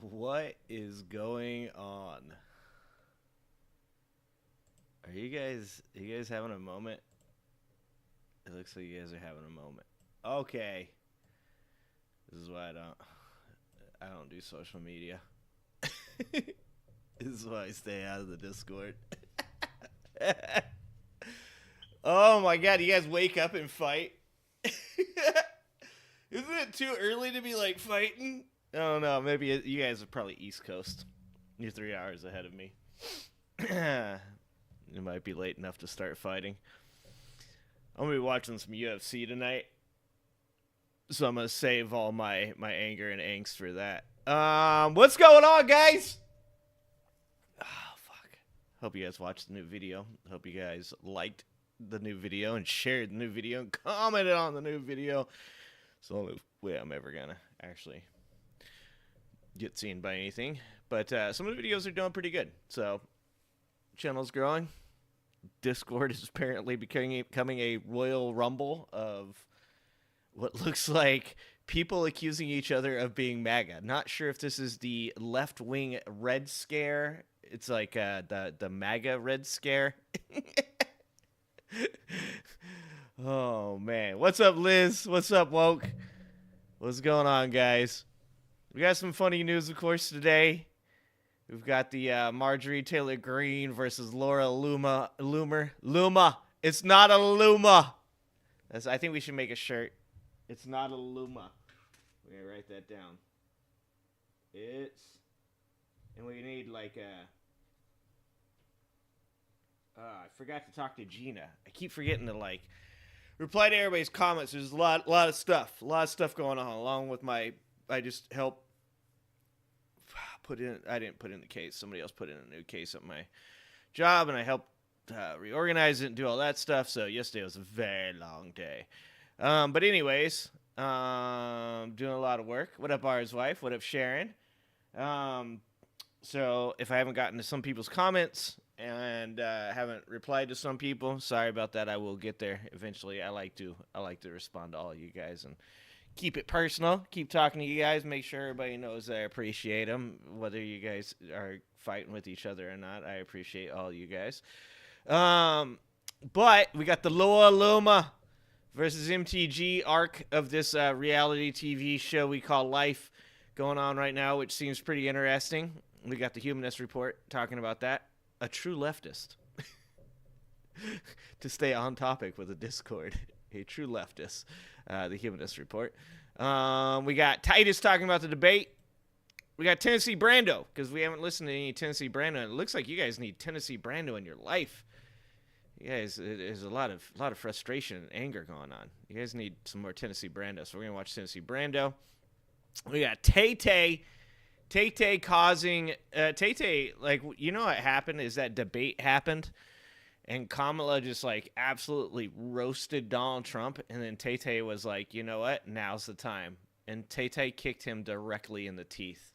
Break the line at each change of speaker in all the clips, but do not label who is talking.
What is going on? Are you guys having a moment? It looks like you guys are having a moment. Okay. This is why I don't do social media. This is why I stay out of the Discord. Oh my god, you guys wake up and fight? Isn't it too early to be like fighting? I don't know. Maybe you guys are probably East Coast. You're 3 hours ahead of me. It might be late enough to start fighting. I'm going to be watching some UFC tonight. So I'm going to save all my anger and angst for that. What's going on, guys? Oh, fuck. Hope you guys watched the new video. Hope you guys liked the new video and shared the new video and commented on the new video. It's the only way I'm ever going to actually get seen by anything. But some of the videos are doing pretty good. So, channel's growing. Discord is apparently becoming a royal rumble of what looks like people accusing each other of being MAGA. Not sure if this is the left-wing Red Scare. It's like the MAGA Red Scare. Oh, man. What's up, Liz? What's up, Woke? What's going on, guys? We got some funny news, of course, today. We've got the Marjorie Taylor Greene versus Laura Loomer. Luma. It's not a Luma. I think we should make a shirt. It's not a Luma. We're going to write that down. And we need like I forgot to talk to Gina. I keep forgetting to like reply to everybody's comments. There's a lot of stuff. A lot of stuff going on along with I just help I didn't put in the case. Somebody else put in a new case at my job, and I helped reorganize it and do all that stuff. So yesterday was a very long day. But anyways, doing a lot of work. What up, R's wife? What up, Sharon? So if I haven't gotten to some people's comments and haven't replied to some people, sorry about that. I will get there eventually. I like to respond to all of you guys and keep it personal. Keep talking to you guys. Make sure everybody knows I appreciate them. Whether you guys are fighting with each other or not, I appreciate all you guys. But we got the Laura Luma versus MTG arc of this reality TV show we call Life going on right now, which seems pretty interesting. We got the Humanist Report talking about that. A true leftist. To stay on topic with the Discord. A true leftist. The Humanist Report. We got Titus talking about the debate. We got Tennessee Brando, because we haven't listened to any Tennessee Brando. And it looks like you guys need Tennessee Brando in your life. You guys, there's a lot of frustration and anger going on. You guys need some more Tennessee Brando. So we're going to watch Tennessee Brando. We got Tay-Tay causing... Tay-Tay, like, you know what happened is that debate happened. And Kamala just, like, absolutely roasted Donald Trump. And then Tay-Tay was like, you know what? Now's the time. And Tay-Tay kicked him directly in the teeth.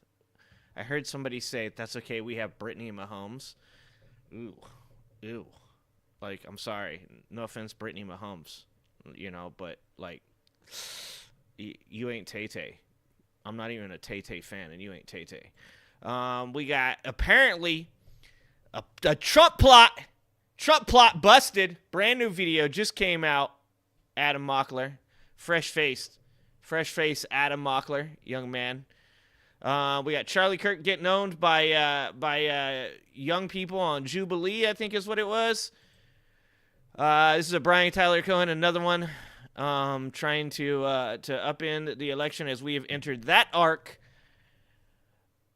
I heard somebody say, that's okay, we have Brittany Mahomes. Ew. Like, I'm sorry. No offense, Brittany Mahomes. You know, but, like, you ain't Tay-Tay. I'm not even a Tay-Tay fan, and you ain't Tay-Tay. We got, apparently, a Trump plot. Trump plot busted. Brand new video just came out. Adam Mockler. Fresh-faced Adam Mockler, young man. We got Charlie Kirk getting owned by young people on Jubilee, I think is what it was. This is a Brian Tyler Cohen, another one. Trying to upend the election as we have entered that arc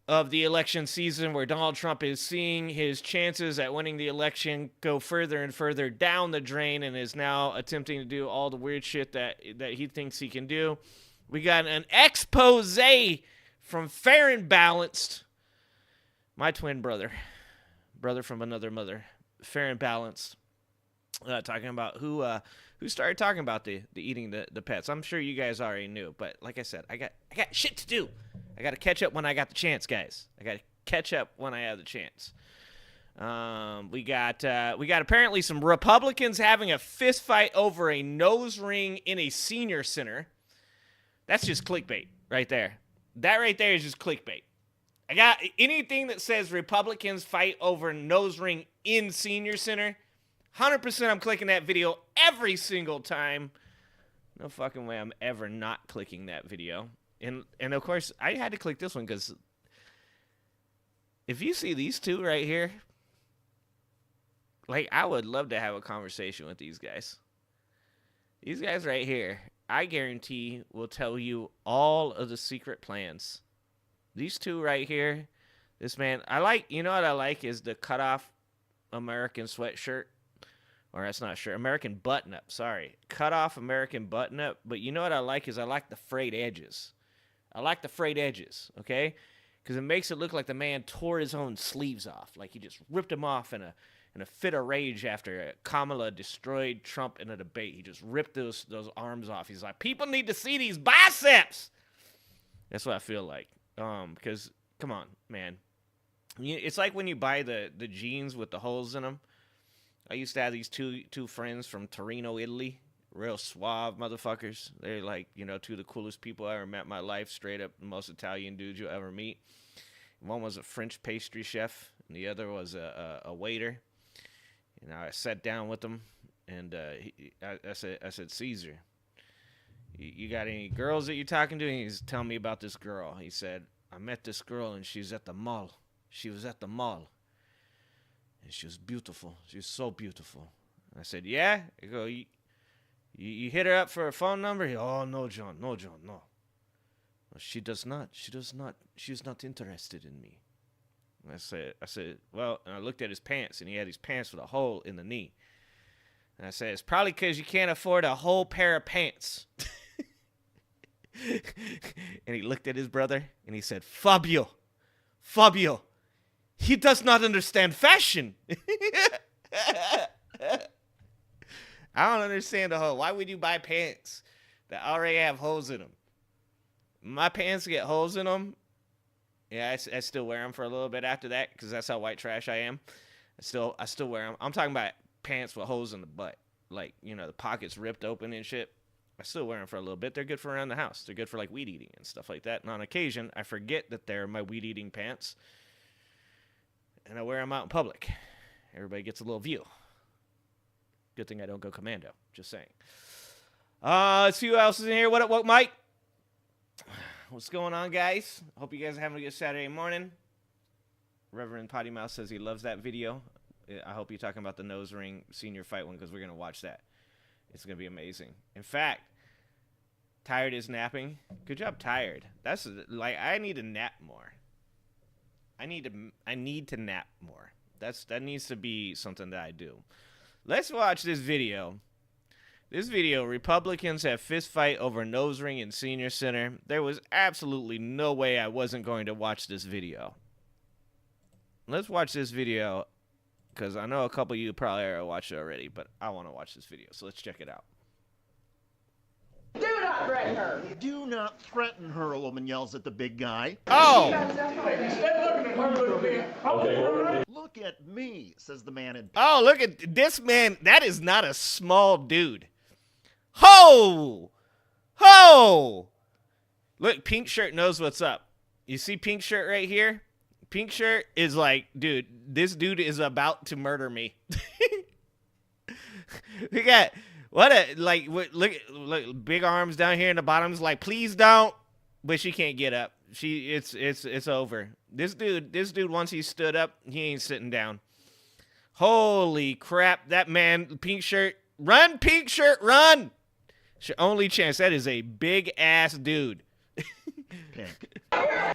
of the election season where Donald Trump is seeing his chances at winning the election go further and further down the drain and is now attempting to do all the weird shit that he thinks he can do. We got an expose from Fair and Balanced, my twin brother from another mother, Fair and Balanced, talking about who started talking about the eating the pets. I'm sure you guys already knew, but like I said, I got shit to do. I got to catch up when I got the chance, guys. I got to catch up when I have the chance. We got apparently some Republicans having a fist fight over a nose ring in a senior center. That's just clickbait right there. That right there is just clickbait. I got anything that says Republicans fight over nose ring in senior center. 100% I'm clicking that video every single time. No fucking way I'm ever not clicking that video. And of course, I had to click this one because if you see these two right here, like, I would love to have a conversation with these guys. These guys right here, I guarantee will tell you all of the secret plans. These two right here, this man, you know what I like is the cutoff American sweatshirt. Or that's not shirt, American button-up, sorry. Cutoff American button-up. But you know what I like is I like the frayed edges. I like the frayed edges, okay? Because it makes it look like the man tore his own sleeves off. Like he just ripped them off in a fit of rage after Kamala destroyed Trump in a debate. He just ripped those arms off. He's like, people need to see these biceps. That's what I feel like. Because, come on, man. It's like when you buy the jeans with the holes in them. I used to have these two friends from Torino, Italy. Real suave motherfuckers. They're like, two of the coolest people I ever met in my life. Straight up, the most Italian dudes you'll ever meet. One was a French pastry chef, and the other was a waiter. I sat down with him, and I said, Caesar, you got any girls that you're talking to? And he's telling me about this girl. He said, I met this girl, and she's at the mall. She was at the mall. And she was beautiful. She was so beautiful. I said, yeah? I go, you hit her up for a phone number? Oh, no, John. No. She does not. She's not interested in me. And I said, well, and I looked at his pants, and he had his pants with a hole in the knee. And I said, it's probably because you can't afford a whole pair of pants. And he looked at his brother, and he said, Fabio, he does not understand fashion. I don't understand the whole. Why would you buy pants that already have holes in them? My pants get holes in them. Yeah, I still wear them for a little bit after that because that's how white trash I am. I still wear them. I'm talking about pants with holes in the butt. Like, the pockets ripped open and shit. I still wear them for a little bit. They're good for around the house. They're good for, like, weed eating and stuff like that. And on occasion, I forget that they're my weed eating pants. And I wear them out in public. Everybody gets a little view. Good thing I don't go commando. Just saying. Let's see who else is in here. What up, Mike? What's going on, guys? Hope you guys are having a good Saturday morning. Reverend Potty Mouth says he loves that video. I hope you're talking about the nose ring senior fight one because we're going to watch that. It's going to be amazing. In fact, Tired is napping. Good job, Tired. That's like, I need to nap more. I need to nap more. That needs to be something that I do. Let's watch this video. This video, Republicans have fist fight over nose ring in senior center. There was absolutely no way I wasn't going to watch this video. Let's watch this video because I know a couple of you probably already watched it already, but I want to watch this video, so let's check it out.
Do not threaten her.
Do not threaten her, Loomer yells at the big guy.
Oh!
Look at me, says the man in...
Oh, look at this man. That is not a small dude. Ho! Ho! Look, Pink Shirt knows what's up. You see Pink Shirt right here? Pink Shirt is like, dude, this dude is about to murder me. Look at... look, big arms down here in the bottom's like, please don't, but she can't get up. It's over. This dude, once he stood up, he ain't sitting down. Holy crap, that man, Pink Shirt, run, Pink Shirt, run! It's your only chance. That is a big ass dude.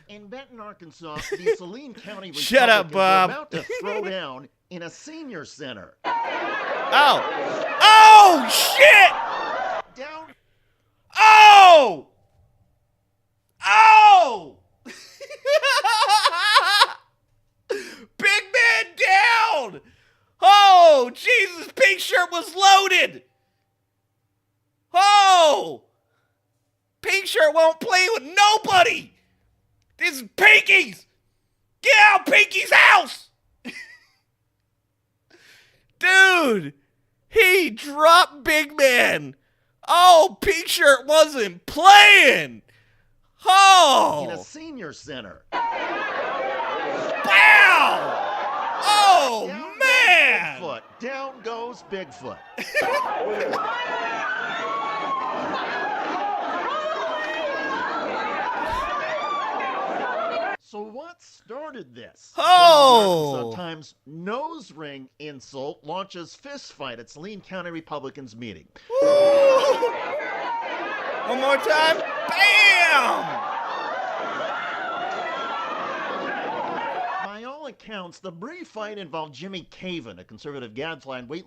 In Benton, Arkansas, the Saline County Republicans
Shut up, Bob.
are about to throw down in a senior center.
Oh, shit!
Down.
Oh! Big man down! Oh, Jesus, Pink Shirt was loaded! Oh! Pink Shirt won't play with nobody! This is Pinky's! Get out Pinky's house! Dude! He dropped Big Man! Oh, Pink Shirt wasn't playing! Oh!
In a senior center.
Wow! Oh,
Down
man!
goes Bigfoot. Down goes Bigfoot. So what started this?
Oh!
The Arkansas Times nose ring insult launches fist fight at Saline County Republicans meeting.
Woo! One more time. Bam!
By all accounts, the brief fight involved Jimmy Caven, a conservative gadfly and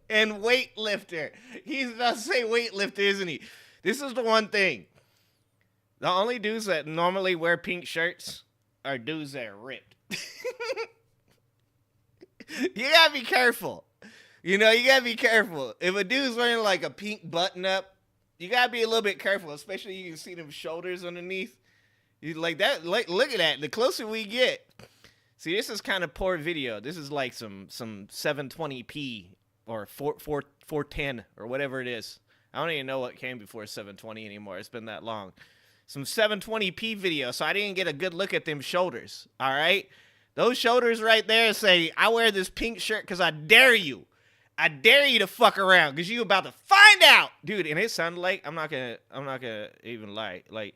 And weightlifter. He's about to say weightlifter, isn't he? This is the one thing. The only dudes that normally wear pink shirts are dudes that are ripped. You gotta be careful. You know, you gotta be careful. If a dude's wearing like a pink button up, you gotta be a little bit careful, especially you can see them shoulders underneath. You like that, like, look at that. The closer we get. See, this is kind of poor video. This is like some 720p or 410 or whatever it is. I don't even know what came before 720 anymore. It's been that long. Some 720p video, so I didn't get a good look at them shoulders, all right? Those shoulders right there say, I wear this pink shirt because I dare you. I dare you to fuck around because you about to find out. Dude, and it sounded like, I'm not gonna even lie. Like,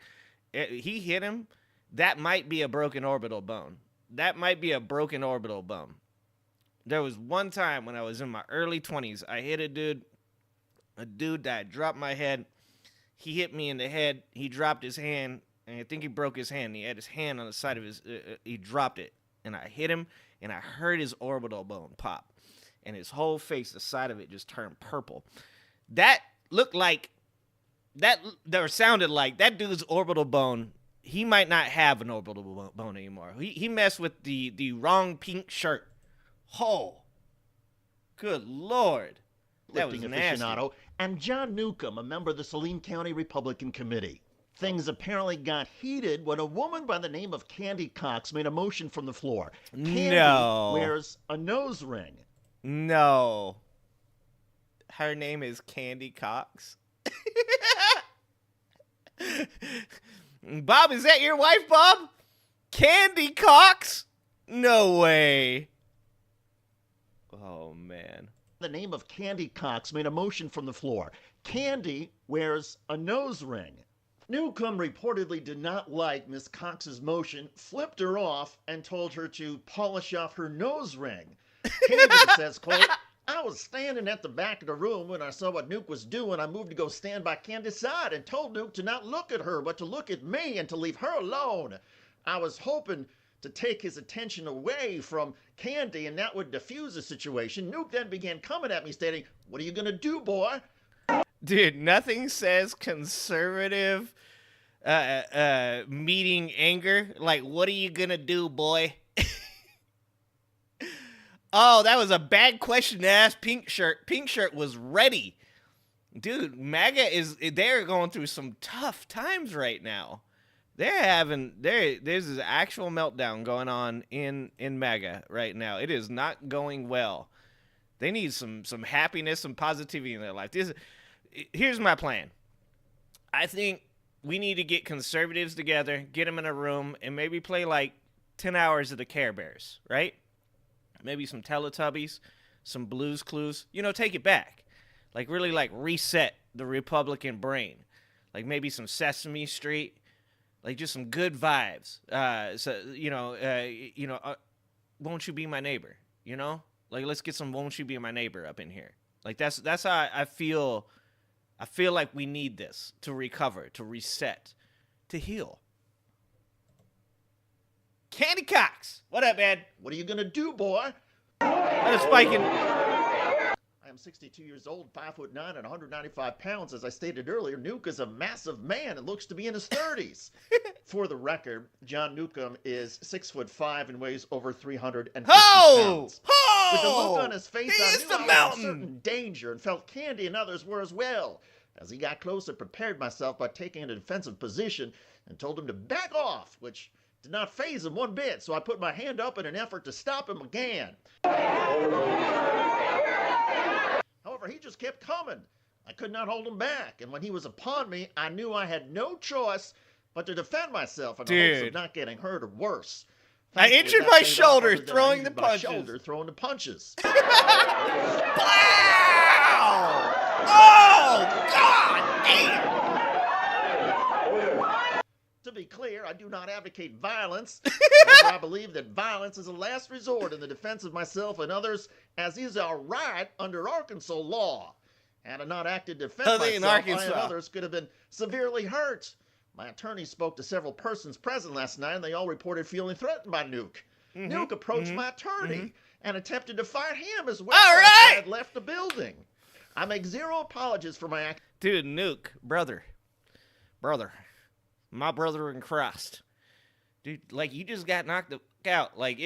he hit him. That might be a broken orbital bone. That might be a broken orbital bone. There was one time when I was in my early 20s, I hit a dude that dropped my head. He hit me in the head. He dropped his hand, and I think he broke his hand. He had his hand on the side of his, he dropped it, and I hit him, and I heard his orbital bone pop, and his whole face, the side of it just turned purple. That looked like, or sounded like that dude's orbital bone. He might not have an orbital bone anymore. He messed with the wrong pink shirt. Oh, good Lord. That was nasty.
Aficionado, and John Newcomb, a member of the Saline County Republican Committee. Things apparently got heated when a woman by the name of Candy Cox made a motion from the floor. Candy wears a nose ring.
No. Her name is Candy Cox. Bob, is that your wife, Bob? Candy Cox? No way. Oh, man.
The name of Candy Cox made a motion from the floor. Candy wears a nose ring. Newcomb reportedly did not like Miss Cox's motion, flipped her off, and told her to polish off her nose ring. Candy says, quote, I was standing at the back of the room when I saw what Nuke was doing. I moved to go stand by Candy's side and told Nuke to not look at her, but to look at me and to leave her alone. I was hoping to take his attention away from Candy, and that would diffuse the situation. Nuke then began coming at me, stating, what are you going to do, boy?
Dude, nothing says conservative meeting anger like, what are you going to do, boy? Oh, that was a bad question to ask Pink Shirt. Pink Shirt was ready. Dude, MAGA they're going through some tough times right now. There's an actual meltdown going on in MAGA right now. It is not going well. They need some happiness, some positivity in their life. Here's my plan. I think we need to get conservatives together, get them in a room, and maybe play like 10 hours of the Care Bears, right? Maybe some Teletubbies, some Blues Clues. You know, take it back. Like really like reset the Republican brain. Like maybe some Sesame Street. Like just some good vibes. Won't you be my neighbor? You know, like let's get some "Won't you be my neighbor" up in here. Like that's how I feel. I feel like we need this to recover, to reset, to heal. Candy Cox, what up, man?
What are you gonna do, boy?
Let us spike in.
I am 62 years old, 5'9", and 195 pounds. As I stated earlier, Nuke is a massive man and looks to be in his 30s. For the record, John Newcomb is 6'5" and weighs over 350 pounds. With the look on his face, I knew I was in certain danger and felt Candy and others were as well. As he got close, I prepared myself by taking a defensive position and told him to back off, which did not faze him one bit, so I put my hand up in an effort to stop him again. However, he just kept coming. I could not hold him back, and when he was upon me, I knew I had no choice but to defend myself in the hopes of not getting hurt or worse.
I
Thankfully,
injured
that
my
paid off
shoulder
other than I
throwing
injured
the
my
punches.
shoulder throwing the punches.
Wow! Oh, God damn!
To be clear, I do not advocate violence. However, I believe that violence is a last resort in the defense of myself and others, as is our right under Arkansas law. Had I not acted to defend
Other in
myself, I and
Arkansas.
others could have been severely hurt. My attorney spoke to several persons present last night, and they all reported feeling threatened by Nuke. Nuke approached my attorney and attempted to fight him as well
All
after
right.
I had left the building. I make zero apologies for my actions.
Dude, Nuke, brother, my brother in Christ, dude. Like, you just got knocked out. Like,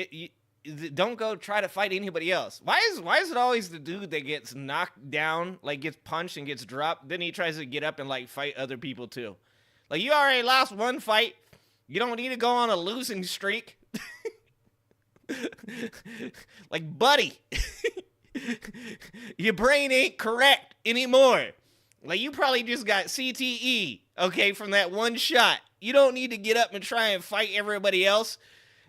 don't go try to fight anybody else. Why is it always the dude that gets knocked down, like gets punched and gets dropped, then he tries to get up and like fight other people too? Like, you already lost one fight. You don't need to go on a losing streak. Like, buddy, your brain ain't correct anymore. Like, you probably just got CTE, okay, from that one shot. You don't need to get up and try and fight everybody else.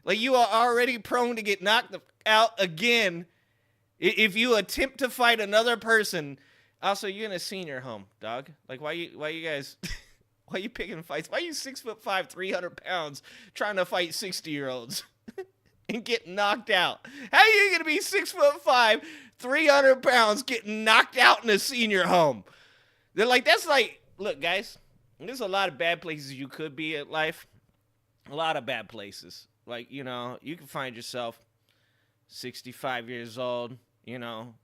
Like, you are already prone to get knocked out again if you attempt to fight another person. Also, you're in a senior home, dog. Like, why you guys, why you picking fights? Why you 6'5", 300 pounds trying to fight 60-year-olds and get knocked out? How are you going to be 6'5", 300 pounds getting knocked out in a senior home? They're like, that's like, look, guys, there's a lot of bad places you could be in life. A lot of bad places. Like, you know, you can find yourself 65 years old, you know,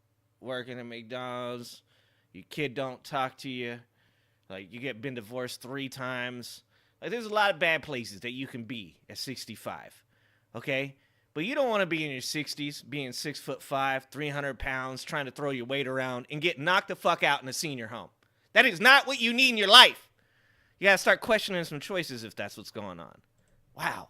working at McDonald's. Your kid don't talk to you. Like, you been divorced 3 times. Like, there's a lot of bad places that you can be at 65, okay? But you don't want to be in your 60s, being 6'5", 300 pounds, trying to throw your weight around and get knocked the fuck out in a senior home. That is not what you need in your life. You got to start questioning some choices if that's what's going on. Wow.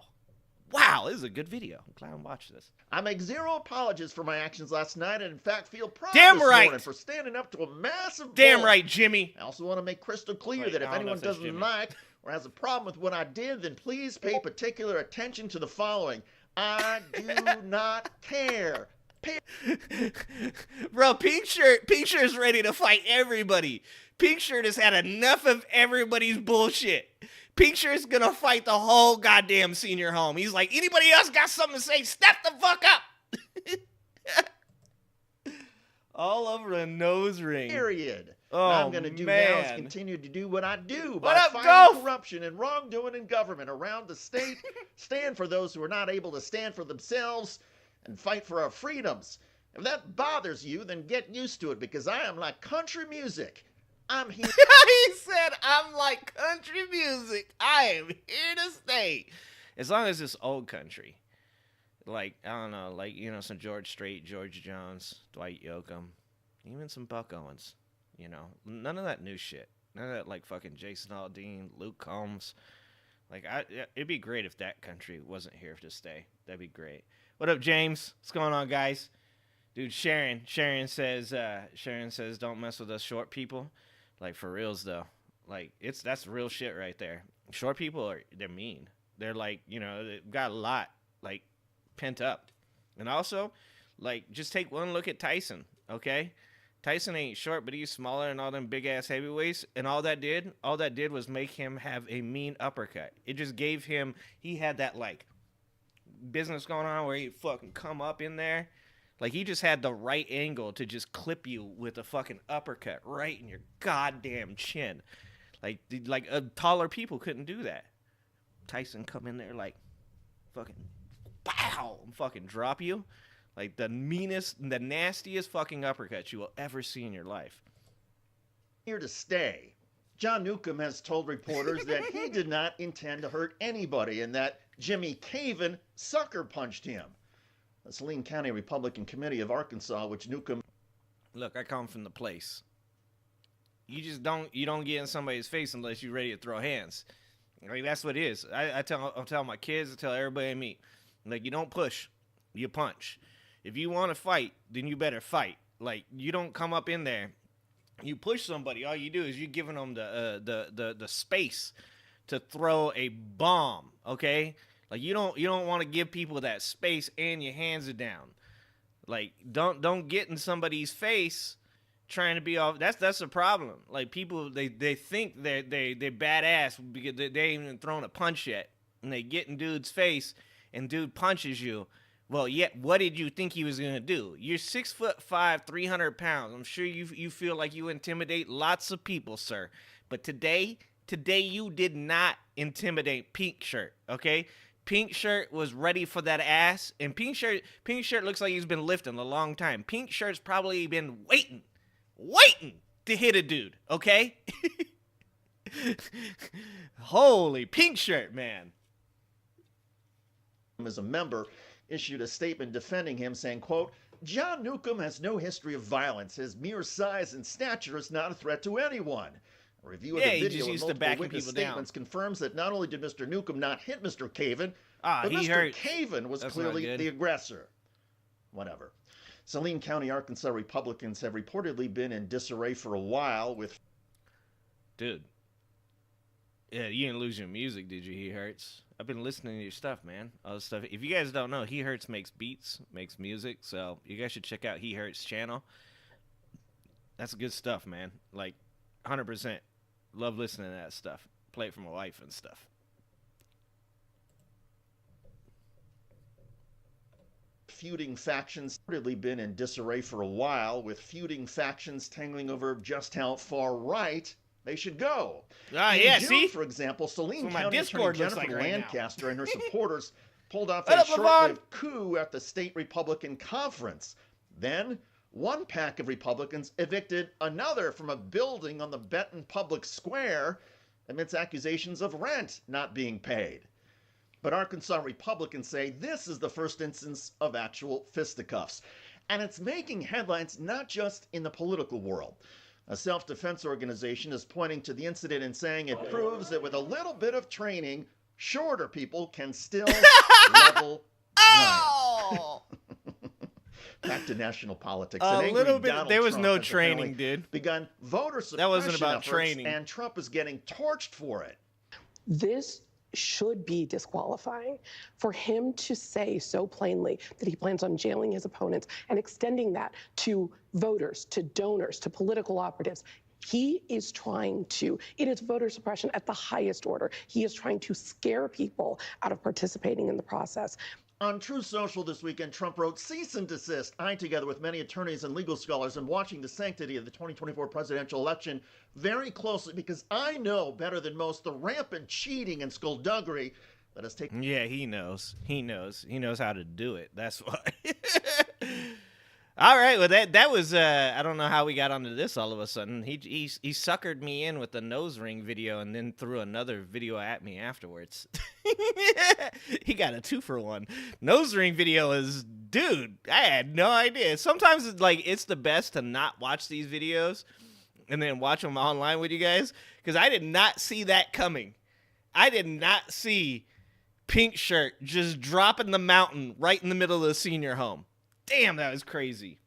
Wow, this is a good video. I'm glad I watched this.
I make zero apologies for my actions last night, and in fact feel proud
Damn
this
right.
morning for standing up to a massive
Damn
bull.
right, Jimmy.
I also want to make crystal clear
Wait,
that
I
if
don't know
anyone
if that's
doesn't
Jimmy.
like or has a problem with what I did, then please pay particular attention to the following. I do not care.
Bro, Pink Shirt's ready to fight everybody. Pink Shirt has had enough of everybody's bullshit. Pink Shirt's gonna fight the whole goddamn senior home. He's like, anybody else got something to say? Step the fuck up. All over a nose ring.
Period.
Oh,
what I'm going to do now is
man.
continue to do what I do
What
by
up,
fighting
Golf?
corruption and wrongdoing in government around the state, stand for those who are not able to stand for themselves, and fight for our freedoms. If that bothers you, then get used to it, because I am like country music. I'm here.
He said, I'm like country music. I am here to stay. As long as it's old country. Like, I don't know, like, you know, some George Strait, George Jones, Dwight Yoakam, even some Buck Owens. You know, none of that new shit. None of that, like, fucking Jason Aldean, Luke Combs. Like, it'd be great if that country wasn't here to stay. That'd be great. What up, James? What's going on, guys? Dude, Sharon says, don't mess with us short people. Like, for reals, though. Like, that's real shit right there. Short people they're mean. They're like, you know, they've got a lot, like, pent up. And also, like, just take one look at Tyson, okay? Tyson ain't short, but he's smaller than all them big-ass heavyweights. And all that did was make him have a mean uppercut. It just gave him, he had that, like, business going on where he'd fucking come up in there. Like, he just had the right angle to just clip you with a fucking uppercut right in your goddamn chin. Like taller people couldn't do that. Tyson come in there like, fucking, pow, and fucking drop you. Like, the meanest, the nastiest fucking uppercut you will ever see in your life.
Here to stay. John Newcomb has told reporters that he did not intend to hurt anybody and that Jimmy Caven sucker punched him. The Saline County Republican Committee of Arkansas, which Newcomb...
Look, I come from the place. You don't get in somebody's face unless you're ready to throw hands. Like, that's what it is. I tell my kids, I tell everybody I meet, like, you don't push, you punch. If you want to fight, then you better fight. Like, you don't come up in there, you push somebody. All you do is you're giving them the space to throw a bomb. Okay, Like you don't want to give people that space and your hands are down. Like don't get in somebody's face trying to be all. That's a problem. Like people they think they're badass because they ain't even thrown a punch yet, and they get in dude's face and dude punches you. Well, what did you think he was gonna do? You're 6'5", 300 pounds. I'm sure you feel like you intimidate lots of people, sir. But today you did not intimidate Pink Shirt. Okay. Pink Shirt was ready for that ass, and Pink Shirt looks like he's been lifting a long time. Pink Shirt's probably been waiting to hit a dude, okay? Holy Pink Shirt, man.
As a member, issued a statement defending him, saying, quote, John Newcomb has no history of violence. His mere size and stature is not a threat to anyone. A review of the video and multiple witness statements confirms that not only did Mr. Newcomb not hit Mr. Caven, but Mr. Caven was clearly the aggressor. Whatever. Saline County, Arkansas Republicans have reportedly been in disarray for a while with...
Dude. Yeah, you didn't lose your music, did you, He Hurts? I've been listening to your stuff, man. All this stuff. If you guys don't know, He Hurts makes beats, makes music, so you guys should check out He Hurts channel. That's good stuff, man. Like, 100%. Love listening to that stuff. Play it for my wife and stuff.
Feuding factions reportedly been in disarray for a while, with feuding factions tangling over just how far right they should go.
Yeah,
June,
see?
For example, Saline
my
County
Discord
Attorney
looks
Jennifer
like right
Lancaster and her supporters pulled off
What
a
up,
short-lived coup at the state Republican conference. Then, one pack of Republicans evicted another from a building on the Benton Public Square amidst accusations of rent not being paid. But Arkansas Republicans say this is the first instance of actual fisticuffs. And it's making headlines not just in the political world. A self-defense organization is pointing to the incident and saying it proves that with a little bit of training, shorter people can still level giants. Back to national politics.
A little bit. There was no training, dude.
Begun voter suppression
that wasn't about
efforts,
training.
And Trump is getting torched for it.
This should be disqualifying. For him to say so plainly that he plans on jailing his opponents and extending that to voters, to donors, to political operatives, he is trying to, it is voter suppression at the highest order. He is trying to scare people out of participating in the process.
On True Social this weekend, Trump wrote, cease and desist. I, together with many attorneys and legal scholars, am watching the sanctity of the 2024 presidential election very closely because I know better than most the rampant cheating and skullduggery that has taken...
Yeah, he knows. He knows how to do it. That's why. All right, well, that was, I don't know how we got onto this all of a sudden. He suckered me in with the nose ring video and then threw another video at me afterwards. He got a 2-for-1. Nose ring video is, dude, I had no idea. Sometimes it's the best to not watch these videos and then watch them online with you guys because I did not see that coming. I did not see Pink Shirt just dropping the mountain right in the middle of the senior home. Damn, that was crazy.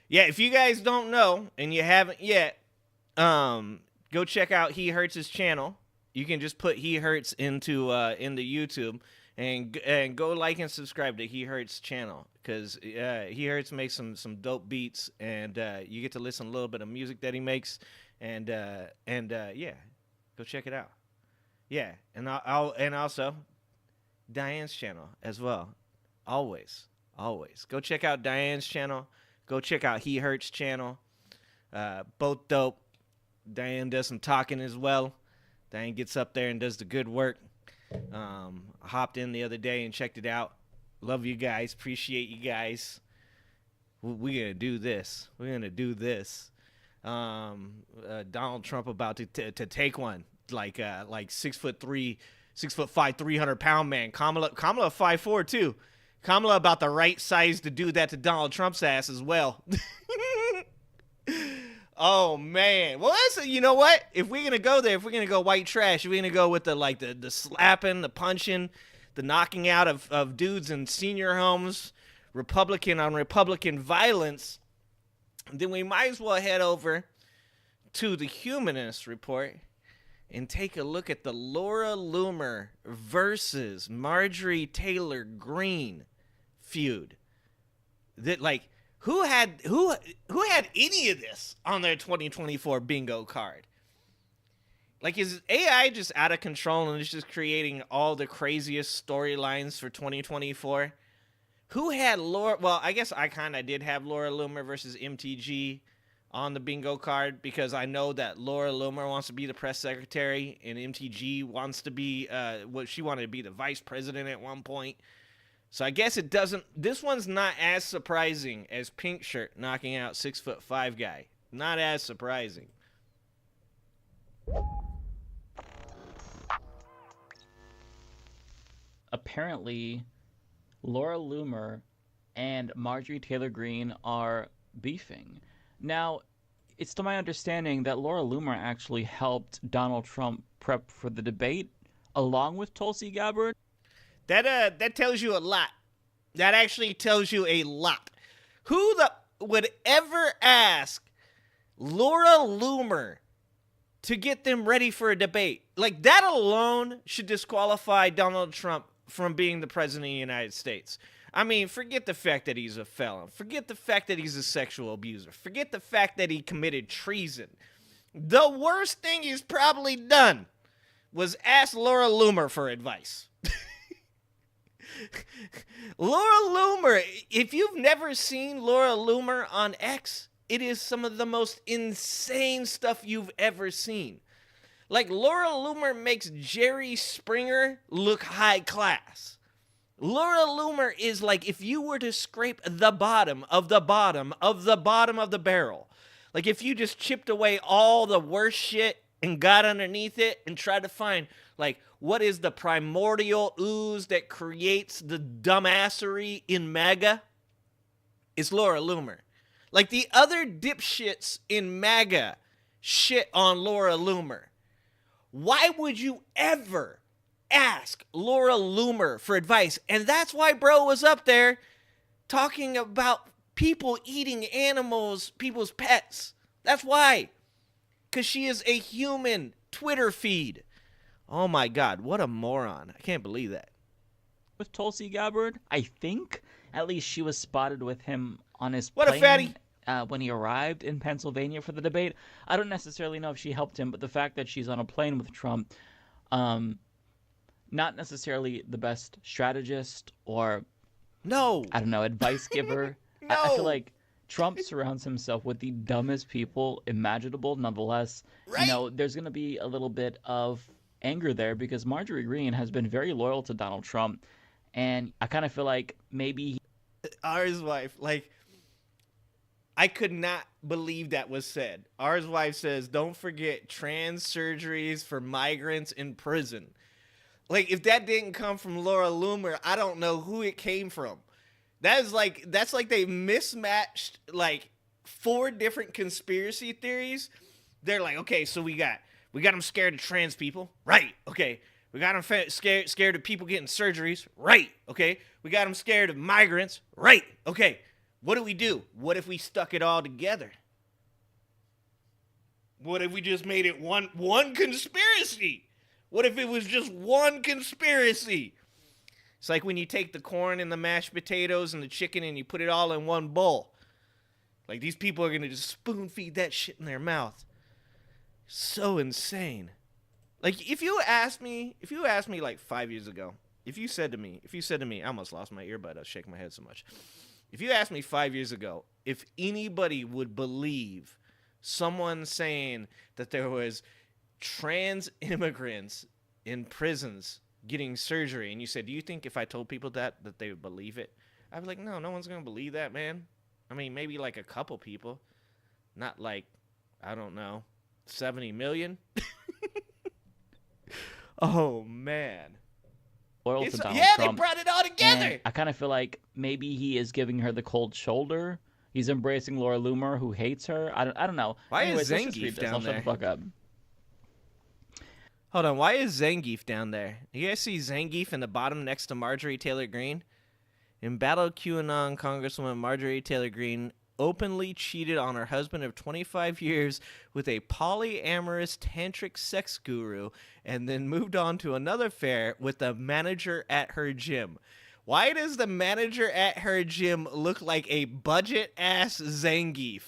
Yeah, if you guys don't know and you haven't yet, go check out He Hurts his channel. You can just put He Hurts into YouTube and go like and subscribe to He Hurts channel because He Hurts makes some dope beats and you get to listen to a little bit of music that he makes and yeah, go check it out. Yeah, and I'll also Diane's channel as well. Always. Go check out Diane's channel. Go check out He Hurts channel. Both dope. Diane does some talking as well. Diane gets up there and does the good work. I hopped in the other day and checked it out. Love you guys. Appreciate you guys. We're going to do this. Donald Trump about to take one. Like 6'3", 6'5", 300-pound man. Kamala 5'4" too. Kamala about the right size to do that to Donald Trump's ass as well. Oh man. Well, you know what? If we're gonna go there, if we're gonna go white trash, if we're gonna go with the slapping, the punching, the knocking out of dudes in senior homes, Republican on Republican violence, then we might as well head over to the Humanist Report and take a look at the Laura Loomer versus Marjorie Taylor Greene feud. That, like, who had any of this on their 2024 bingo card? Like, is AI just out of control and it's just creating all the craziest storylines for 2024? Who had Laura? Well, I guess I kind of did have Laura Loomer versus MTG on the bingo card, because I know that Laura Loomer wants to be the press secretary and MTG wants to be, she wanted to be the vice president at one point. So I guess it doesn't, this one's not as surprising as Pink Shirt knocking out 6'5" guy. Not as surprising.
Apparently, Laura Loomer and Marjorie Taylor Greene are beefing. Now, it's to my understanding that Laura Loomer actually helped Donald Trump prep for the debate, along with Tulsi Gabbard.
That tells you a lot. That actually tells you a lot. Who would ever ask Laura Loomer to get them ready for a debate? Like, that alone should disqualify Donald Trump from being the president of the United States. I mean, forget the fact that he's a felon. Forget the fact that he's a sexual abuser. Forget the fact that he committed treason. The worst thing he's probably done was ask Laura Loomer for advice. Laura Loomer, if you've never seen Laura Loomer on X, it is some of the most insane stuff you've ever seen. Like, Laura Loomer makes Jerry Springer look high class. Laura Loomer is like if you were to scrape the bottom of the bottom of the bottom of the barrel. Like, if you just chipped away all the worst shit and got underneath it and tried to find, like, what is the primordial ooze that creates the dumbassery in MAGA? It's Laura Loomer. Like, the other dipshits in MAGA shit on Laura Loomer. Why would you ever ask Laura Loomer for advice? And that's why bro was up there talking about people eating animals, people's pets. That's why. Because she is a human Twitter feed. Oh my God, what a moron. I can't believe that.
With Tulsi Gabbard, I think at least she was spotted with him on his
What a
plane
fatty.
when he arrived in Pennsylvania for the debate. I don't necessarily know if she helped him, but the fact that she's on a plane with Trump, not necessarily the best strategist or,
No.
I don't know, advice giver.
No.
I feel like Trump surrounds himself with the dumbest people imaginable. Nonetheless,
Right.
there's going to be a little bit of anger there because Marjorie Greene has been very loyal to Donald Trump. And I kind of feel like maybe
R's wife, like, I could not believe that was said. R's wife says, don't forget trans surgeries for migrants in prison. Like, if that didn't come from Laura Loomer, I don't know who it came from. That's like they mismatched, like, 4 different conspiracy theories. They're like, okay, so we got them scared of trans people. Right. Okay. We got them scared of people getting surgeries. Right. Okay. We got them scared of migrants. Right. Okay. What do we do? What if we stuck it all together? What if we just made it one conspiracy? What if it was just one conspiracy? It's like when you take the corn and the mashed potatoes and the chicken and you put it all in one bowl. Like, these people are going to just spoon feed that shit in their mouth. So insane. Like, if you asked me like 5 years ago, if you said to me, I almost lost my earbud, I was shaking my head so much. If you asked me 5 years ago if anybody would believe someone saying that there was trans immigrants in prisons getting surgery, and you said, do you think if I told people that they would believe it? I'd be like, no one's going to believe that, man. I mean, maybe like a couple people. Not like, I don't know, 70 million? Oh, man.
loyal to Donald
Yeah,
Trump.
they brought it all together.
And I kind of feel like maybe he is giving her the cold shoulder. He's embracing Laura Loomer, who hates her. I don't know.
Why
Anyways,
is
let's just
Zangief
read this.
down
I'll shut
there?
the fuck up.
Hold on, why is Zangief down there? You guys see Zangief in the bottom next to Marjorie Taylor Greene? Embattled QAnon Congresswoman Marjorie Taylor Greene openly cheated on her husband of 25 years with a polyamorous tantric sex guru and then moved on to another affair with the manager at her gym. Why does the manager at her gym look like a budget-ass Zangief?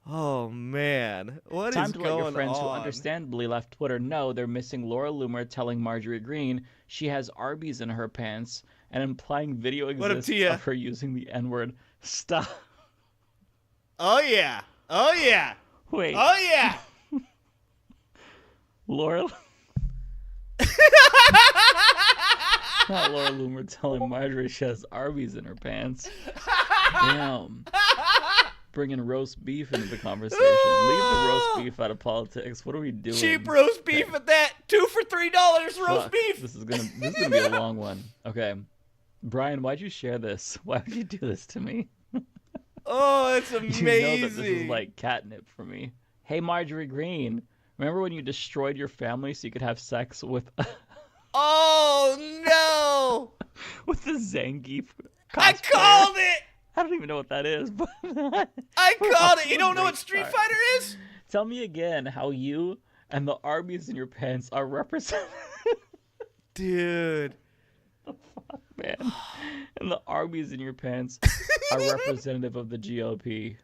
Oh, man. What
Time
is
to
going
let your friends who
on?
understandably left Twitter know they're missing Laura Loomer telling Marjorie Greene she has Arby's in her pants and implying video
What up,
exists
Tia?
of her using the N-word. Stop.
Oh, yeah. Oh, yeah.
Wait.
Oh, yeah.
Laura... Not Laura Loomer telling Marjorie she has Arby's in her pants. Damn. Bringing roast beef into the conversation. Leave the roast beef out of politics. What are we doing?
Cheap roast beef at that. 2 for $3 roast
Fuck.
beef.
This is gonna be a long one. Okay. Brian, why'd you share this? Why would you do this to me?
Oh, it's amazing.
You know that this is like catnip for me. Hey, Marjorie Greene. Remember when you destroyed your family so you could have sex with
Oh, no.
with the Zangief
I
cosplayer?
called it.
I don't even know what that is. But
I called it. You don't know what Street Fighter is?
Tell me again how you and the Arby's in your pants are represented.
Dude.
Man. And the Arby's in your pants are representative of the GOP.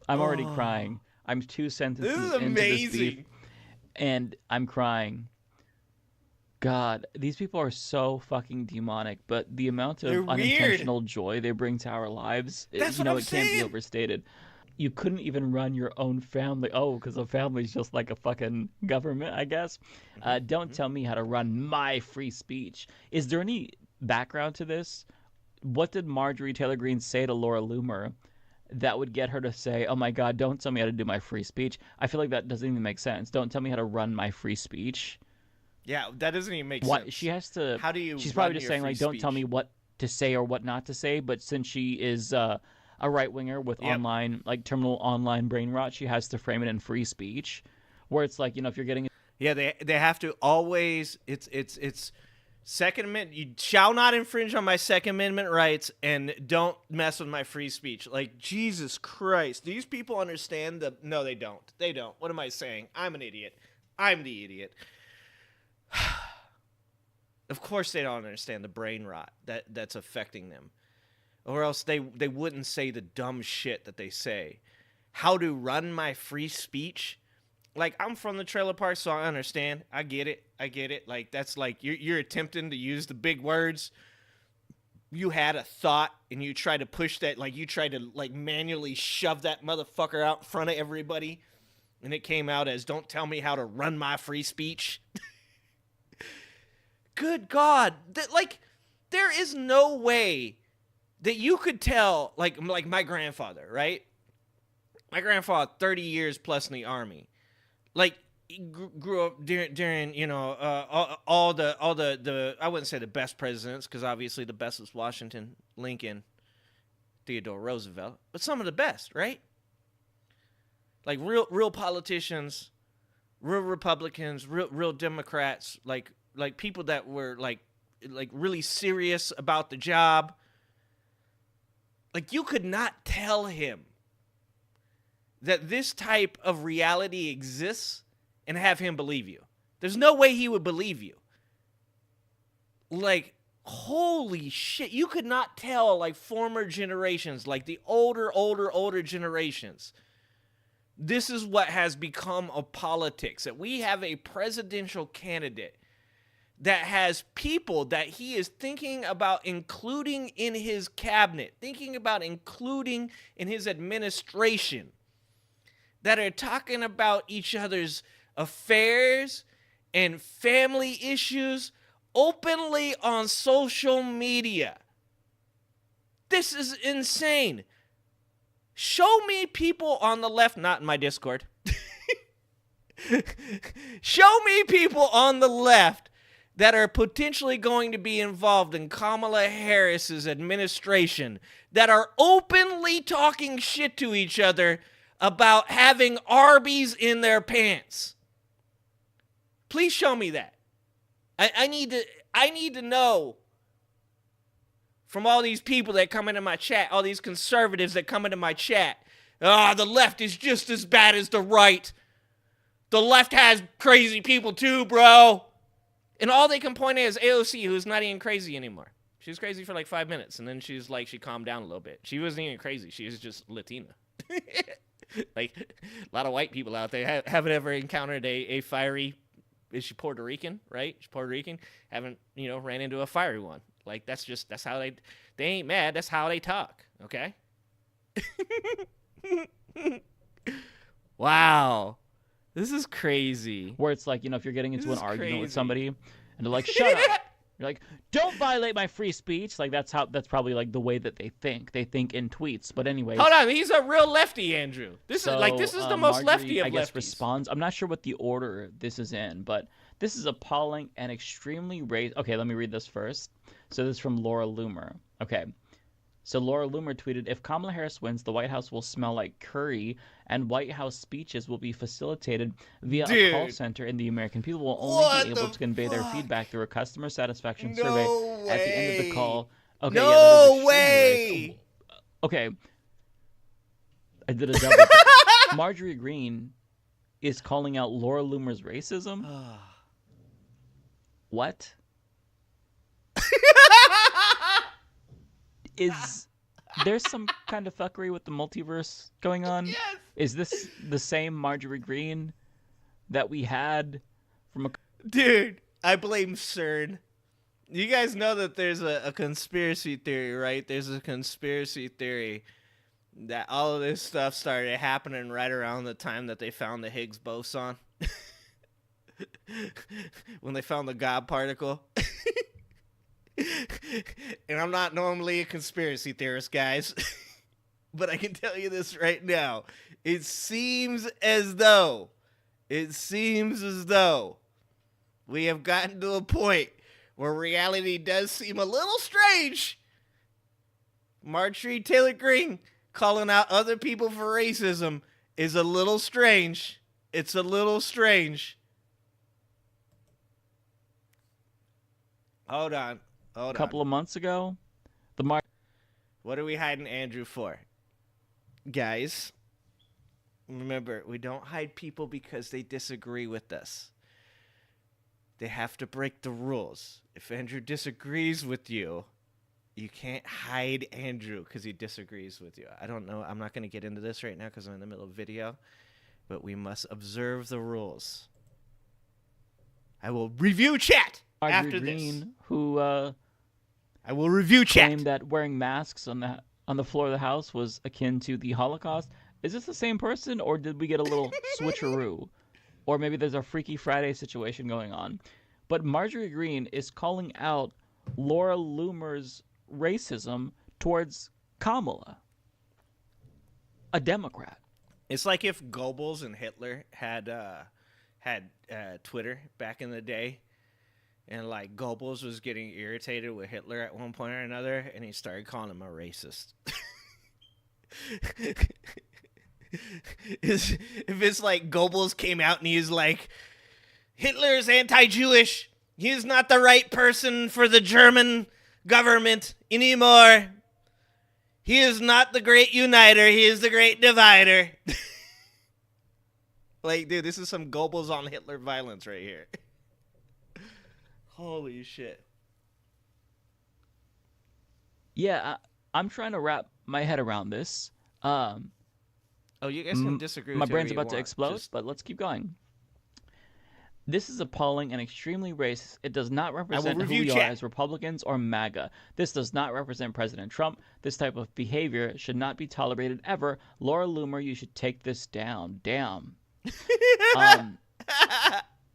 I'm already crying. I'm 2 sentences
This is
into this beef,
amazing.
and I'm crying. God, these people are so fucking demonic, but the amount
They're
of
weird.
unintentional joy they bring to our lives,
That's
you
what
know,
I'm
it can't be
saying.
overstated. You couldn't even run your own family. Oh, because a family's just like a fucking government, I guess. Don't tell me how to run my free speech. Is there any background to this? What did Marjorie Taylor Greene say to Laura Loomer that would get her to say, oh my God, don't tell me how to do my free speech? I feel like that doesn't even make sense. Don't tell me how to run my free speech.
Yeah, that doesn't even make
What
sense.
she has to.
How do you
She's
run
probably just
your
saying
free
like, don't tell
speech?
me what to say or what not to say. But since she is a right winger with
Yep.
online, like terminal online brain rot, she has to frame it in free speech, where it's like, you know, if you're getting
Yeah, they have to always. It's Second Amendment. You shall not infringe on my Second Amendment rights, and don't mess with my free speech. Like, Jesus Christ, these people understand the. No, they don't. They don't. What am I saying? I'm an idiot. I'm the idiot. Of course, they don't understand the brain rot that's affecting them, or else they wouldn't say the dumb shit that they say. How to run my free speech? Like, I'm from the trailer park, so I understand. I get it. Like, that's like you're attempting to use the big words. You had a thought and you tried to push that, like you tried to like manually shove that motherfucker out in front of everybody, and it came out as "Don't tell me how to run my free speech." Good God, like there is no way that you could tell, like my grandfather, right? My grandfather, 30 years plus in the Army. Like, he grew up during you know, all the I wouldn't say the best presidents, because obviously the best was Washington, Lincoln, Theodore Roosevelt, but some of the best, right? Like real politicians, real Republicans, real Democrats, like people that were like really serious about the job. Like, you could not tell him that this type of reality exists and have him believe you. There's no way he would believe you. Like, holy shit. You could not tell, like, former generations, like the older generations. This is what has become of politics. That we have a presidential candidate that has people that he is thinking about including in his cabinet, thinking about including in his administration, that are talking about each other's affairs and family issues openly on social media. This is insane. Show me people on the left, not in my Discord. Show me people on the left that are potentially going to be involved in Kamala Harris's administration that are openly talking shit to each other about having Arby's in their pants. Please show me that. I need to know from all these people that come into my chat, all these conservatives that come into my chat. The left is just as bad as the right. The left has crazy people too, bro. And all they can point at is AOC, who's not even crazy anymore. She was crazy for like 5 minutes, and then she calmed down a little bit. She wasn't even crazy. She was just Latina. Like, a lot of white people out there haven't ever encountered a fiery... Is she Puerto Rican, right? She's Puerto Rican. Haven't, ran into a fiery one. Like, that's how they ain't mad. That's how they talk, okay? Wow. This is crazy.
Where it's like, if you're getting into an argument with somebody and they're like, shut up. You're like, don't violate my free speech. Like, that's probably like the way that they think. They think in tweets. But anyways.
Hold on, he's a real lefty, Andrew. This is the most
Marjorie,
lefty of
I guess,
lefties.
responds. I'm not sure what the order this is in, but this is appalling and extremely Okay, let me read this first. So this is from Laura Loomer. Okay. So Laura Loomer tweeted, if Kamala Harris wins, the White House will smell like curry, and White House speeches will be facilitated via a call center, and the American people will only be able to convey their feedback through a customer satisfaction survey at the end of the call. Okay,
no way!
Okay. I did a double. Marjorie Greene is calling out Laura Loomer's racism? What? Is there some kind of fuckery with the multiverse going on?
Yes.
Is this the same Marjorie Greene that we had from a...
Dude, I blame CERN. You guys know that there's a conspiracy theory, right? There's a conspiracy theory that all of this stuff started happening right around the time that they found the Higgs boson. When they found the God particle. And I'm not normally a conspiracy theorist, guys. But I can tell you this right now. It seems as though we have gotten to a point where reality does seem a little strange. Marjorie Taylor Greene calling out other people for racism is a little strange. It's a little strange. Hold on.
A couple of months ago,
what are we hiding Andrew for? Guys, remember, we don't hide people because they disagree with us. They have to break the rules. If Andrew disagrees with you, you can't hide Andrew because he disagrees with you. I don't know. I'm not going to get into this right now because I'm in the middle of video, but we must observe the rules. I will review chat after
Greene,
this.
Who
I will review chat.
Claimed that wearing masks on the floor of the House was akin to the Holocaust. Is this the same person, or did we get a little switcheroo? Or maybe there's a Freaky Friday situation going on. But Marjorie Greene is calling out Laura Loomer's racism towards Kamala, a Democrat.
It's like if Goebbels and Hitler had Twitter back in the day. And, like, Goebbels was getting irritated with Hitler at one point or another, and he started calling him a racist. If it's like Goebbels came out and he's like, Hitler's anti-Jewish. He's not the right person for the German government anymore. He is not the great uniter. He is the great divider. Like, dude, this is some Goebbels on Hitler violence right here. Holy shit.
Yeah, I'm trying to wrap my head around this.
Oh, you guys can disagree with
my brain's
whoever you
about to
want.
explode, but let's keep going. This is appalling and extremely racist. It does not represent who we are as Republicans or MAGA. This does not represent President Trump. This type of behavior should not be tolerated ever. Laura Loomer, you should take this down. Damn.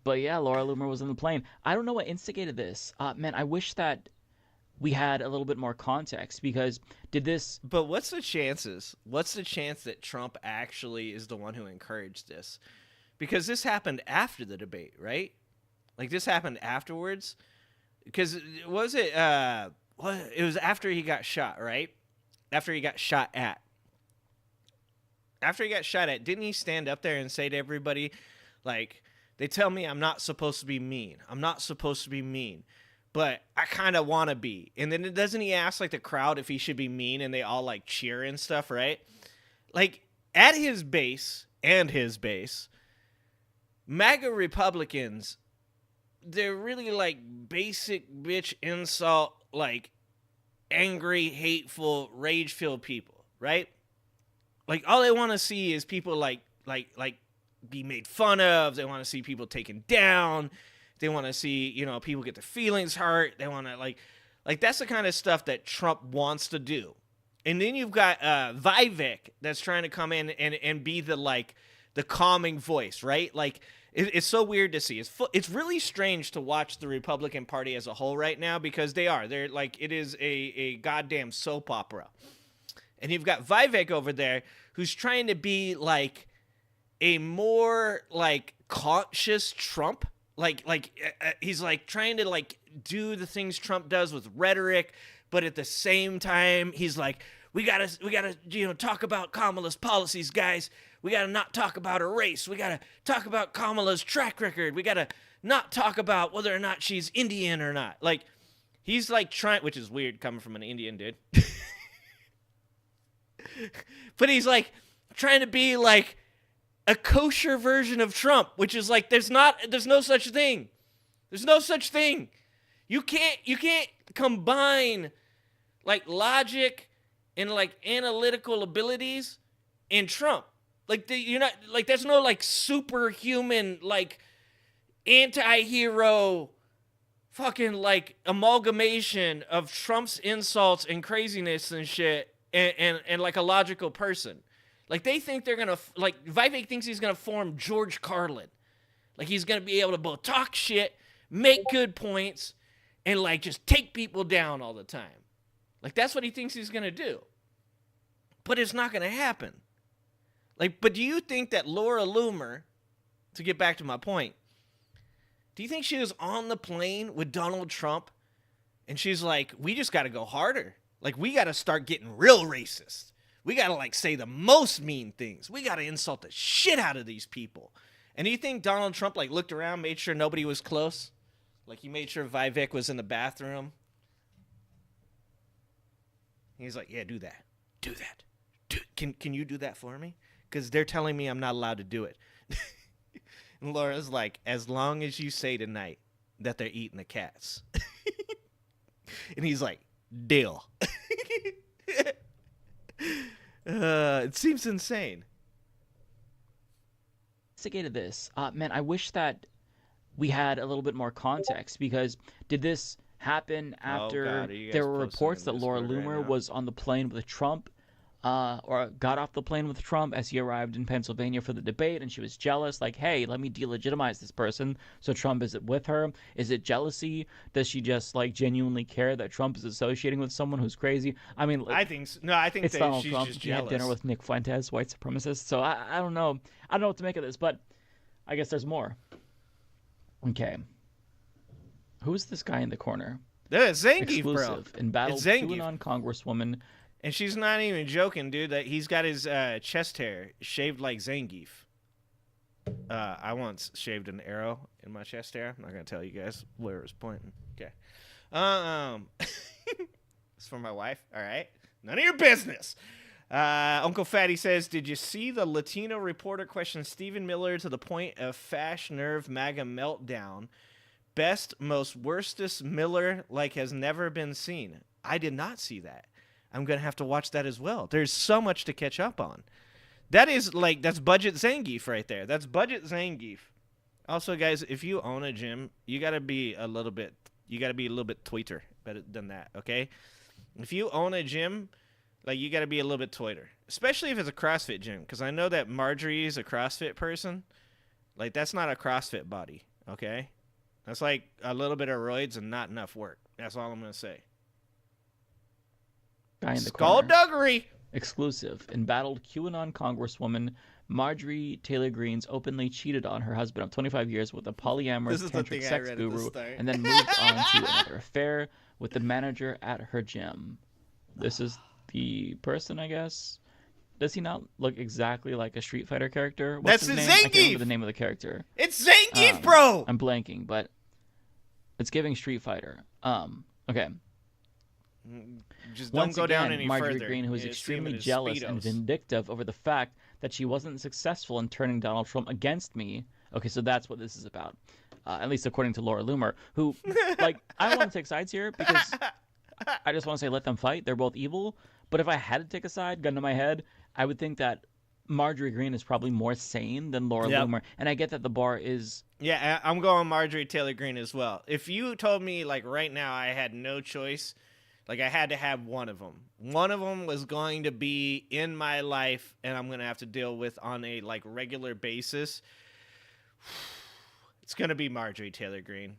But yeah, Laura Loomer was in the plane. I don't know what instigated this. Man, I wish that we had a little bit more context, because did this...
But what's the chances? What's the chance that Trump actually is the one who encouraged this? Because this happened after the debate, right? Like, this happened afterwards? Because, it was after he got shot, right? After he got shot at. After he got shot at, didn't he stand up there and say to everybody, like... They tell me I'm not supposed to be mean. I'm not supposed to be mean. but I kind of want to be. And then doesn't he ask like the crowd if he should be mean, and they all like cheer and stuff, right? Like at his base, MAGA Republicans, they're really like basic bitch insult, like angry, hateful, rage-filled people, right? Like all they want to see is people like be made fun of. They want to see people taken down. They want to see, you know, people get their feelings hurt. They want to like that's the kind of stuff that Trump wants to do. And then you've got Vivek that's trying to come in and be the calming voice, right? Like it's so weird to see. It's really strange to watch the Republican Party as a whole right now, because they're like, it is a goddamn soap opera. And you've got Vivek over there who's trying to be a more conscious Trump. He's trying to do the things Trump does with rhetoric, but at the same time he's like, we gotta talk about Kamala's policies, guys. We gotta not talk about her race. We gotta talk about Kamala's track record. We gotta not talk about whether or not she's Indian or not. He's trying, which is weird coming from an Indian dude. But he's trying to be a kosher version of Trump, which is there's no such thing. There's no such thing. You can't combine logic and analytical abilities in Trump. You're not there's no superhuman anti-hero fucking amalgamation of Trump's insults and craziness and shit and a logical person. They think they're gonna Vivek thinks he's gonna form George Carlin. He's gonna be able to both talk shit, make good points, and just take people down all the time. That's what he thinks he's gonna do. But it's not gonna happen. But do you think that Laura Loomer, to get back to my point, do you think she was on the plane with Donald Trump and she's like, we just gotta go harder. We gotta start getting real racist. We gotta say the most mean things. We gotta insult the shit out of these people. And do you think Donald Trump looked around, made sure nobody was close? He made sure Vivek was in the bathroom? He's like, yeah, do that. Do that. Can you do that for me? Because they're telling me I'm not allowed to do it. And Laura's like, as long as you say tonight that they're eating the cats. And he's like, deal. It seems insane.
Investigated this. Man, I wish that we had a little bit more context, because did this happen after there were reports that Laura Loomer was on the plane with Trump, or got off the plane with Trump as he arrived in Pennsylvania for the debate, and she was jealous, hey, let me delegitimize this person, so Trump isn't with her? Is it jealousy? Does she just genuinely care that Trump is associating with someone who's crazy? I mean,
I think it's
Donald
she's
Trump.
just
He
jealous.
had dinner with Nick Fuentes, white supremacist. So I don't know. I don't know what to make of this, but I guess there's more. Okay. Who's this guy in the corner?
That's Zangief,
Exclusive.
bro.
In battle,
It's Zangief.
QAnon Congresswoman.
And she's not even joking, dude. That he's got his chest hair shaved like Zangief. I once shaved an arrow in my chest hair. I'm not gonna tell you guys where it was pointing. Okay. It's for my wife. All right. None of your business. Uncle Fatty says, did you see the Latino reporter question Stephen Miller to the point of fash nerve MAGA meltdown? Best, most worstest Miller has never been seen. I did not see that. I'm going to have to watch that as well. There's so much to catch up on. That is that's budget Zangief right there. That's budget Zangief. Also, guys, if you own a gym, you got to be a little bit tweeter better than that, okay? If you own a gym, you got to be a little bit tweeter, especially if it's a CrossFit gym, because I know that Marjorie is a CrossFit person. That's not a CrossFit body, okay? That's a little bit of roids and not enough work. That's all I'm going to say.
Guy in the corner.
Skullduggery.
Exclusive. Embattled QAnon Congresswoman Marjorie Taylor Greene's openly cheated on her husband of 25 years with a polyamorous tantric sex guru, and then moved on to another affair with the manager at her gym. This is the person, I guess. Does he not look exactly like a Street Fighter character? What's
That's
his name?
Zangief.
I can't remember the name of the character.
It's Zangief, bro.
I'm blanking, but It's giving Street Fighter. Okay.
Just don't
Once
go
again,
down any
Marjorie
further.
Greene, who is
You see him
extremely
in his
jealous and
Speedos.
vindictive over the fact that she wasn't successful in turning Donald Trump against me. Okay, so that's what this is about. At least according to Laura Loomer, who, like, I don't want to take sides here because I just want to say let them fight. They're both evil. But if I had to take a side, gun to my head, I would think that Marjorie Greene is probably more sane than Laura Loomer. And I get that the bar is...
Yeah, I'm going Marjorie Taylor Greene as well. If you told me, like, right now I had no choice, like, I had to have one of them. One of them was going to be in my life and I'm going to have to deal with on a, like, regular basis. It's going to be Marjorie Taylor Greene.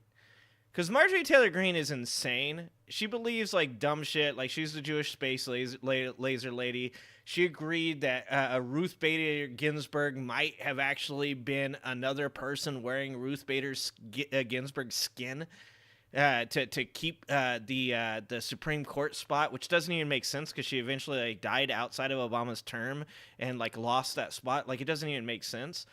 Because Marjorie Taylor Greene is insane. She believes, like, dumb shit. Like, she's the Jewish space laser lady. She agreed that Ruth Bader Ginsburg might have actually been another person wearing Ruth Bader Ginsburg's skin to keep the Supreme Court spot, which doesn't even make sense because she eventually, like, died outside of Obama's term and, like, lost that spot. Like, it doesn't even make sense.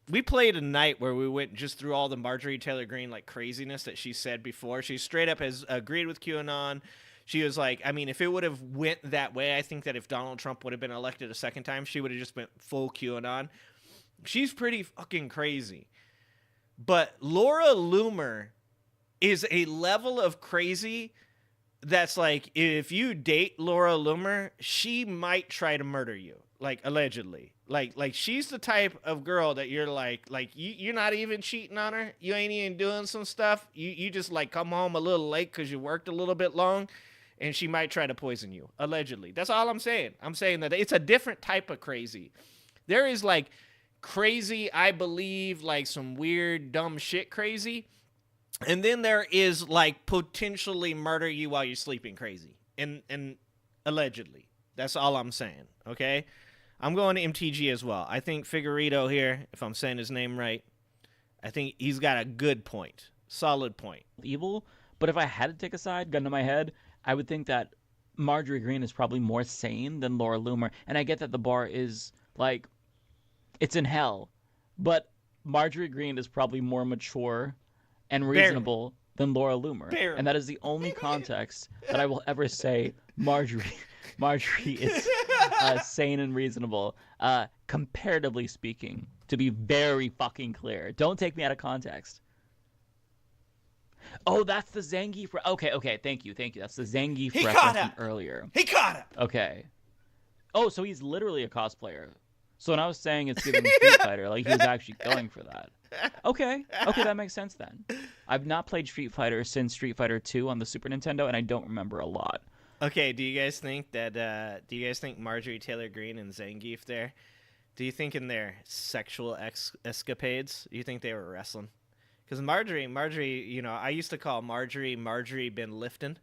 We played a night where we went just through all the Marjorie Taylor Greene, like, craziness that she said before. She straight up has agreed with QAnon. She was like, I mean, if it would have went that way, I think that if Donald Trump would have been elected a second time, she would have just went full QAnon. She's pretty fucking crazy. But Laura Loomer is a level of crazy that's like, if you date Laura Loomer, she might try to murder you, like, allegedly. Like she's the type of girl that you're like you're not even cheating on her. You ain't even doing some stuff. You just, like, come home a little late because you worked a little bit long, and she might try to poison you, allegedly. That's all I'm saying. I'm saying that it's a different type of crazy. There is, like, crazy, I believe, like, some weird, dumb shit crazy. And then there is, like, potentially murder you while you're sleeping crazy. And allegedly. That's all I'm saying, okay? I'm going to MTG as well. I think Figueredo here, if I'm saying his name right, I think he's got a good point. Solid point.
Evil, but if I had to take a side, gun to my head, I would think that Marjorie Greene is probably more sane than Laura Loomer. And I get that the bar is, like, it's in hell. But Marjorie Greene is probably more mature and reasonable than Laura Loomer. And that is the only context that I will ever say Marjorie is sane and reasonable, comparatively speaking, to be very fucking clear. Don't take me out of context. Oh, that's the Zangief. Okay, thank you. That's the Zangief reference from earlier.
He caught him!
Okay. Oh, so he's literally a cosplayer. So when I was saying it's giving Street Fighter, like, he was actually going for that. Okay, that makes sense then. I've not played Street Fighter since Street Fighter 2 on the Super Nintendo, and I don't remember a lot.
Okay, do you guys think Marjorie Taylor Greene and Zangief there, do you think in their sexual escapades, do you think they were wrestling? Because Marjorie, you know, I used to call Marjorie been lifting.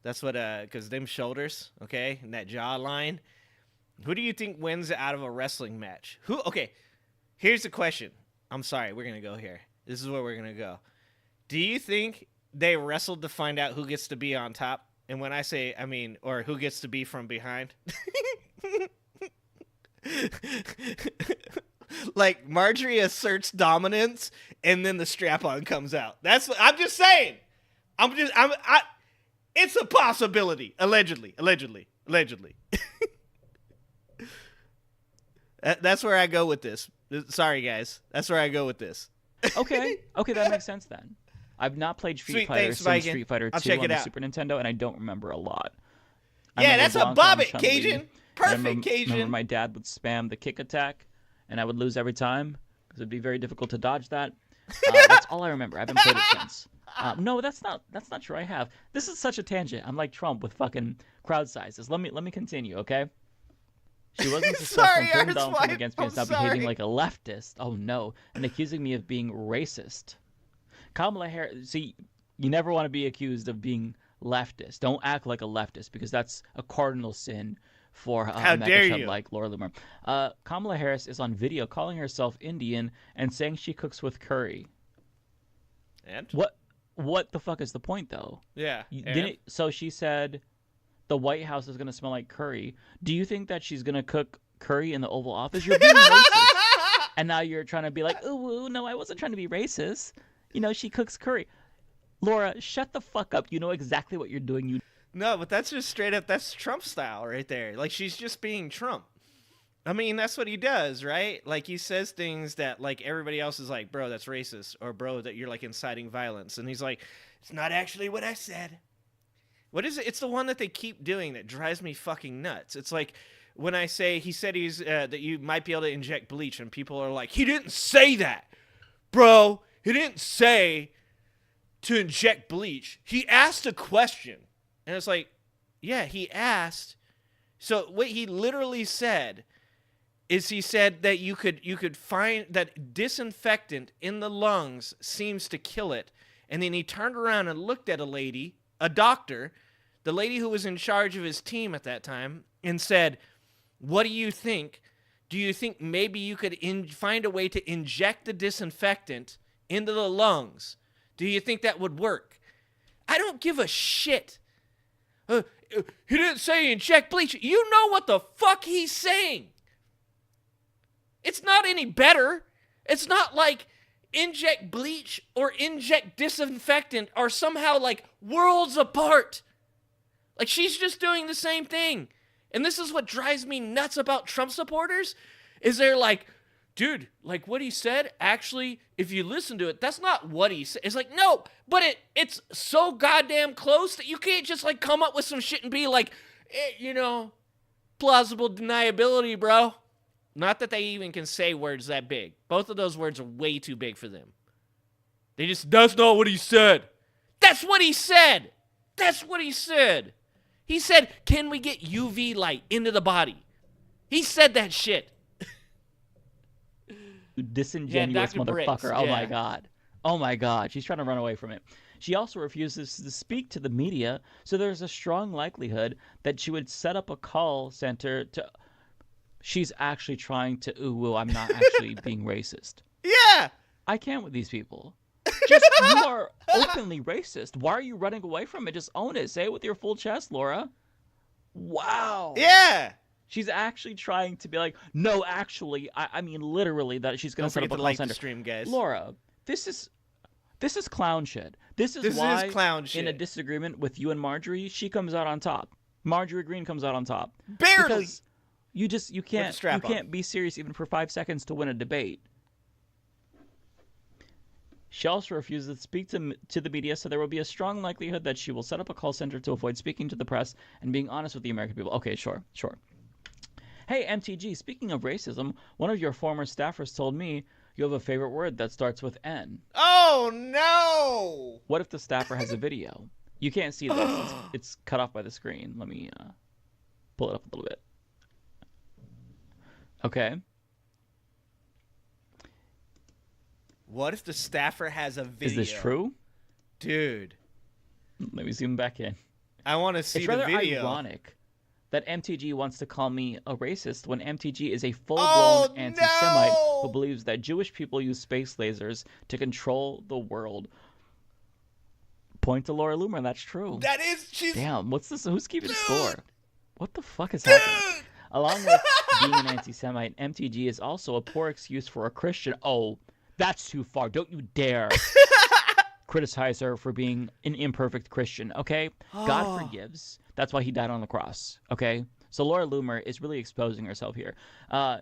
That's what, because them shoulders, okay, and that jawline. Who do you think wins out of a wrestling match? Okay, here's the question. I'm sorry, we're going to go here. This is where we're going to go. Do you think they wrestled to find out who gets to be on top? And when I say, I mean, or who gets to be from behind? Like, Marjorie asserts dominance, and then the strap-on comes out. I'm just saying. It's a possibility. Allegedly. That's where I go with this. Sorry, guys. That's where I go with this.
Okay, that makes sense then. I've not played Street Fighter since Street Fighter 2 on the Super Nintendo, and I don't remember a lot.
Yeah, that's a bobbit, Cajun. Perfect, Cajun.
Remember my dad would spam the kick attack, and I would lose every time because it'd be very difficult to dodge that. That's all I remember. I haven't played it since. No, that's not true. I have. This is such a tangent. I'm like Trump with fucking crowd sizes. Let me continue, okay? She wasn't successful in turning Donald Trump against me and stop behaving like a leftist. Oh no, and accusing me of being racist. Kamala Harris. See, you never want to be accused of being leftist. Don't act like a leftist because that's a cardinal sin for
How dare you?
like Laura Loomer. Kamala Harris is on video calling herself Indian and saying she cooks with curry.
And
what the fuck is the point though?
Yeah.
So she said the White House is going to smell like curry. Do you think that she's going to cook curry in the Oval Office? You're being racist. And now you're trying to be like, oh, no, I wasn't trying to be racist. You know, she cooks curry. Laura, shut the fuck up. You know exactly what you're doing. You
No, but that's just straight up, that's Trump style right there. Like, she's just being Trump. I mean, that's what he does, right? Like, he says things that, like, everybody else is like, bro, that's racist. Or, bro, that you're, like, inciting violence. And he's like, it's not actually what I said. What is it? It's the one that they keep doing that drives me fucking nuts. It's like, when I say, he said he's, that you might be able to inject bleach. And people are like, he didn't say that. Bro, he didn't say to inject bleach. He asked a question. And it's like, yeah, he asked. So what he literally said is he said that you could find that disinfectant in the lungs seems to kill it. And then he turned around and looked at a doctor, the lady who was in charge of his team at that time, and said, what do you think? Do you think maybe you could find a way to inject the disinfectant into the lungs? Do you think that would work? I don't give a shit. He didn't say inject bleach. You know what the fuck he's saying. It's not any better. It's not like inject bleach or inject disinfectant are somehow like worlds apart. Like, she's just doing the same thing. And this is what drives me nuts about Trump supporters, is they're like, dude, like what he said, actually, if you listen to it, that's not what he said. It's like, no, but it's so goddamn close that you can't just like come up with some shit and be like, plausible deniability, bro. Not that they even can say words that big. Both of those words are way too big for them. That's not what he said. That's what he said. That's what he said. He said, can we get UV light into the body? He said that shit.
disingenuous motherfucker.
Briggs,
Oh my god. Oh my god. She's trying to run away from it. She also refuses to speak to the media, so there's a strong likelihood that she would set up a call center to... She's actually trying to, I'm not actually being racist.
Yeah!
I can't with these people. Just, you are openly racist. Why are you running away from it? Just own it. Say it with your full chest, Laura. Wow.
Yeah!
She's actually trying to be like, no, actually, I mean literally that she's going to set up a call center.
Stream, guys.
Laura, this is clown shit. This is why
clown shit.
In a disagreement with you and Marjorie, she comes out on top. Marjorie Green comes out on top.
Barely.
Because you can't be serious even for 5 seconds to win a debate. She also refuses to speak to the media, so there will be a strong likelihood that she will set up a call center to avoid speaking to the press and being honest with the American people. Okay, sure. Hey, MTG, speaking of racism, one of your former staffers told me you have a favorite word that starts with N.
Oh, no!
What if the staffer has a video? You can't see this. It's cut off by the screen. Let me pull it up a little bit. Okay.
What if the staffer has a video?
Is this true?
Dude.
Let me zoom back in.
I want to see the video.
It's rather ironic that MTG wants to call me a racist when MTG is a full-blown anti-Semite who believes that Jewish people use space lasers to control the world. Point to Laura Loomer, that's true.
That is...
Damn, what's this? Who's keeping score? What the fuck is happening? Along with being an anti-Semite, MTG is also a poor excuse for a Christian. Oh, that's too far. Don't you dare criticize her for being an imperfect Christian, okay? God forgives. That's why he died on the cross, okay? So Laura Loomer is really exposing herself here.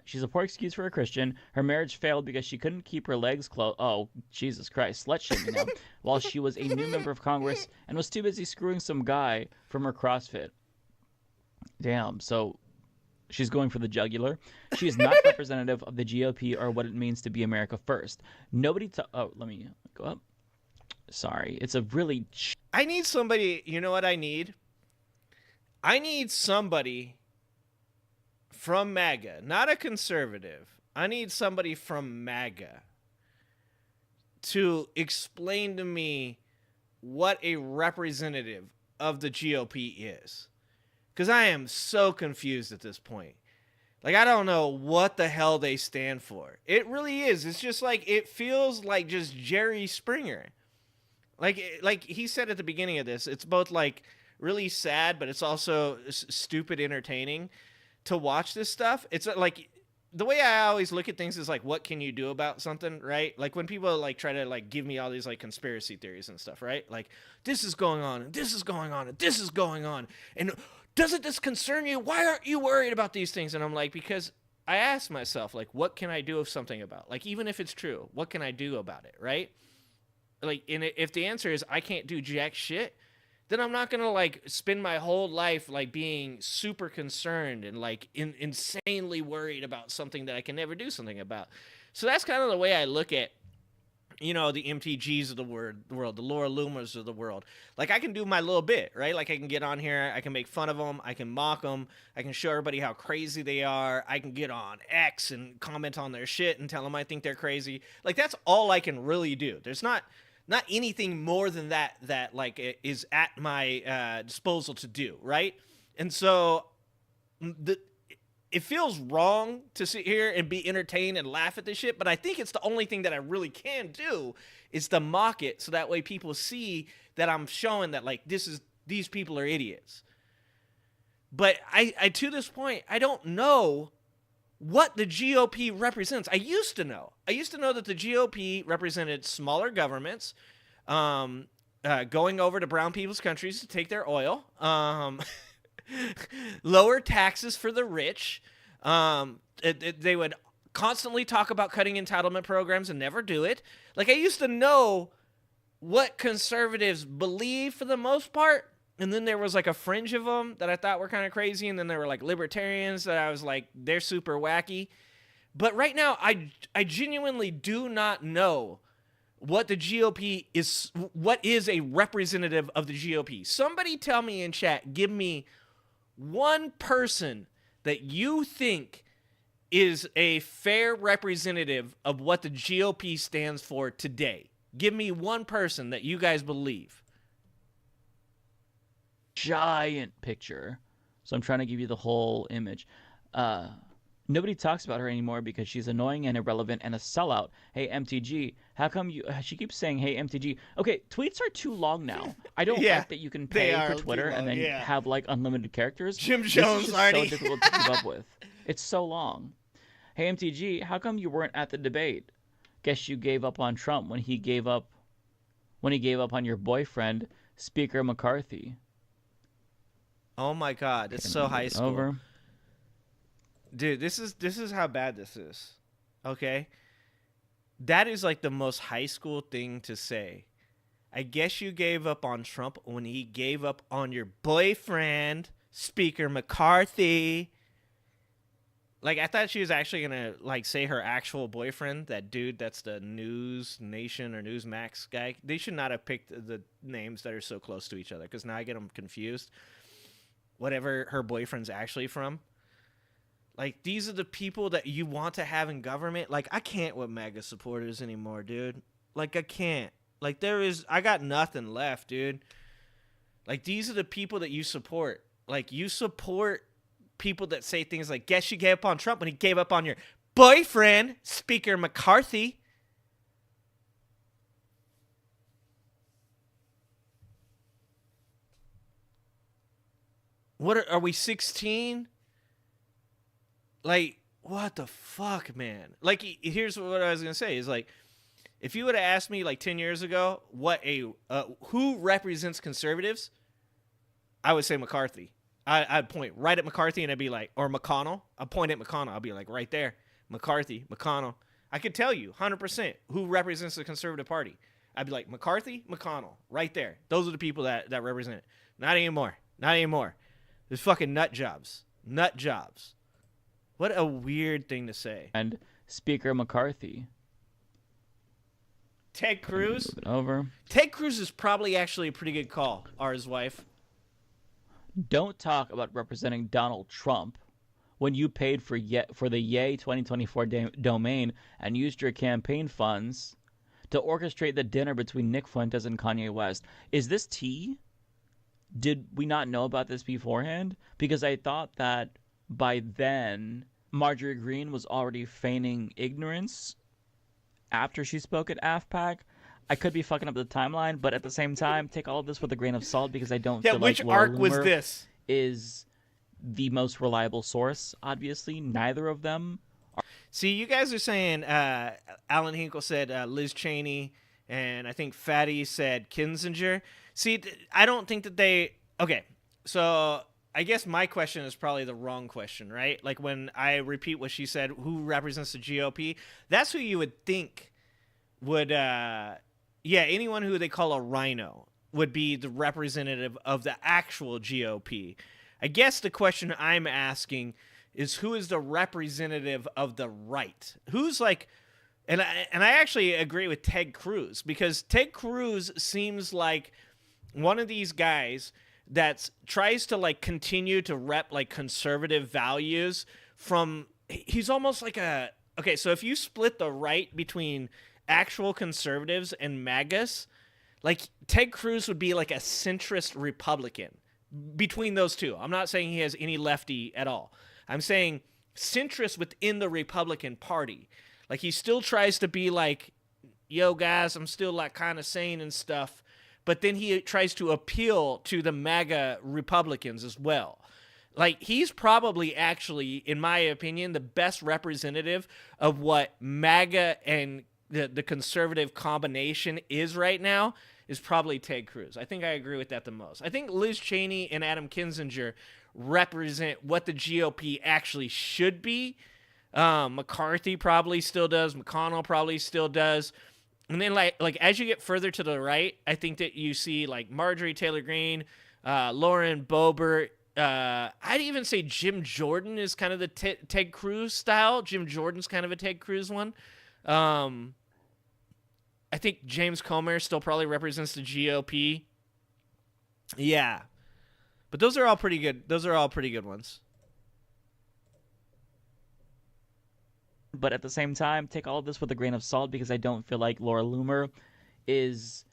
She's a poor excuse for a Christian. Her marriage failed because she couldn't keep her legs closed. Oh, Jesus Christ. Slut-shaming now. While she was a new member of Congress and was too busy screwing some guy from her CrossFit. Damn, so... She's going for the jugular. She is not representative of the GOP or what it means to be America first. Nobody let me go up. Sorry. It's a really...
I need somebody... You know what I need? I need somebody from MAGA. Not a conservative. I need somebody from MAGA to explain to me what a representative of the GOP is. Because I am so confused at this point. Like, I don't know what the hell they stand for. It really is. It's just like, it feels like just Jerry Springer. Like he said at the beginning of this, it's both like really sad, but it's also stupid entertaining to watch this stuff. It's like, the way I always look at things is like, what can you do about something, right? Like when people like try to like give me all these like conspiracy theories and stuff, right? Like this is going on and this is going on and this is going on. And doesn't this concern you? Why aren't you worried about these things? And I'm like, because I ask myself, like, what can I do of something about? Like, even if it's true, what can I do about it, right? Like, and if the answer is I can't do jack shit, then I'm not going to, like, spend my whole life, like, being super concerned and, like, insanely worried about something that I can never do something about. So that's kind of the way I look at, you know, the MTGs of the world, the Laura Loomers of the world. Like, I can do my little bit, right? Like, I can get on here, I can make fun of them, I can mock them, I can show everybody how crazy they are, I can get on X and comment on their shit and tell them I think they're crazy. Like, that's all I can really do. There's not anything more than that like is at my disposal to do, right? And so it feels wrong to sit here and be entertained and laugh at this shit, but I think it's the only thing that I really can do is to mock it, so that way people see that I'm showing that like these people are idiots. But I to this point, I don't know what the GOP represents. I used to know that the GOP represented smaller governments, going over to brown people's countries to take their oil, lower taxes for the rich. They would constantly talk about cutting entitlement programs and never do it. Like, I used to know what conservatives believe for the most part. And then there was like a fringe of them that I thought were kind of crazy. And then there were like libertarians that I was like, they're super wacky. But right now, I genuinely do not know what the GOP is, what is a representative of the GOP. Somebody tell me in chat, give me one person that you think is a fair representative of what the GOP stands for today. Give me one person that you guys believe.
Giant picture. So I'm trying to give you the whole image. Nobody talks about her anymore because she's annoying and irrelevant and a sellout. Hey, MTG, how come you... She keeps saying, hey, MTG. Okay, tweets are too long now. I don't like that you can pay for Twitter and then have, like, unlimited characters.
Jim Jones,
this is just so difficult to keep up with. It's so long. Hey, MTG, how come you weren't at the debate? Guess you gave up on Trump when he gave up on your boyfriend, Speaker McCarthy.
Oh my God, it's so high school.
Over.
Dude, this is how bad this is. Okay? That is like the most high school thing to say. I guess you gave up on Trump when he gave up on your boyfriend, Speaker McCarthy. Like, I thought she was actually going to, like, say her actual boyfriend, that dude that's the News Nation or Newsmax guy. They should not have picked the names that are so close to each other, because now I get them confused. Whatever her boyfriend's actually from. Like, these are the people that you want to have in government. Like, I can't with MAGA supporters anymore, dude. Like, I can't. Like, I got nothing left, dude. Like, these are the people that you support. Like, you support people that say things like, guess you gave up on Trump when he gave up on your boyfriend, Speaker McCarthy. What are we 16? Like, what the fuck, man? Like, here's what I was gonna say is like, if you would have asked me like 10 years ago who represents conservatives, I would say McCarthy. I'd point right at McCarthy and I'd be like, or McConnell. I'd point at McConnell. I'll be like, right there, McCarthy, McConnell. I could tell you 100% who represents the Conservative Party. I'd be like, McCarthy, McConnell, right there. Those are the people that represent it. Not anymore. Not anymore. There's fucking nut jobs. Nut jobs. What a weird thing to say.
And Speaker McCarthy.
Ted Cruz?
Over.
Ted Cruz is probably actually a pretty good call, or his wife.
Don't talk about representing Donald Trump when you paid for the Yay 2024 domain and used your campaign funds to orchestrate the dinner between Nick Fuentes and Kanye West. Is this tea? Did we not know about this beforehand? Because I thought that by then Marjorie Greene was already feigning ignorance after she spoke at AFPAC. I could be fucking up the timeline, but at the same time, take all of this with a grain of salt because I don't feel like Laura
arc was
Loomer
this?
Is the most reliable source. Obviously, neither of them are.
See, you guys are saying Alan Hinkle said Liz Cheney, and I think Fatty said Kinzinger. See, I don't think that they. Okay, so I guess my question is probably the wrong question, right? Like when I repeat what she said, who represents the GOP? That's who you would think would, anyone who they call a rhino would be the representative of the actual GOP. I guess the question I'm asking is who is the representative of the right? Who's like, and I actually agree with Ted Cruz, because Ted Cruz seems like one of these guys that tries to like continue to rep like conservative values from, he's almost like okay, so if you split the right between actual conservatives and MAGAs, like Ted Cruz would be like a centrist Republican between those two. I'm not saying he has any lefty at all. I'm saying centrist within the Republican Party. Like he still tries to be like, yo guys, I'm still like kind of sane and stuff. But then he tries to appeal to the MAGA Republicans as well. Like he's probably actually, in my opinion, the best representative of what MAGA and the conservative combination is right now is probably Ted Cruz. I think I agree with that the most. I think Liz Cheney and Adam Kinzinger represent what the GOP actually should be. McCarthy probably still does. McConnell probably still does. And then like as you get further to the right, I think that you see like Marjorie Taylor Greene, Lauren Boebert. I'd even say Jim Jordan is kind of the Ted Cruz style. Jim Jordan's kind of a Ted Cruz one. I think James Comer still probably represents the GOP. Yeah. But those are all pretty good. Those are all pretty good ones.
But at the same time, take all of this with a grain of salt, because I don't feel like Laura Loomer is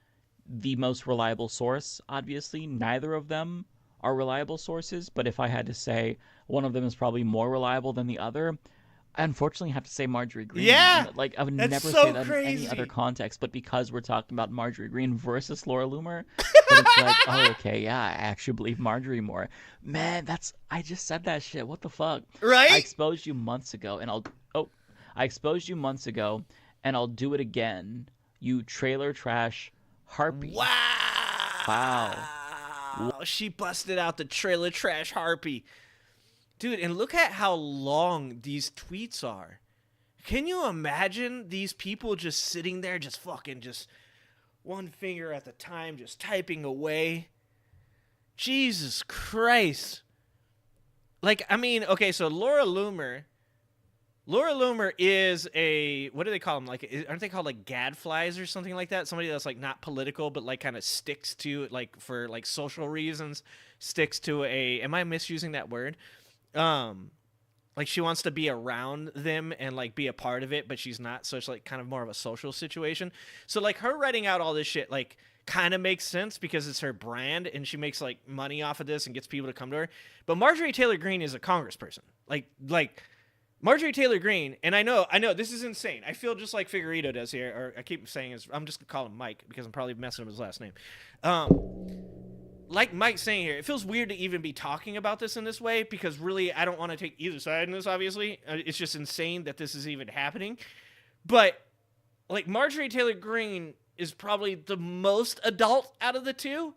the most reliable source. Obviously, neither of them are reliable sources, but if I had to say one of them is probably more reliable than the other, I unfortunately have to say Marjorie Greene.
Yeah,
like I would
that's
never
so
say that
crazy.
in any other context, but because we're talking about Marjorie Greene versus Laura Loomer, but it's like, oh, okay, yeah, I actually believe Marjorie more. Man, I just said that shit. What the fuck?
Right?
I exposed you months ago, and I exposed you months ago, and I'll do it again. You trailer trash harpy.
Wow. She busted out the trailer trash harpy. Dude, and look at how long these tweets are. Can you imagine these people just sitting there, just fucking just one finger at the time, just typing away? Jesus Christ. Like, I mean, okay, so Laura Loomer is a, what do they call them? Like, aren't they called like gadflies or something like that? Somebody that's like not political, but like kind of sticks to, like for like social reasons, sticks to am I misusing that word? Like she wants to be around them and like be a part of it, but she's not. So it's like kind of more of a social situation. So like her writing out all this shit, like kind of makes sense because it's her brand and she makes like money off of this and gets people to come to her. But Marjorie Taylor Greene is a congressperson. Like Marjorie Taylor Greene, and I know this is insane. I feel just like Figueredo does here, or I keep saying I'm just gonna call him Mike because I'm probably messing up his last name. Like Mike's saying here, it feels weird to even be talking about this in this way because really I don't want to take either side in this, obviously. It's just insane that this is even happening. But like Marjorie Taylor Greene is probably the most adult out of the two.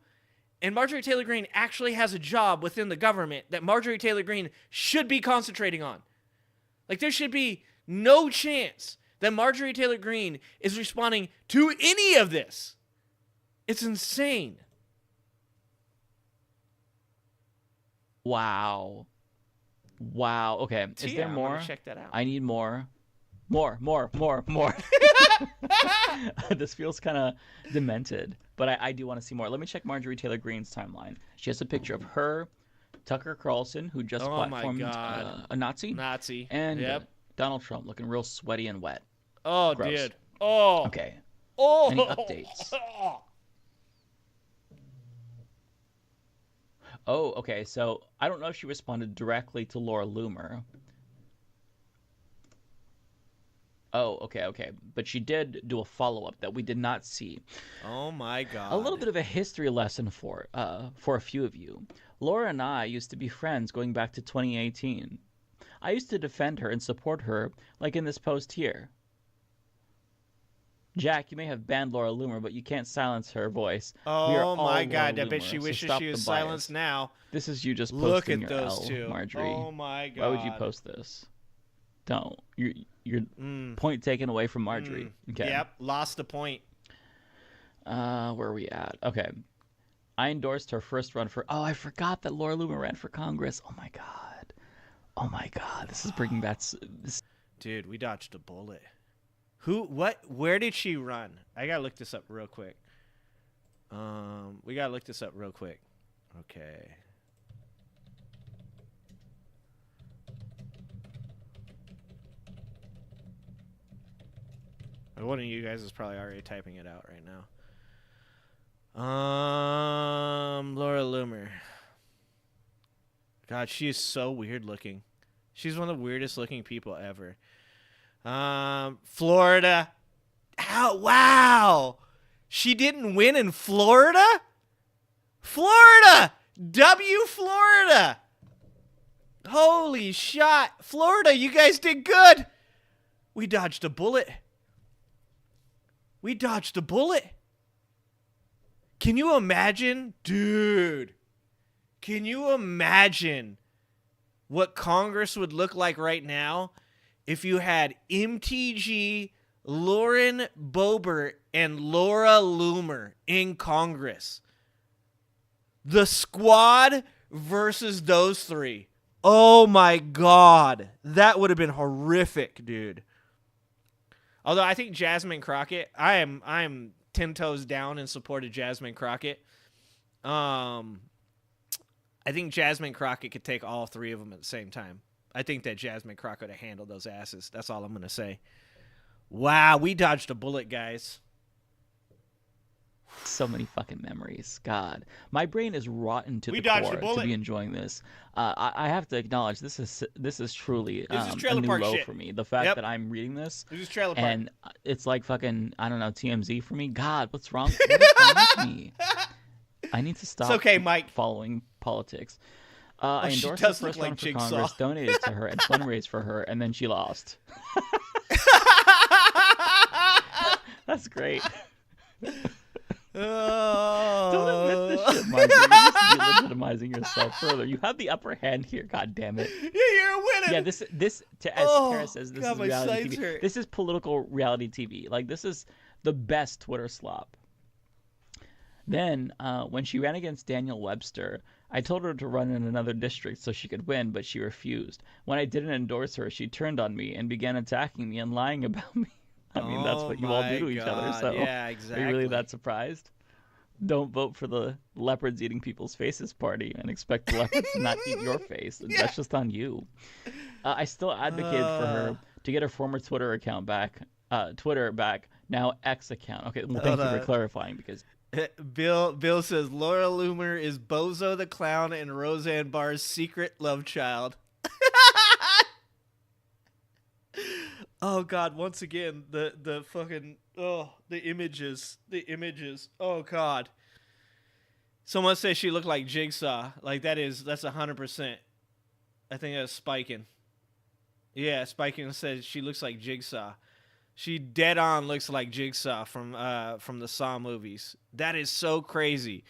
And Marjorie Taylor Greene actually has a job within the government that Marjorie Taylor Greene should be concentrating on. Like there should be no chance that Marjorie Taylor Greene is responding to any of this. It's insane.
Wow. Okay. Is there more?
Check that out.
I need more. More. This feels kind of demented, but I do want to see more. Let me check Marjorie Taylor Greene's timeline. She has a picture of her, Tucker Carlson, who just platformed a Nazi, and Donald Trump looking real sweaty and wet.
Oh,
Gross.
dude. Oh.
Okay.
Oh.
Any updates? Oh, okay. So I don't know if she responded directly to Laura Loomer. Oh, okay. But she did do a follow-up that we did not see.
Oh my God.
A little bit of a history lesson for a few of you. Laura and I used to be friends going back to 2018. I used to defend her and support her, like in this post here. Jack, you may have banned Laura Loomer, but you can't silence her voice. We are
Oh
all
my God!
Laura
I bet
Loomer,
she
so
wishes
stop
she
the
was
bias.
silenced now.
This is you just
Look
posting
at
your
those
L,
two.
Marjorie.
Oh my God!
Why would you post this? Don't. Your point taken away from Marjorie. Okay.
Yep, lost the point.
Where are we at? Okay. I endorsed her first run for. Oh, I forgot that Laura Loomer ran for Congress. Oh my God. Oh my God. This is bringing back.
Dude, we dodged a bullet. Who? What? Where did she run? I gotta look this up real quick. We gotta look this up real quick. Okay. One of you guys is probably already typing it out right now. Laura Loomer. God, she is so weird looking. She's one of the weirdest looking people ever. Florida. Ow, wow. She didn't win in Florida? Florida! Florida! Holy shot. Florida, you guys did good. We dodged a bullet. We dodged a bullet. Can you imagine? Dude. Can you imagine what Congress would look like right now if you had MTG, Lauren Boebert, and Laura Loomer in Congress? The squad versus those three. Oh my God. That would have been horrific, dude. Although I think Jasmine Crockett, I'm 10 toes down in support of Jasmine Crockett. I think Jasmine Crockett could take all three of them at the same time. I think that Jasmine Crockett would have handled those asses. That's all I'm going to say. Wow, we dodged a bullet, guys.
So many fucking memories. God, my brain is rotten to the
dodged
core
a bullet.
to be enjoying this. I have to acknowledge this is truly
This is
a
trailer
new
park
low
shit.
for me. The fact
Yep.
that I'm reading this
This is trailer park.
and it's like fucking I don't know TMZ for me. God, what's wrong? What is wrong with me? I need to stop.
It's okay, Mike.
Following politics. I
she
endorsed her
does look
first
like
run for
Jigsaw.
Congress, donated to her, and fundraised for her, and then she lost. That's great. Don't admit this shit, Marjorie. You're just delegitimizing yourself further. You have the upper hand here. God damn it.
Yeah, you're winning.
Yeah, this as Kara says, this
God,
is
my
reality
sides
TV.
hurt.
This is political reality TV. Like this is the best Twitter slop. Then, when she ran against Daniel Webster, I told her to run in another district so she could win, but she refused. When I didn't endorse her, she turned on me and began attacking me and lying about me. I mean, that's what you all do to each other. So,
yeah,
are
exactly.
you really that surprised? Don't vote for the leopards eating people's faces party and expect the leopards to not eat your face.
Yeah.
That's just on you. I still advocated for her to get her former Twitter account back. Twitter back, now X account. Okay, well, thank you for clarifying because.
Bill says Laura Loomer is Bozo the Clown and Roseanne Barr's secret love child. Oh God! Once again, the fucking the images. Oh God! Someone says she looked like Jigsaw. Like that's 100%. I think that's Spiking. Yeah, Spiking says she looks like Jigsaw. She dead on looks like Jigsaw from the Saw movies. That is so crazy.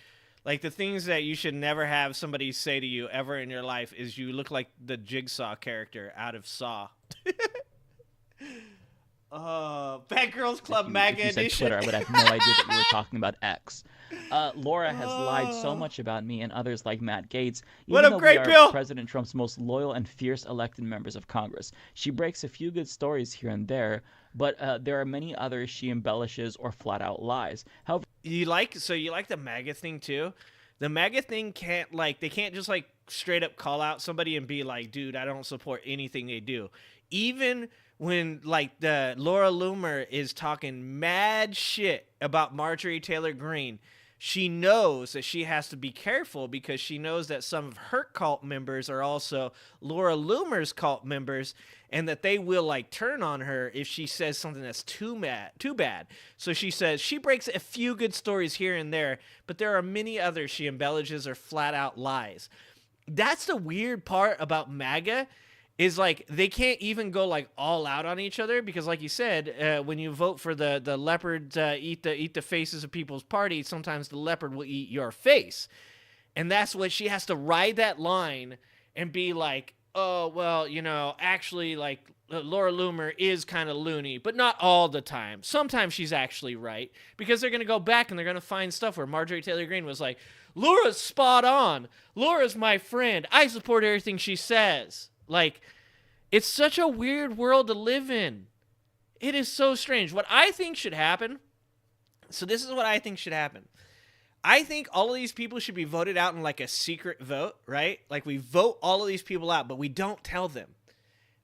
Like the things that you should never have somebody say to you ever in your life is you look like the Jigsaw character out of Saw. Bad Girls Club MAGA
if you
edition.
said Twitter, I would have no idea that you were talking about X. Laura has lied so much about me and others like Matt Gaetz.
What
Even
up,
though we
Great
are
Bill?
President Trump's most loyal and fierce elected members of Congress. She breaks a few good stories here and there, but there are many others she embellishes or flat out lies. However,
You like the MAGA thing too? The MAGA thing they can't just like straight up call out somebody and be like, dude, I don't support anything they do. Even when like the Laura Loomer is talking mad shit about Marjorie Taylor Greene, she knows that she has to be careful because she knows that some of her cult members are also Laura Loomer's cult members and that they will like turn on her if she says something that's too bad. So she says she breaks a few good stories here and there, but there are many others she embellishes or flat out lies. That's the weird part about MAGA is like they can't even go like all out on each other because, like you said, when you vote for the leopard eat the faces of people's party, sometimes the leopard will eat your face, and that's what she has to ride that line and be like, oh well, actually like Laura Loomer is kind of loony, but not all the time. Sometimes she's actually right because they're gonna go back and they're gonna find stuff where Marjorie Taylor Greene was like, Laura's spot on. Laura's my friend. I support everything she says. Like, it's such a weird world to live in. It is so strange. What I think should happen, so this is what I think should happen. I think all of these people should be voted out in like a secret vote, right? Like we vote all of these people out, but we don't tell them.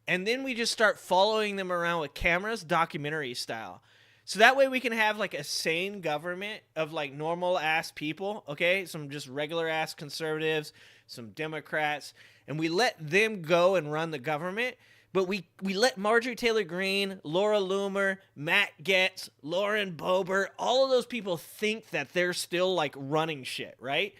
And then we just start following them around with cameras, documentary style. So that way we can have like a sane government of like normal ass people, okay? Some just regular ass conservatives, some Democrats, and we let them go and run the government. But we let Marjorie Taylor Greene, Laura Loomer, Matt Gaetz, Lauren Boebert, all of those people think that they're still like running shit, right?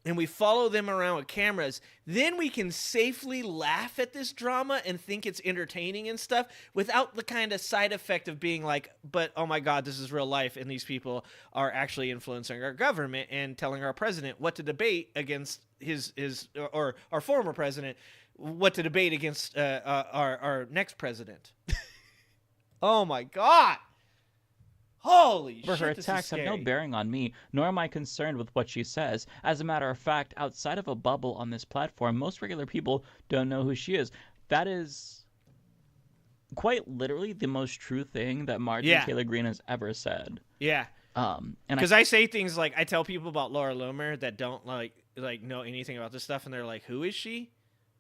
And we follow them around with cameras. Then we can safely laugh at this drama and think it's entertaining and stuff without the kind of side effect of being like, but oh my God, this is real life. And these people are actually influencing our government and telling our president what to debate against his or our former president, what to debate against our next president. Oh my God. Holy shit,
her
this is
attacks have no
scary.
bearing on me, nor am I concerned with what she says. As a matter of fact, outside of a bubble on this platform, most regular people don't know who she is. That is quite literally the most true thing that Marjorie Taylor Greene has ever said.
Yeah.
And
Because I say things like, I tell people about Laura Loomer that don't like know anything about this stuff, and they're like, who is she?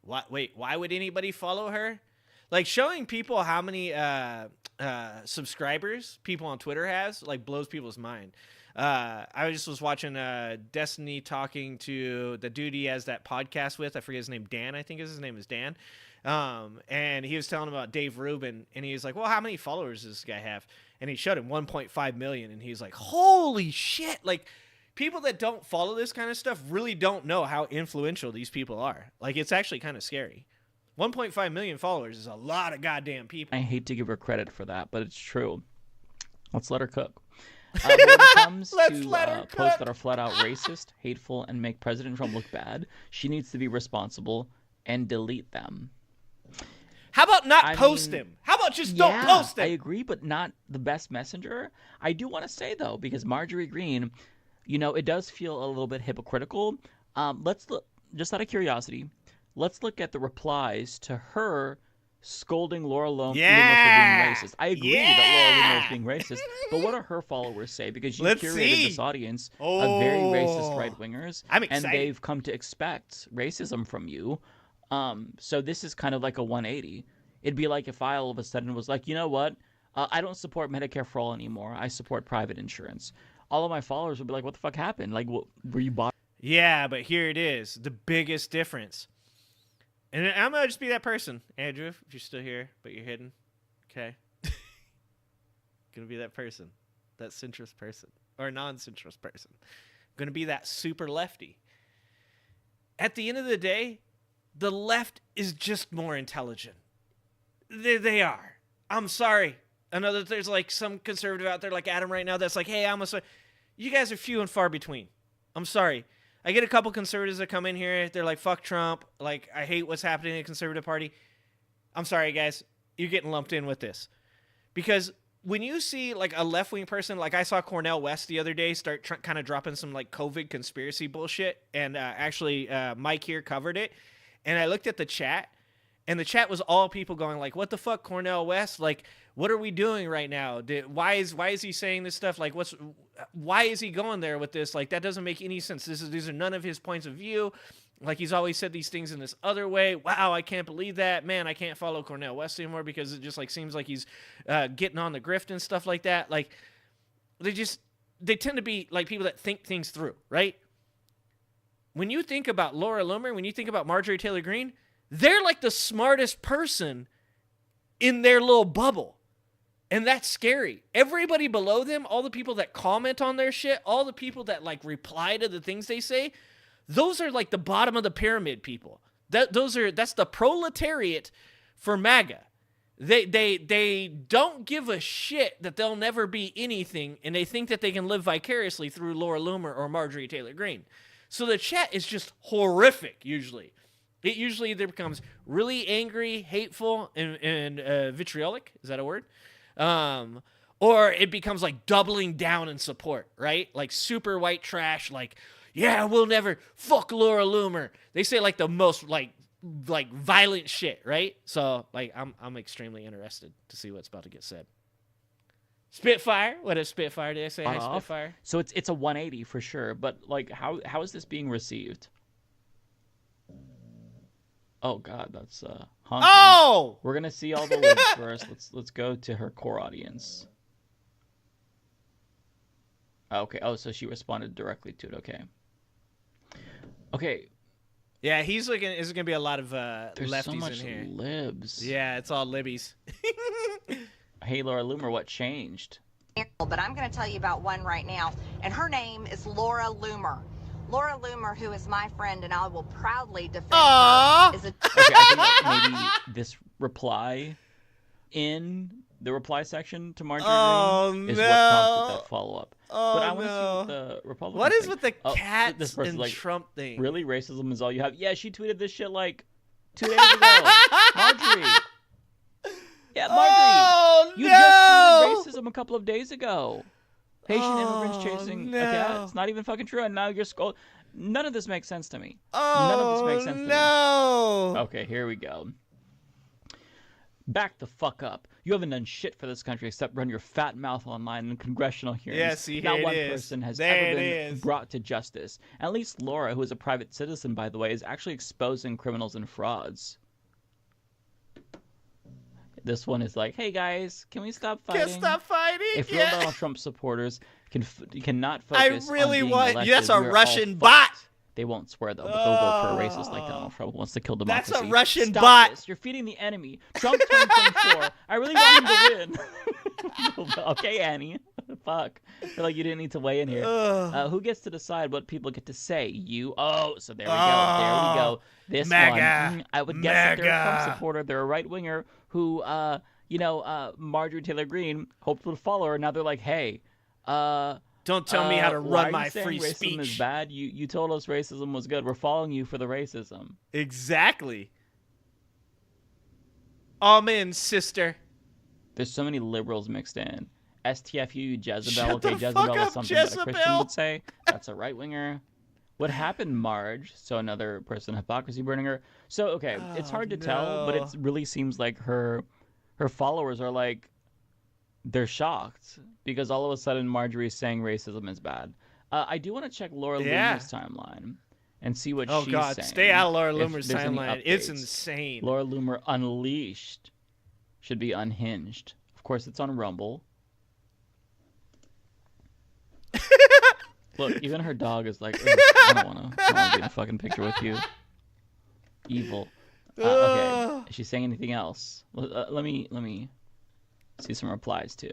What? Wait, why would anybody follow her? Like, showing people how many subscribers people on Twitter has, like, blows people's mind. I just was watching Destiny talking to the dude he has that podcast with. I forget his name. Dan, I think his name is Dan. And he was telling him about Dave Rubin, and he was like, well, how many followers does this guy have? And he showed him 1.5 million, and he's like, holy shit. Like, people that don't follow this kind of stuff really don't know how influential these people are. Like, it's actually kind of scary. 1.5 million followers is a lot of goddamn people.
I hate to give her credit for that, but it's true. Let's let her cook. But when it comes to posts that are flat out racist, hateful, and make President Trump look bad, she needs to be responsible and delete them.
How about not post them? How about just don't post them?
I agree, but not the best messenger. I do want to say, though, because Marjorie Greene, it does feel a little bit hypocritical. Let's look, just out of curiosity, let's look at the replies to her scolding Laura Loomer for being racist. I agree that Laura Loomer is being racist, but what do her followers say? Because you curated this audience of very racist right-wingers, and they've come to expect racism from you. So this is kind of like a 180. It'd be like if I all of a sudden was like, you know what? I don't support Medicare for all anymore. I support private insurance. All of my followers would be like, what the fuck happened? Like, were you bought?
Yeah, but here it is. The biggest difference. And I'm going to just be that person, Andrew, if you're still here, but you're hidden. Okay. Going to be that person. That centrist person. Or non-centrist person. Going to be that super lefty. At the end of the day, the left is just more intelligent. They are. I'm sorry. I know that there's like some conservative out there like Adam right now that's like, hey, you guys are few and far between. I'm sorry. I get a couple conservatives that come in here. They're like, fuck Trump. Like, I hate what's happening in the conservative party. I'm sorry, guys. You're getting lumped in with this. Because when you see like a left-wing person, like I saw Cornel West the other day start kind of dropping some like COVID conspiracy bullshit. And actually Mike here covered it. And I looked at the chat. And the chat was all people going like, what the fuck, Cornel West? Like, what are we doing right now? Why is he saying this stuff? Like, why is he going there with this? Like, that doesn't make any sense. These are none of his points of view. Like, he's always said these things in this other way. Wow, I can't believe that. Man, I can't follow Cornel West anymore because it just like seems like he's getting on the grift and stuff like that. Like, they tend to be like people that think things through, right? When you think about Laura Loomer, when you think about Marjorie Taylor Greene, they're like the smartest person in their little bubble. And that's scary. Everybody below them, all the people that comment on their shit, all the people that like reply to the things they say, those are like the bottom of the pyramid people. That's the proletariat for MAGA. They don't give a shit that they'll never be anything, and they think that they can live vicariously through Laura Loomer or Marjorie Taylor Greene. So the chat is just horrific usually. It usually either becomes really angry, hateful, and vitriolic. Is that a word? Or it becomes like doubling down in support, right? Like super white trash, like, yeah, we'll never fuck Laura Loomer. They say like the most like violent shit, right? So like I'm extremely interested to see what's about to get said. Spitfire? What is Spitfire? Did I say hi, Spitfire?
So it's a 180 for sure, but like how is this being received? Oh god, that's haunting.
Oh!
We're gonna see all the links first. Let's go to her core audience. Okay. Oh, so she responded directly to it. Okay. Okay.
Yeah, he's looking. There's gonna be a lot of
There's
lefties
so much
in here.
libs.
Yeah, it's all libbies.
Hey, Laura Loomer, what changed?
But I'm going to tell you about one right now, and her name is Laura Loomer. Laura Loomer, who is my friend, and I will proudly defend her. Is a
Okay, I think that maybe this reply in the reply section to Marjorie Greene is what prompted that follow-up.
Oh,
but I want to see what the Republicans
What is
think.
with the
Oh,
cats
this person's
and
like,
Trump thing?
Really? Racism is all you have? Yeah, she tweeted this shit like 2 days ago. Marjorie. Yeah, Marjorie.
Oh,
You
no!
just tweeted racism a couple of days ago. Haitian immigrants chasing
no.
a cat. It's not even fucking true. And now you're None of this makes sense to me.
Oh,
None of this makes sense to me.
no!
Okay, here we go. Back the fuck up. You haven't done shit for this country except run your fat mouth online in congressional hearings.
Yeah, see,
Not
here
one
it is.
person has
There
ever
it
been
is.
brought to justice. At least Laura, who is a private citizen, by the way, is actually exposing criminals and frauds. This one is like, hey guys, can we stop fighting?
Can't stop fighting.
If real
yeah.
Donald Trump supporters cannot
I
focus
really
on being
want.
elected,
That's a
we are all
Russian
fucked.
bot.
They won't swear though, but they'll vote for a racist like Donald Trump who wants to kill democracy.
That's a Russian
Stop
bot.
This. You're feeding the enemy. Trump 2024. I really want him to win. Okay, Annie. Fuck. I feel like you didn't need to weigh in here. Who gets to decide what people get to say? You. Oh, so there we go. There we go. This
MAGA.
one. I would guess that they're a Trump
MAGA.
supporter. They're a right winger who, Marjorie Taylor Greene hoped to follow her. Now they're like, hey,
Don't tell me how to
why
run
are you
my
saying
free
racism
speech.
is bad. You told us racism was good. We're following you for the racism.
Exactly. Amen, sister.
There's so many liberals mixed in. STFU, Jezebel.
Shut
Okay,
the
Jezebel
fuck
is
up,
something that a Christian
Jezebel.
would say. That's a right winger. What happened, Marge? So another person, hypocrisy burning her. So okay, it's hard to tell, but it really seems like her followers are like, they're shocked because all of a sudden Marjorie's saying racism is bad. I do want to check Laura Loomer's timeline and see what
Oh
she's
God,
saying.
stay out of Laura
if
Loomer's
there's any
timeline. It's
updates.
insane.
Laura Loomer Unleashed should be unhinged. Of course, it's on Rumble. Look, even her dog is like, "Ugh, I don't want to be in a fucking picture with you. Evil. Okay, is she saying anything else? Let me see some replies too.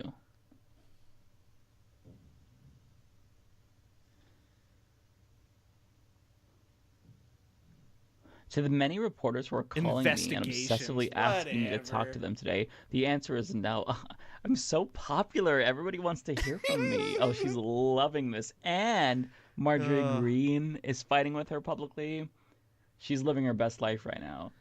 To the many reporters who are calling me and obsessively asking me to talk to them today, the answer is no. I'm so popular. Everybody wants to hear from me. Oh, she's loving this. And Marjorie Greene is fighting with her publicly. She's living her best life right now.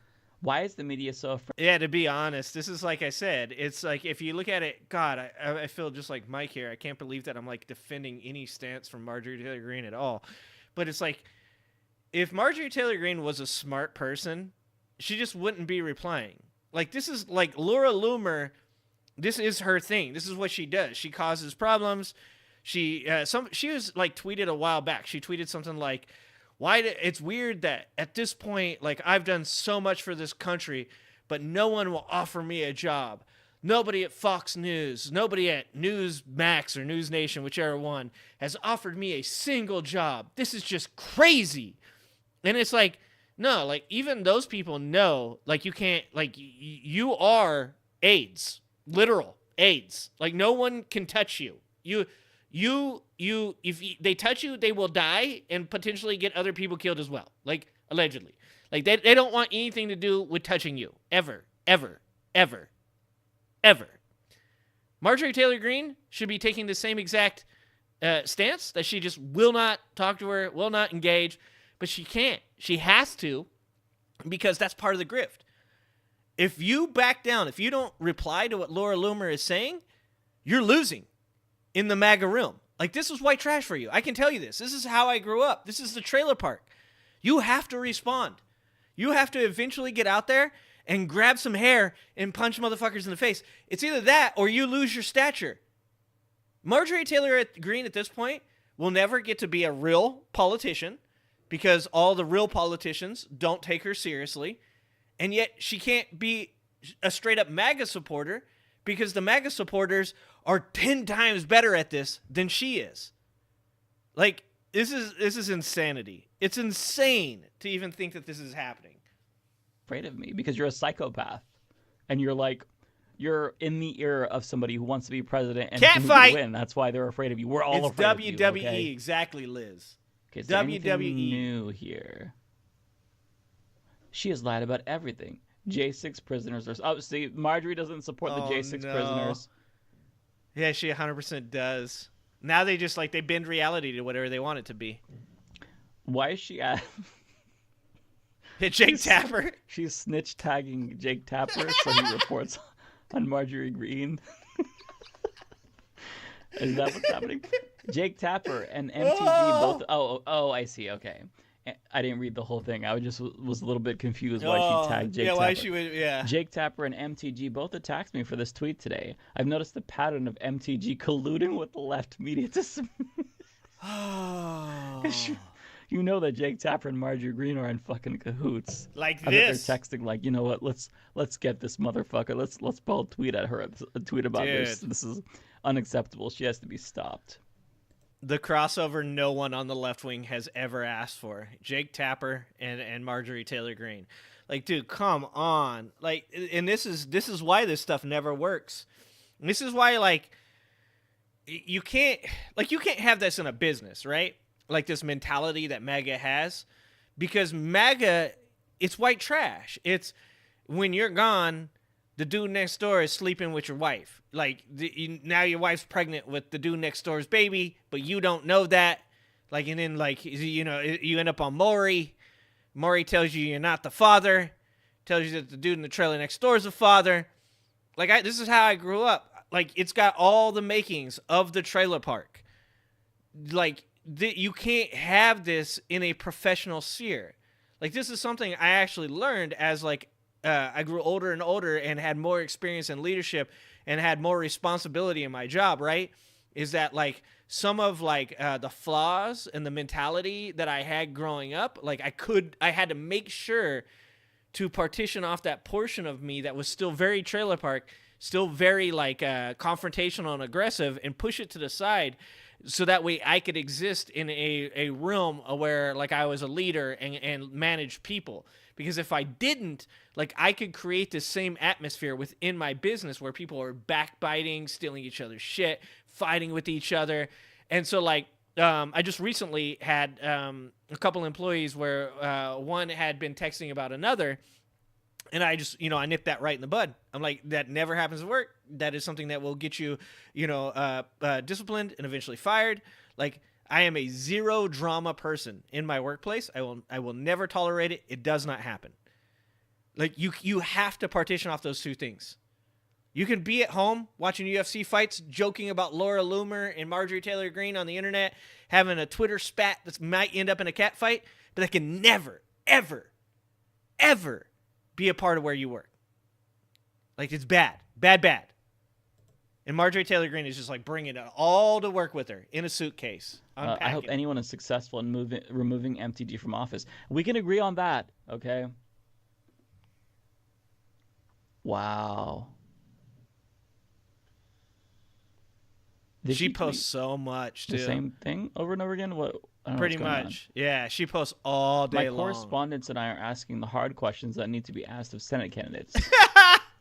Why is the media so afraid?
Yeah, to be honest, this is like I said. It's like if you look at it, God, I feel just like Mike here. I can't believe that I'm like defending any stance from Marjorie Taylor Greene at all. But it's like, if Marjorie Taylor Greene was a smart person, she just wouldn't be replying. Like, this is like Laura Loomer. This is her thing. This is what she does. She causes problems. She was like tweeted a while back. She tweeted something like, it's weird that at this point, like, I've done so much for this country, but no one will offer me a job. Nobody at Fox News, nobody at Newsmax or News Nation, whichever one, has offered me a single job. This is just crazy. And it's like, no, like, even those people know, like, you can't, like, you are AIDS, literal AIDS. Like, no one can touch you. If they touch you, they will die and potentially get other people killed as well. Like, allegedly. Like, they don't want anything to do with touching you, ever. Ever. Ever. Ever. Marjorie Taylor Greene should be taking the same exact stance, that she just will not talk to her, will not engage, but she can't. She has to, because that's part of the grift. If you back down, if you don't reply to what Laura Loomer is saying, you're losing in the MAGA realm. Like, this is white trash for you. I can tell you this. This is how I grew up. This is the trailer park. You have to respond. You have to eventually get out there and grab some hair and punch motherfuckers in the face. It's either that or you lose your stature. Marjorie Taylor Greene at this point will never get to be a real politician because all the real politicians don't take her seriously. And yet she can't be a straight up MAGA supporter because the MAGA supporters are 10 times better at this than she is. Like, this is insanity. It's insane to even think that this is happening.
Afraid of me because you're a psychopath and you're in the ear of somebody who wants to be president and who
fight.
win. That's why they're afraid of you. We're all
It's
afraid
WWE,
of you. Okay?
exactly, Liz.
Okay, is there
WWE.
anything new here? She has lied about everything. J6 prisoners are... Oh, see, Marjorie doesn't support the J6 prisoners.
Yeah, she 100% does. Now they just, like, they bend reality to whatever they want it to be.
Why is she at...
Hit Jake Tapper.
She's snitch tagging Jake Tapper so he reports on Marjorie Greene. Is that what's happening? Jake Tapper and MTG both... Oh, I see. Okay. I didn't read the whole thing. I was a little bit confused why she tagged Jake Tapper.
Why she would, yeah.
Jake Tapper and MTG both attacked me for this tweet today. I've noticed the pattern of MTG colluding with the left media to... You know that Jake Tapper and Marjorie Greene are in fucking cahoots.
Like
I
this.
They're texting like, you know what? Let's get this motherfucker. Let's both tweet at her. A tweet about this. This is unacceptable. She has to be stopped.
The crossover no one on the left wing has ever asked for. Jake Tapper and Marjorie Taylor Greene. Like, dude, come on. Like, and this is why this stuff never works. And this is why, like, you can't have this in a business, right? Like this mentality that MAGA has, because MAGA, it's white trash. It's when you're gone, the dude next door is sleeping with your wife. Like, now your wife's pregnant with the dude next door's baby, but you don't know that. Like, and then, like, you know, you end up on Maury. Maury tells you you're not the father. Tells you that the dude in the trailer next door is the father. Like, this is how I grew up. Like, it's got all the makings of the trailer park. Like, you can't have this in a professional sphere. Like, this is something I actually learned as, like, I grew older and older and had more experience in leadership and had more responsibility in my job, right? Is that, like, some of, like, the flaws and the mentality that I had growing up, like, I had to make sure to partition off that portion of me that was still very trailer park, still very, like, confrontational and aggressive, and push it to the side so that way I could exist in a realm where, like, I was a leader and managed people. Because if I didn't, like, I could create the same atmosphere within my business where people are backbiting, stealing each other's shit, fighting with each other. And so, like, I just recently had a couple employees where one had been texting about another, and I just, you know, I nipped that right in the bud. I'm like, that never happens at work. That is something that will get you, you know, disciplined and eventually fired. Like, I am a zero drama person in my workplace. I will never tolerate it. It does not happen. Like, you have to partition off those two things. You can be at home watching UFC fights, joking about Laura Loomer and Marjorie Taylor Greene on the internet, having a Twitter spat that might end up in a cat fight, but that can never, ever, ever be a part of where you work. Like, it's bad. Bad. And Marjorie Taylor Greene is just, like, bringing it all to work with her in a suitcase.
I hope anyone is successful in removing MTG from office. We can agree on that, okay? Wow.
She posts so much, too.
The same thing over and over again?
Pretty much. Yeah, she posts all day long.
My correspondents and I are asking the hard questions that need to be asked of Senate candidates.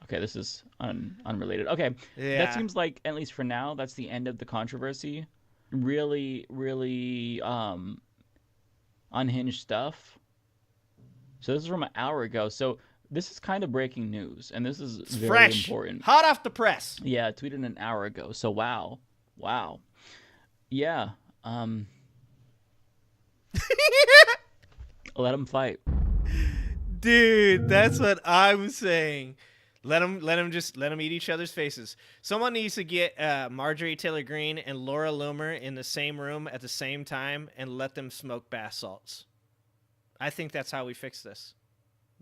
Okay, this is unrelated. Okay,
yeah.
That seems like, at least for now, that's the end of the controversy. Really, really unhinged stuff. So this is from an hour ago. So This is kind of breaking news, and this is
It's
very
fresh,
important.
hot off the press.
Yeah, tweeted an hour ago. So wow. Yeah. Let them fight.
Dude, that's what I'm saying. Let them eat each other's faces. Someone needs to get Marjorie Taylor Greene and Laura Loomer in the same room at the same time and let them smoke bath salts. I think that's how we fix this.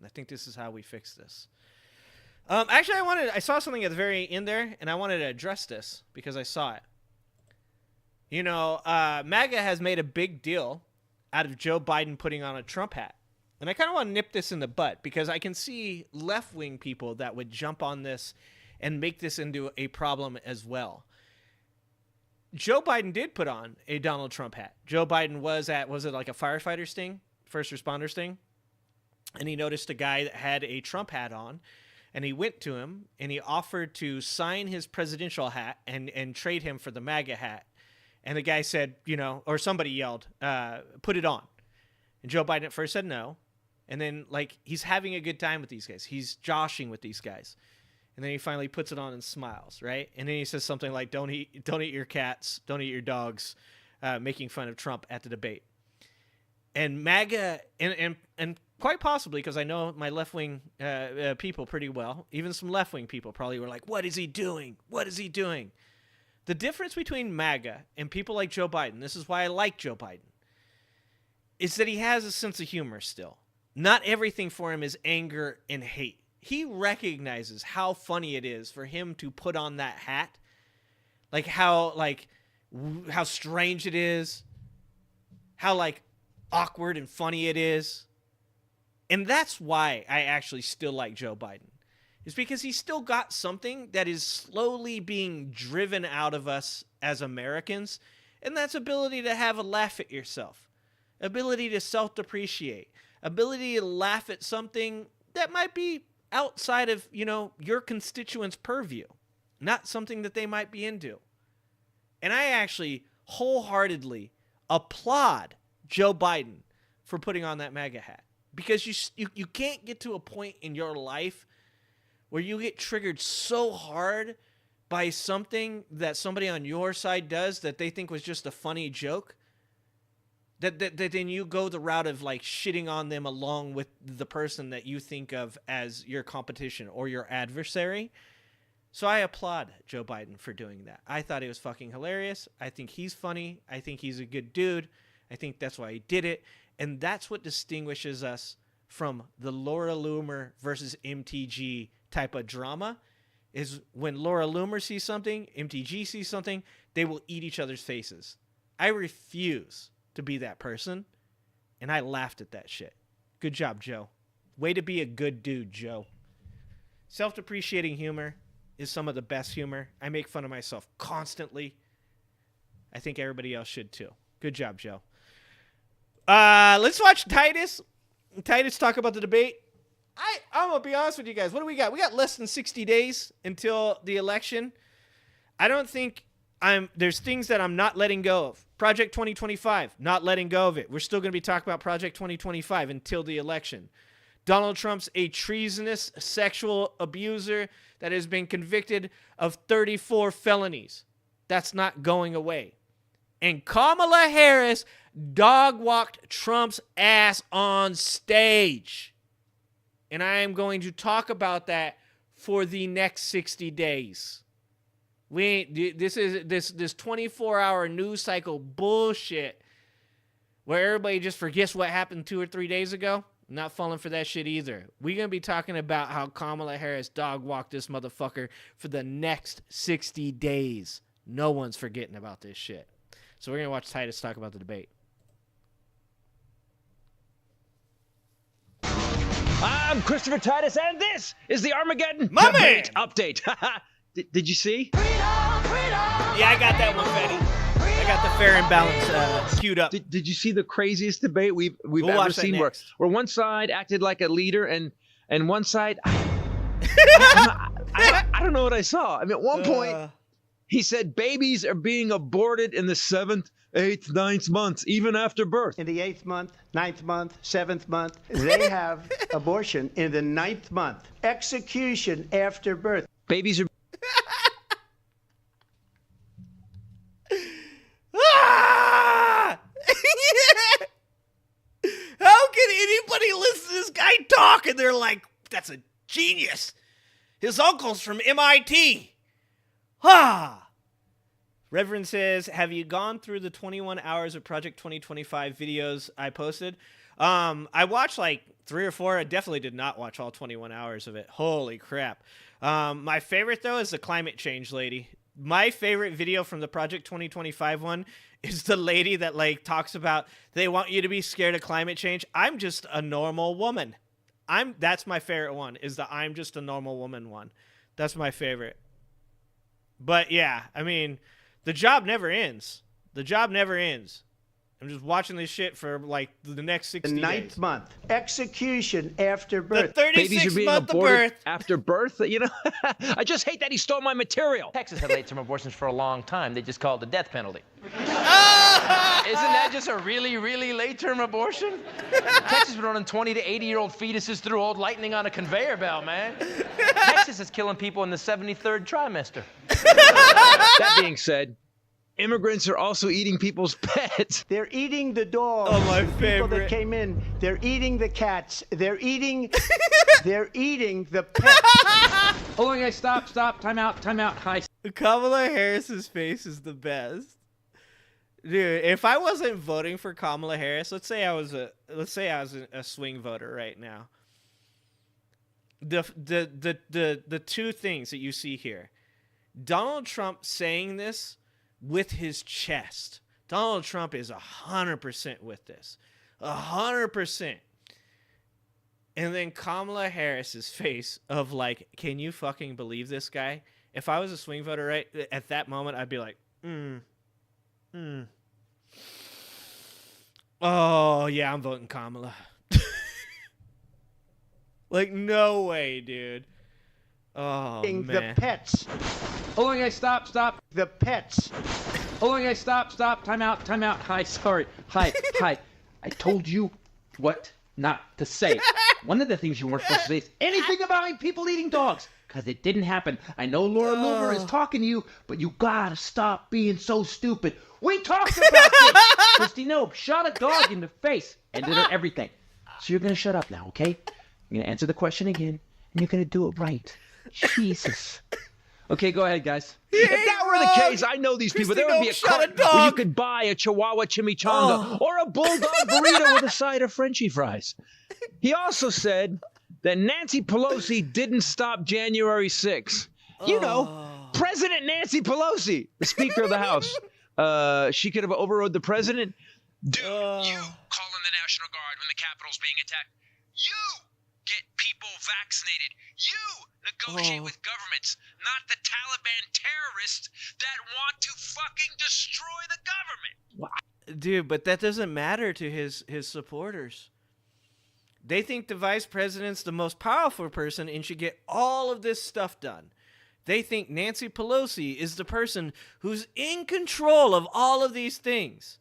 I think this is how we fix this. Actually, I saw something at the very end there, and I wanted to address this because I saw it. You know, MAGA has made a big deal out of Joe Biden putting on a Trump hat. And I kind of want to nip this in the butt because I can see left-wing people that would jump on this and make this into a problem as well. Joe Biden did put on a Donald Trump hat. Joe Biden was it like a firefighter sting, first responder sting? And he noticed a guy that had a Trump hat on, and he went to him and he offered to sign his presidential hat and trade him for the MAGA hat. And the guy said, you know, or somebody yelled, put it on. And Joe Biden at first said no. And then, like, he's having a good time with these guys. He's joshing with these guys. And then he finally puts it on and smiles, right? And then he says something like, don't eat your cats, don't eat your dogs, making fun of Trump at the debate. And MAGA, and quite possibly, because I know my left-wing people pretty well, even some left-wing people probably were like, what is he doing? What is he doing? The difference between MAGA and people like Joe Biden, this is why I like Joe Biden, is that he has a sense of humor still. Not everything for him is anger and hate. He recognizes how funny it is for him to put on that hat. Like how strange it is. How awkward and funny it is. And that's why I actually still like Joe Biden. Is because he's still got something that is slowly being driven out of us as Americans. And that's ability to have a laugh at yourself. Ability to self-depreciate. Ability to laugh at something that might be outside of, you know, your constituents' purview. Not something that they might be into. And I actually wholeheartedly applaud Joe Biden for putting on that MAGA hat. Because you can't get to a point in your life where you get triggered so hard by something that somebody on your side does that they think was just a funny joke, that then you go the route of shitting on them along with the person that you think of as your competition or your adversary. So I applaud Joe Biden for doing that. I thought it was fucking hilarious. I think he's funny. I think he's a good dude. I think that's why he did it. And that's what distinguishes us from the Laura Loomer versus MTG type of drama, is when Laura Loomer sees something, MTG sees something, they will eat each other's faces. I refuse to be that person, and I laughed at that shit. Good job, Joe. Way to be a good dude, Joe. Self-depreciating humor is some of the best humor. I make fun of myself constantly. I think everybody else should too. Good job, Joe. Let's watch Titus. Titus talk about the debate. I'm going to be honest with you guys. What do we got? We got less than 60 days until the election. I don't think there's things that I'm not letting go of. Project 2025, not letting go of it. We're still going to be talking about Project 2025 until the election. Donald Trump's a treasonous sexual abuser that has been convicted of 34 felonies. That's not going away. And Kamala Harris dog-walked Trump's ass on stage. And I am going to talk about that for the next 60 days. This is this 24-hour news cycle bullshit where everybody just forgets what happened 2 or 3 days ago. I'm not falling for that shit either. We're going to be talking about how Kamala Harris dog-walked this motherfucker for the next 60 days. No one's forgetting about this shit. So we're going to watch Titus talk about the debate.
I'm Christopher Titus, and this is the Armageddon
My
debate
man!
update. Did you see?
Yeah, I got that one, Betty. I got the fair and balanced queued up.
Did you see the craziest debate we've
We'll
ever
watch that
seen?
next.
Where one side acted like a leader, and one side, I don't know what I saw. I mean, at one point, He said babies are being aborted in the 7th, 8th, 9th months, even after birth.
In the 8th month, 9th month, 7th month, they have abortion in the 9th month. Execution after birth.
Babies are
Ah! How can anybody listen to this guy talk and they're like, that's a genius. His uncle's from MIT. Ah. Reverend says, have you gone through the 21 hours of Project 2025 videos I posted? I watched like 3 or 4. I definitely did not watch all 21 hours of it. Holy crap. My favorite, though, is the climate change lady. My favorite video from the Project 2025 one is the lady that like talks about they want you to be scared of climate change. I'm just a normal woman. That's my favorite one, is the I'm just a normal woman one. That's my favorite. But yeah, I mean, the job never ends. The job never ends. I'm just watching this shit for like the next 60
The 9th
days.
month. Execution after birth.
The
babies
36th
are being
month of
aborted
birth.
after birth. You know, I just hate that he stole my material.
Texas had late-term abortions for a long time. They just called it the death penalty.
Ah!
Isn't that just a really, really late-term abortion? Texas been running 20 to 80-year-old fetuses through old lightning on a conveyor belt, man. Texas is killing people in the 73rd trimester.
That being said, immigrants are also eating people's pets.
They're eating the dogs.
Oh, my
People
favorite.
that came in. They're eating the cats. They're eating the pets.
Hold on, guys. Stop. Time out. Hi.
Kamala Harris's face is the best. Dude, if I wasn't voting for Kamala Harris, let's say I was a swing voter right now. The two things that you see here. Donald Trump saying this with his chest. Donald Trump is 100% with this. 100%. And then Kamala Harris's face of like, can you fucking believe this guy? If I was a swing voter right at that moment, I'd be like, oh, yeah, I'm voting Kamala. Like, no way, dude. Oh,
Eating
man.
the pets.
Hold on, guys. Stop.
The pets.
Hold on, guys. Stop. Time out. Hi. Sorry. Hi. I told you what not to say. One of the things you weren't supposed to say is anything about people eating dogs, because it didn't happen. I know Laura Loomer is talking to you, but you gotta stop being so stupid. We talked about this. Christy Nope shot a dog in the face and did everything. So you're gonna shut up now, okay? You're gonna answer the question again, and you're gonna do it right. Jesus. Okay, go ahead, guys.
If that were the case, I know these people. There would be a cart where you could buy a Chihuahua chimichanga or a bulldog burrito with a side of Frenchie fries. He also said that Nancy Pelosi didn't stop January 6th. You know, President Nancy Pelosi, the Speaker of the House. She could have overrode the president. Dude, you call in the National Guard when the Capitol's being attacked. You get people vaccinated. You negotiate with governments, not the Taliban terrorists that want to fucking destroy the government.
Dude, but that doesn't matter to his supporters. They think the vice president's the most powerful person and should get all of this stuff done. They think Nancy Pelosi is the person who's in control of all of these things.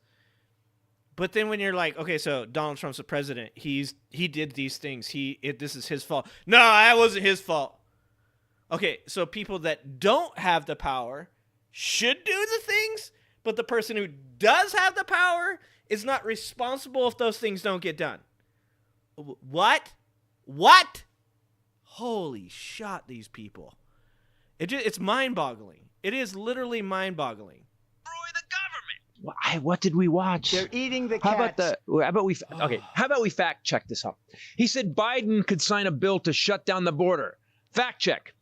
But then when you're like, okay, so Donald Trump's the president. He did these things. This is his fault. No, that wasn't his fault. Okay, so people that don't have the power should do the things, but the person who does have the power is not responsible if those things don't get done. What? Holy shot, these people. It's mind-boggling. It is literally mind-boggling.
What did we watch?
They're eating the
How
cats.
about we fact check this up? He said Biden could sign a bill to shut down the border. Fact check.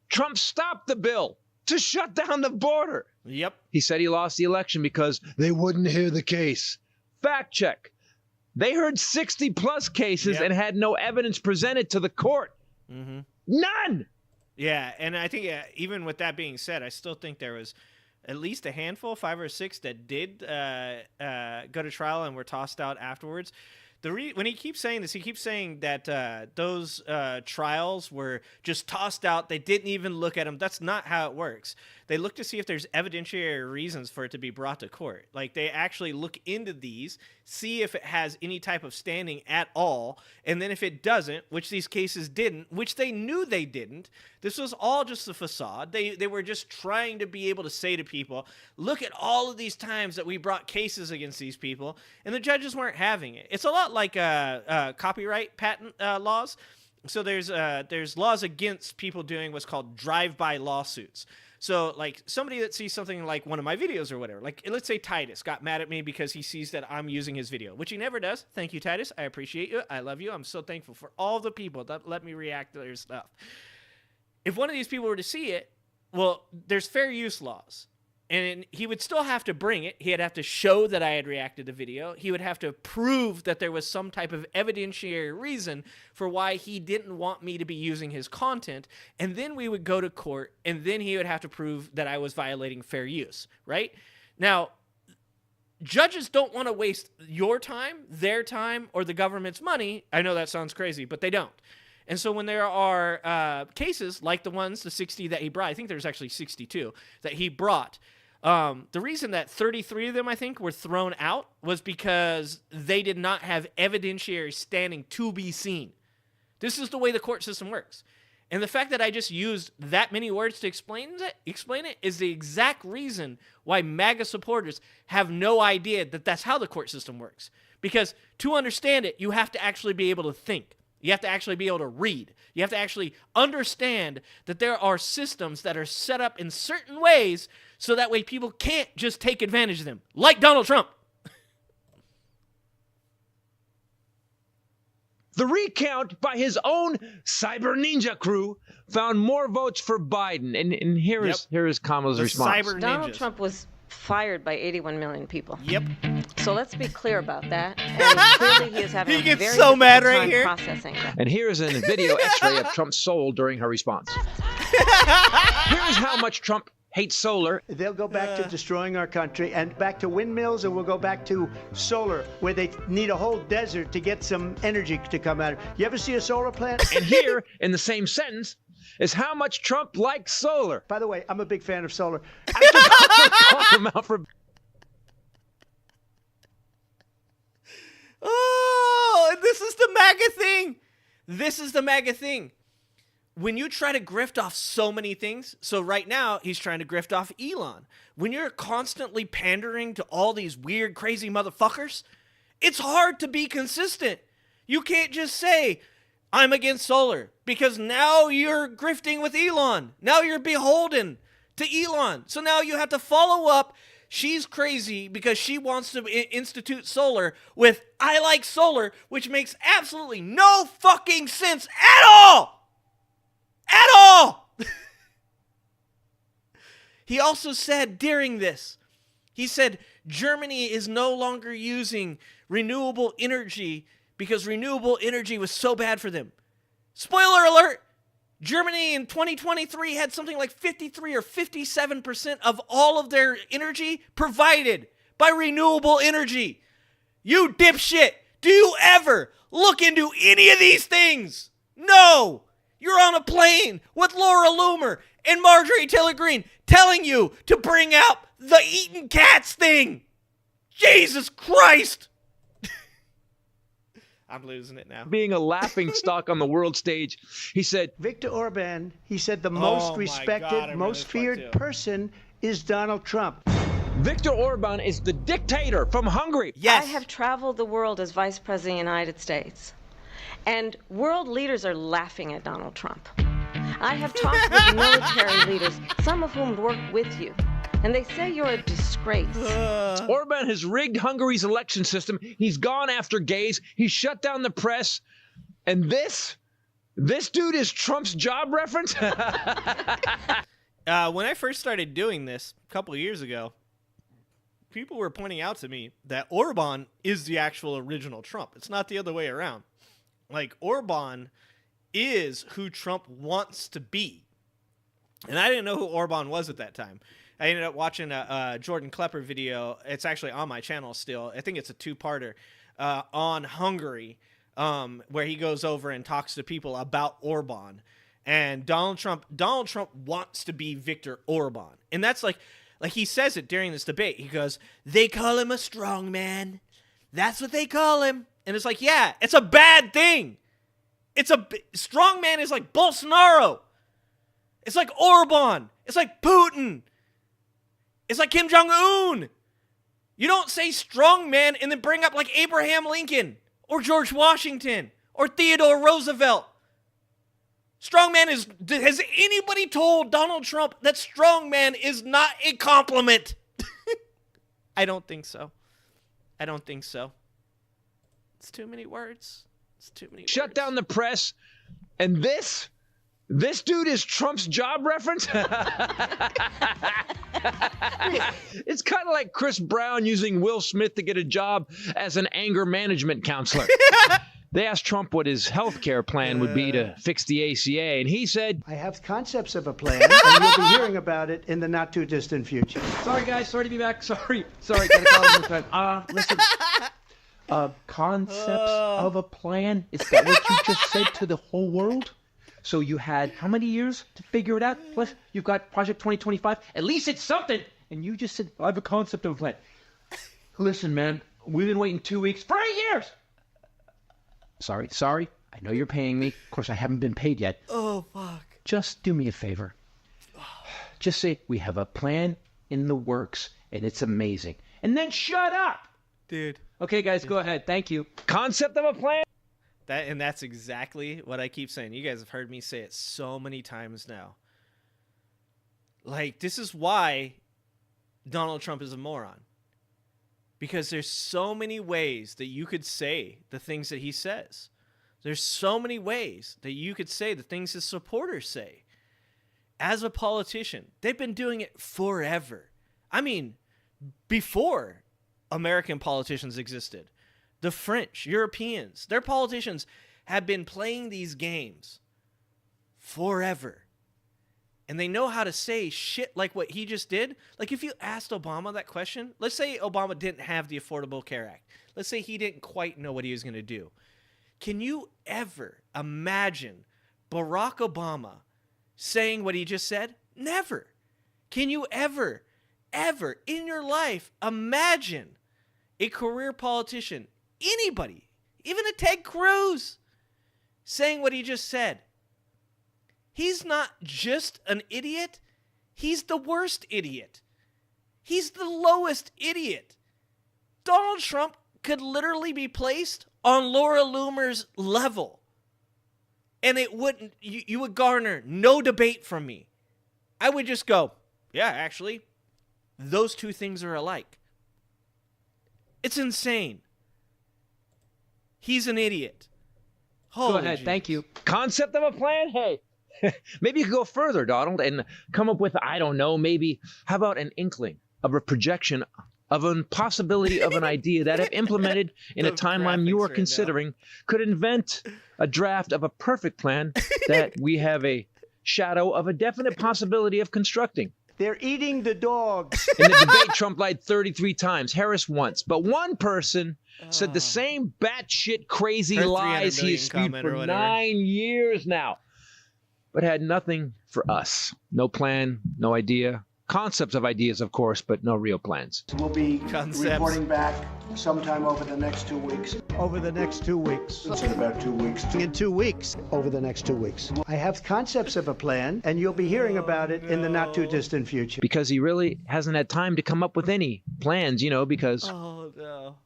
Trump stopped the bill to shut down the border.
Yep.
He said he lost the election because they wouldn't hear the case. Fact check. They heard 60 plus cases and had no evidence presented to the court.
Mm-hmm.
None.
Yeah, and I think even with that being said, I still think there was at least a handful, 5 or 6, that did go to trial and were tossed out afterwards. When he keeps saying this, he keeps saying that those trials were just tossed out. They didn't even look at them. That's not how it works. they look to see if there's evidentiary reasons for it to be brought to court. Like, they actually look into these, see if it has any type of standing at all, and then if it doesn't, which these cases didn't, which they knew they didn't, this was all just a facade. They were just trying to be able to say to people, look at all of these times that we brought cases against these people, and the judges weren't having it. It's a lot like copyright patent laws. So there's laws against people doing what's called drive-by lawsuits. So, like, somebody that sees something like one of my videos or whatever, like, let's say Titus got mad at me because he sees that I'm using his video, which he never does. Thank you, Titus. I appreciate you. I love you. I'm so thankful for all the people that let me react to their stuff. If one of these people were to see it, well, there's fair use laws. And he would still have to bring it. He'd have to show that I had reacted to the video. He would have to prove that there was some type of evidentiary reason for why he didn't want me to be using his content. And then we would go to court, and then he would have to prove that I was violating fair use, right? Now, judges don't want to waste your time, their time, or the government's money. I know that sounds crazy, but they don't. And so when there are cases like the 60 that he brought, I think there's actually 62 that he brought, the reason that 33 of them, I think, were thrown out was because they did not have evidentiary standing to be seen. This is the way the court system works. And the fact that I just used that many words to explain it is the exact reason why MAGA supporters have no idea that that's how the court system works. Because to understand it, you have to actually be able to think. You have to actually be able to read. You have to actually understand that there are systems that are set up in certain ways so that way people can't just take advantage of them, like Donald Trump.
The recount by his own cyber ninja crew found more votes for Biden. And here is Kamala's response.
Donald Trump was fired by 81 million people.
Yep.
So let's be clear about that. And clearly he is having
he
a
gets
very
so mad
difficult
right
time
here.
processing that.
And here is a video x-ray of Trump's soul during her response. Here is how much Trump hates solar.
They'll go back to destroying our country and back to windmills, and we'll go back to solar, where they need a whole desert to get some energy to come out of. You ever see a solar plant?
And here, in the same sentence, is how much Trump likes solar.
By the way, I'm a big fan of solar.
Call him out for...
Oh, this is the MAGA thing. This is the MAGA thing. When you try to grift off so many things, so right now he's trying to grift off Elon. When you're constantly pandering to all these weird, crazy motherfuckers, it's hard to be consistent. You can't just say, I'm against solar, because now you're grifting with Elon. Now you're beholden to Elon. So now you have to follow up. She's crazy because she wants to institute solar with I like solar, which makes absolutely no fucking sense at all. At all! He also said during this, he said Germany is no longer using renewable energy because renewable energy was so bad for them. Spoiler alert! Germany in 2023 had something like 53 or 57% of all of their energy provided by renewable energy. You dipshit! Do you ever look into any of these things? No! You're on a plane with Laura Loomer and Marjorie Taylor Greene telling you to bring out the eating cats thing. Jesus Christ. I'm losing it now.
Being a laughing stock on the world stage, he said,
Viktor Orban, he said the most respected, most feared person is Donald Trump.
Viktor Orban is the dictator from Hungary.
Yes. I have traveled the world as Vice President of the United States. And world leaders are laughing at Donald Trump. I have talked with military leaders, some of whom work with you, and they say you're a disgrace.
Orban has rigged Hungary's election system. He's gone after gays. He's shut down the press. And this dude is Trump's job reference?
When I first started doing this a couple of years ago, people were pointing out to me that Orban is the actual original Trump. It's not the other way around. Like, Orban is who Trump wants to be. And I didn't know who Orban was at that time. I ended up watching a Jordan Klepper video. It's actually on my channel still. I think it's a two-parter on Hungary, where he goes over and talks to people about Orban. And Donald Trump wants to be Viktor Orban. And that's like he says it during this debate. He goes, they call him a strong man. That's what they call him. And it's like, yeah, it's a bad thing. Strong man is like Bolsonaro. It's like Orban. It's like Putin. It's like Kim Jong-un. You don't say strong man and then bring up like Abraham Lincoln or George Washington or Theodore Roosevelt. Strongman has anybody told Donald Trump that strongman is not a compliment? I don't think so. It's too many words.
Shut down the press. And this dude is Trump's job reference? It's kind of like Chris Brown using Will Smith to get a job as an anger management counselor. They asked Trump what his health care plan would be to fix the ACA, and he said,
I have concepts of a plan, and you'll be hearing about it in the not-too-distant future.
Sorry, guys. Sorry to be back. Sorry. Gotta call him this time. Listen. Concepts of a plan? Is that what you just said to the whole world? So you had how many years to figure it out? Plus, you've got Project 2025. At least it's something. And you just said, I have a concept of a plan. Listen, man, we've been waiting 2 weeks for 8 years. Sorry. I know you're paying me. Of course, I haven't been paid yet.
Oh, fuck.
Just do me a favor. Just say, we have a plan in the works, and it's amazing. And then shut up.
Dude.
Okay, guys, go ahead. Thank you.
Concept of a plan?
That's exactly what I keep saying. You guys have heard me say it so many times now. Like, this is why Donald Trump is a moron. Because there's so many ways that you could say the things that he says. There's so many ways that you could say the things his supporters say. As a politician, they've been doing it forever. I mean, before American politicians existed. The French, Europeans, their politicians have been playing these games forever. And they know how to say shit like what he just did. Like if you asked Obama that question, let's say Obama didn't have the Affordable Care Act. Let's say he didn't quite know what he was going to do. Can you ever imagine Barack Obama saying what he just said? Never. Can you ever in your life imagine a career politician, anybody, even a Ted Cruz, saying what he just said? He's not just an idiot. He's the worst idiot. He's the lowest idiot. Donald Trump could literally be placed on Laura Loomer's level. And it wouldn't, you would garner no debate from me. I would just go, yeah, actually, those two things are alike. It's insane. He's an idiot. Holy
Go ahead.
Jesus.
Thank you.
Concept of a plan? Hey, maybe you could go further, Donald, and come up with, I don't know, maybe, how about an inkling of a projection of a possibility of an idea that, if implemented in a timeline you are considering, could invent a draft of a perfect plan that we have a shadow of a definite possibility of constructing.
They're eating the dogs.
In the debate, Trump lied 33 times, Harris once. But one person said the same batshit crazy lies he has spewed for 9 years now, but had nothing for us. No plan, no idea. Concepts of ideas, of course, but no real plans.
We'll be reporting back sometime over the next 2 weeks. Over the next 2 weeks. It's in about 2 weeks. In 2 weeks. Over the next 2 weeks. I have concepts of a plan, and you'll be hearing about it in the not-too-distant future.
Because he really hasn't had time to come up with any plans, you know, because...
Oh, no.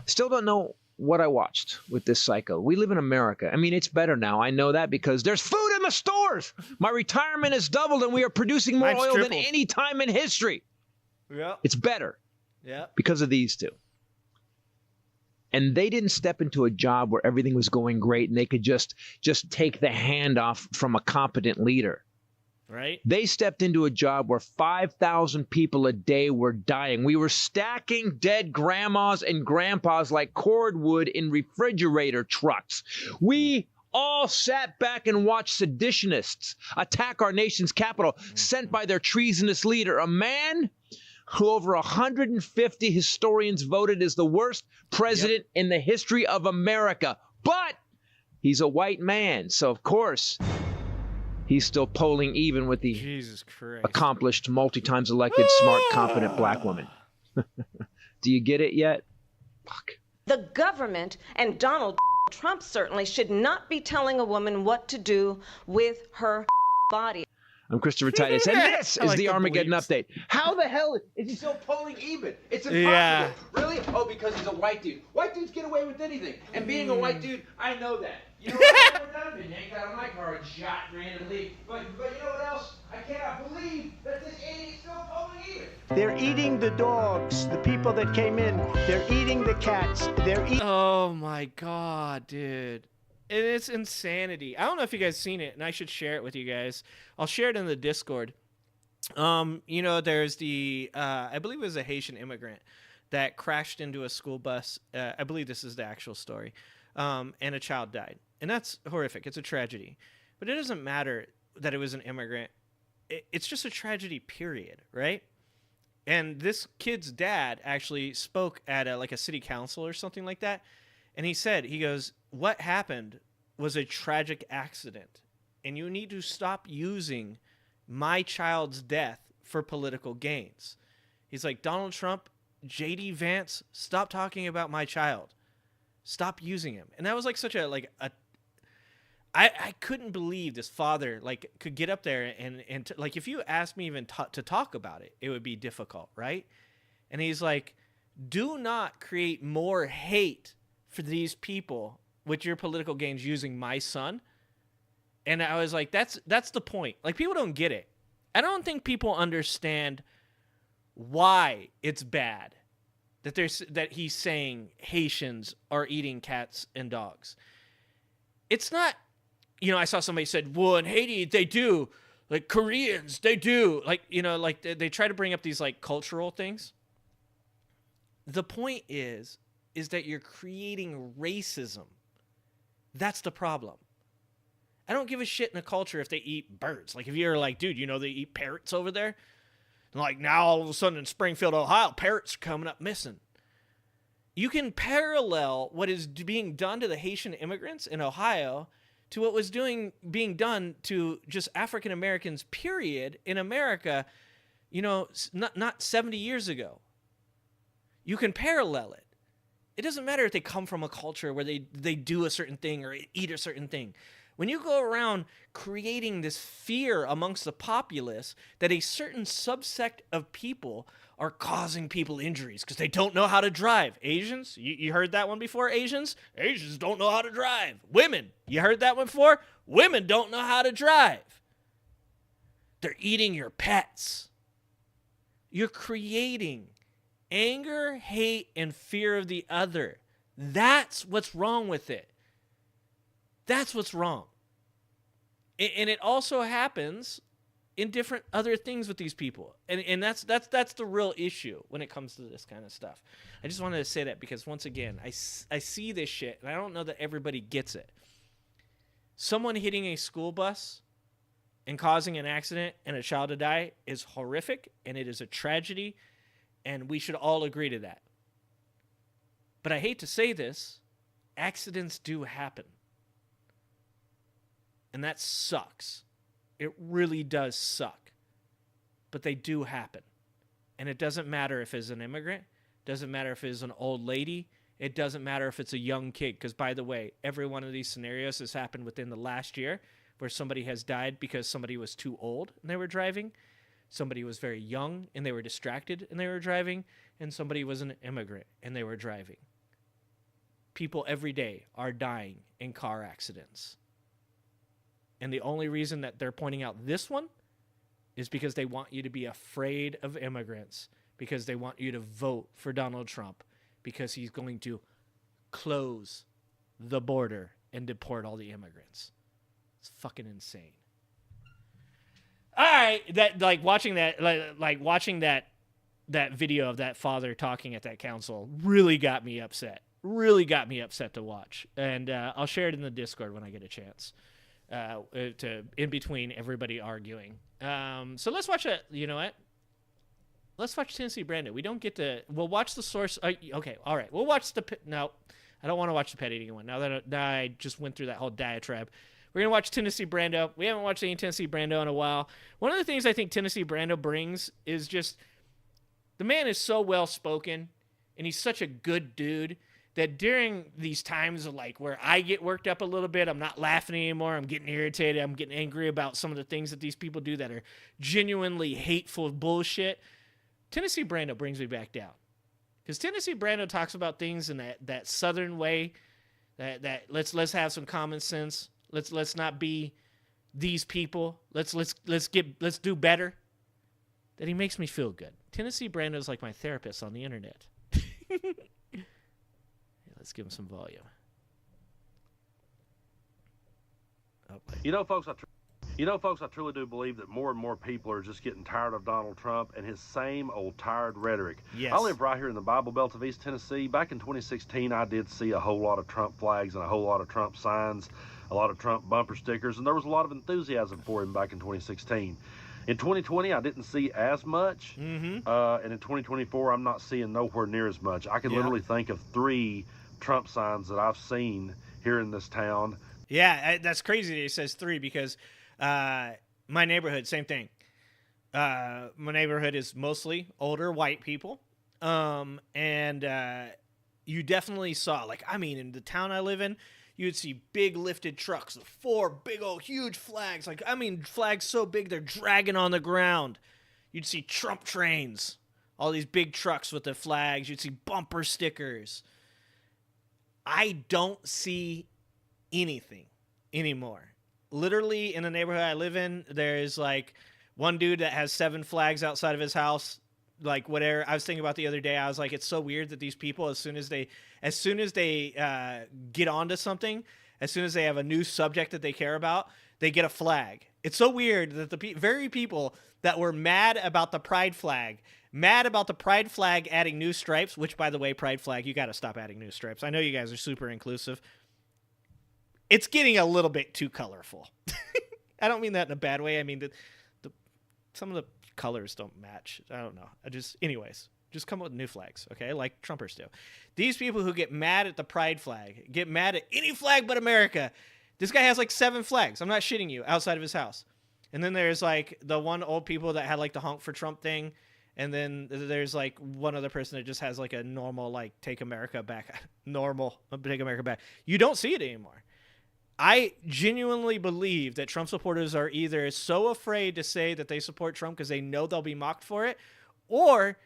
Still don't know what I watched with this cycle. We live in America. I mean, it's better now. I know that because there's food in the stores. My retirement has doubled, and we are producing more oil than any time in history.
Yeah.
It's better.
Yeah.
Because of these two. And they didn't step into a job where everything was going great and they could just take the hand off from a competent leader.
Right.
They stepped into a job where 5,000 people a day were dying. We were stacking dead grandmas and grandpas like cordwood in refrigerator trucks. We all sat back and watched seditionists attack our nation's capital, sent by their treasonous leader, a man who over 150 historians voted as the worst president in the history of America. But he's a white man, so of course He's still polling even with the
Jesus Christ.
accomplished, multi-times elected, smart, competent black woman. Do you get it yet? Fuck.
The government and Donald Trump certainly should not be telling a woman what to do with her body.
I'm Christopher Titus, and this is the Armageddon Update.
How the hell is he still polling even? It's impossible.
Yeah.
Really? Oh, because he's a white dude. White dudes get away with anything. And being a white dude, I know that. You know what I've done? Been yanked out of my car and shot randomly. But you know what else? I cannot believe that this idiot's still polling even.
They're eating the dogs, the people that came in. They're eating the cats. They're eating.
Oh my God, dude. It's insanity. I don't know if you guys seen it, and I should share it with you guys. I'll share it in the Discord. You know, there's the, I believe it was a Haitian immigrant that crashed into a school bus. I believe this is the actual story. And a child died. And that's horrific. It's a tragedy. But it doesn't matter that it was an immigrant. It's just a tragedy, period, right? And this kid's dad actually spoke at a city council or something like that. And he said, he goes, what happened was a tragic accident. And you need to stop using my child's death for political gains. He's like, Donald Trump, J.D. Vance, stop talking about my child. Stop using him. And that was like such I couldn't believe this father could get up there and if you asked me even to talk about it, it would be difficult, right? And he's like, do not create more hate for these people with your political gains using my son. And I was like, that's the point. Like, people don't get it. I don't think people understand why it's bad that he's saying Haitians are eating cats and dogs. It's not, I saw somebody said, well, in Haiti, they do. Like, Koreans, they do. They try to bring up these, cultural things. The point is that you're creating racism. That's the problem. I don't give a shit in a culture if they eat birds. Like, if you're like, dude, they eat parrots over there? And now all of a sudden in Springfield, Ohio, parrots are coming up missing. You can parallel what is being done to the Haitian immigrants in Ohio to what was being done to just African Americans, period, in America, not 70 years ago. You can parallel it. It doesn't matter if they come from a culture where they do a certain thing or eat a certain thing. When you go around creating this fear amongst the populace that a certain subsect of people are causing people injuries because they don't know how to drive. Asians, you heard that one before, Asians? Asians don't know how to drive. Women, you heard that one before? Women don't know how to drive. They're eating your pets. You're creating anger, hate, and fear of the other. That's what's wrong with it. That's what's wrong. And it also happens in different other things with these people. And that's the real issue when it comes to this kind of stuff. I just wanted to say that because, once again, I see this shit, and I don't know that everybody gets it. Someone hitting a school bus and causing an accident and a child to die is horrific, and it is a tragedy, and we should all agree to that. But I hate to say this, accidents do happen. And that sucks. It really does suck. But they do happen. And it doesn't matter if it's an immigrant. It doesn't matter if it's an old lady. It doesn't matter if it's a young kid. Because, by the way, every one of these scenarios has happened within the last year where somebody has died because somebody was too old and they were driving. Somebody was very young and they were distracted and they were driving. And somebody was an immigrant and they were driving. People every day are dying in car accidents. And the only reason that they're pointing out this one is because they want you to be afraid of immigrants, because they want you to vote for Donald Trump, because he's going to close the border and deport all the immigrants. It's fucking insane. All right, watching that video of that father talking at that council really got me upset. Really got me upset to watch. And I'll share it in the Discord when I get a chance. In between everybody arguing. So let's watch it. You know what? Let's watch Tennessee Brandon. We don't get to. We'll watch the source. Okay, all right. We'll watch the. No, I don't want to watch the pet eating one. Now that I just went through that whole diatribe, We're going to watch Tennessee Brando. We haven't watched any Tennessee Brando in a while. One of the things I think Tennessee Brando brings is just the man is so well-spoken, and he's such a good dude that during these times of like where I get worked up a little bit, I'm not laughing anymore, I'm getting irritated, I'm getting angry about some of the things that these people do that are genuinely hateful bullshit, Tennessee Brando brings me back down. Because Tennessee Brando talks about things in that southern way, that let's have some common sense. Let's not be these people. Let's do better. That he makes me feel good. Tennessee Brando is like my therapist on the internet. Let's give him some volume. Oh,
you know, folks, I truly do believe that more and more people are just getting tired of Donald Trump and his same old tired rhetoric.
Yes.
I live right here in the Bible Belt of East Tennessee. Back in 2016, I did see a whole lot of Trump flags and a whole lot of Trump signs, a lot of Trump bumper stickers, and there was a lot of enthusiasm for him back in 2016. In 2020, I didn't see as much, and in 2024, I'm not seeing nowhere near as much. I can literally think of 3 Trump signs that I've seen here in this town.
Yeah, that's crazy that he says 3 because my neighborhood, same thing. My neighborhood is mostly older white people, and you definitely saw, like, I mean, in the town I live in, you would see big lifted trucks with 4 big old huge flags. Like, I mean, flags so big they're dragging on the ground. You'd see Trump trains, all these big trucks with the flags. You'd see bumper stickers. I don't see anything anymore. Literally, in the neighborhood I live in, there's like one dude that has 7 flags outside of his house. Like, whatever. I was thinking about the other day, I was like, it's so weird that these people, as soon as they get onto something, as soon as they have a new subject that they care about, they get a flag. It's so weird that the very people that were mad about the pride flag adding new stripes, which, by the way, pride flag, you got to stop adding new stripes. I know you guys are super inclusive. It's getting a little bit too colorful. I don't mean that in a bad way. I mean, some of the colors don't match. I don't know. Anyways, just come up with new flags, okay? Like Trumpers do. These people who get mad at the pride flag, get mad at any flag but America. This guy has like 7 flags. I'm not shitting you, outside of his house. And then there's like the one old people that had like the honk for Trump thing. And then there's like one other person that just has like a normal, like, take America back. Normal, take America back. You don't see it anymore. I genuinely believe that Trump supporters are either so afraid to say that they support Trump because they know they'll be mocked for it, or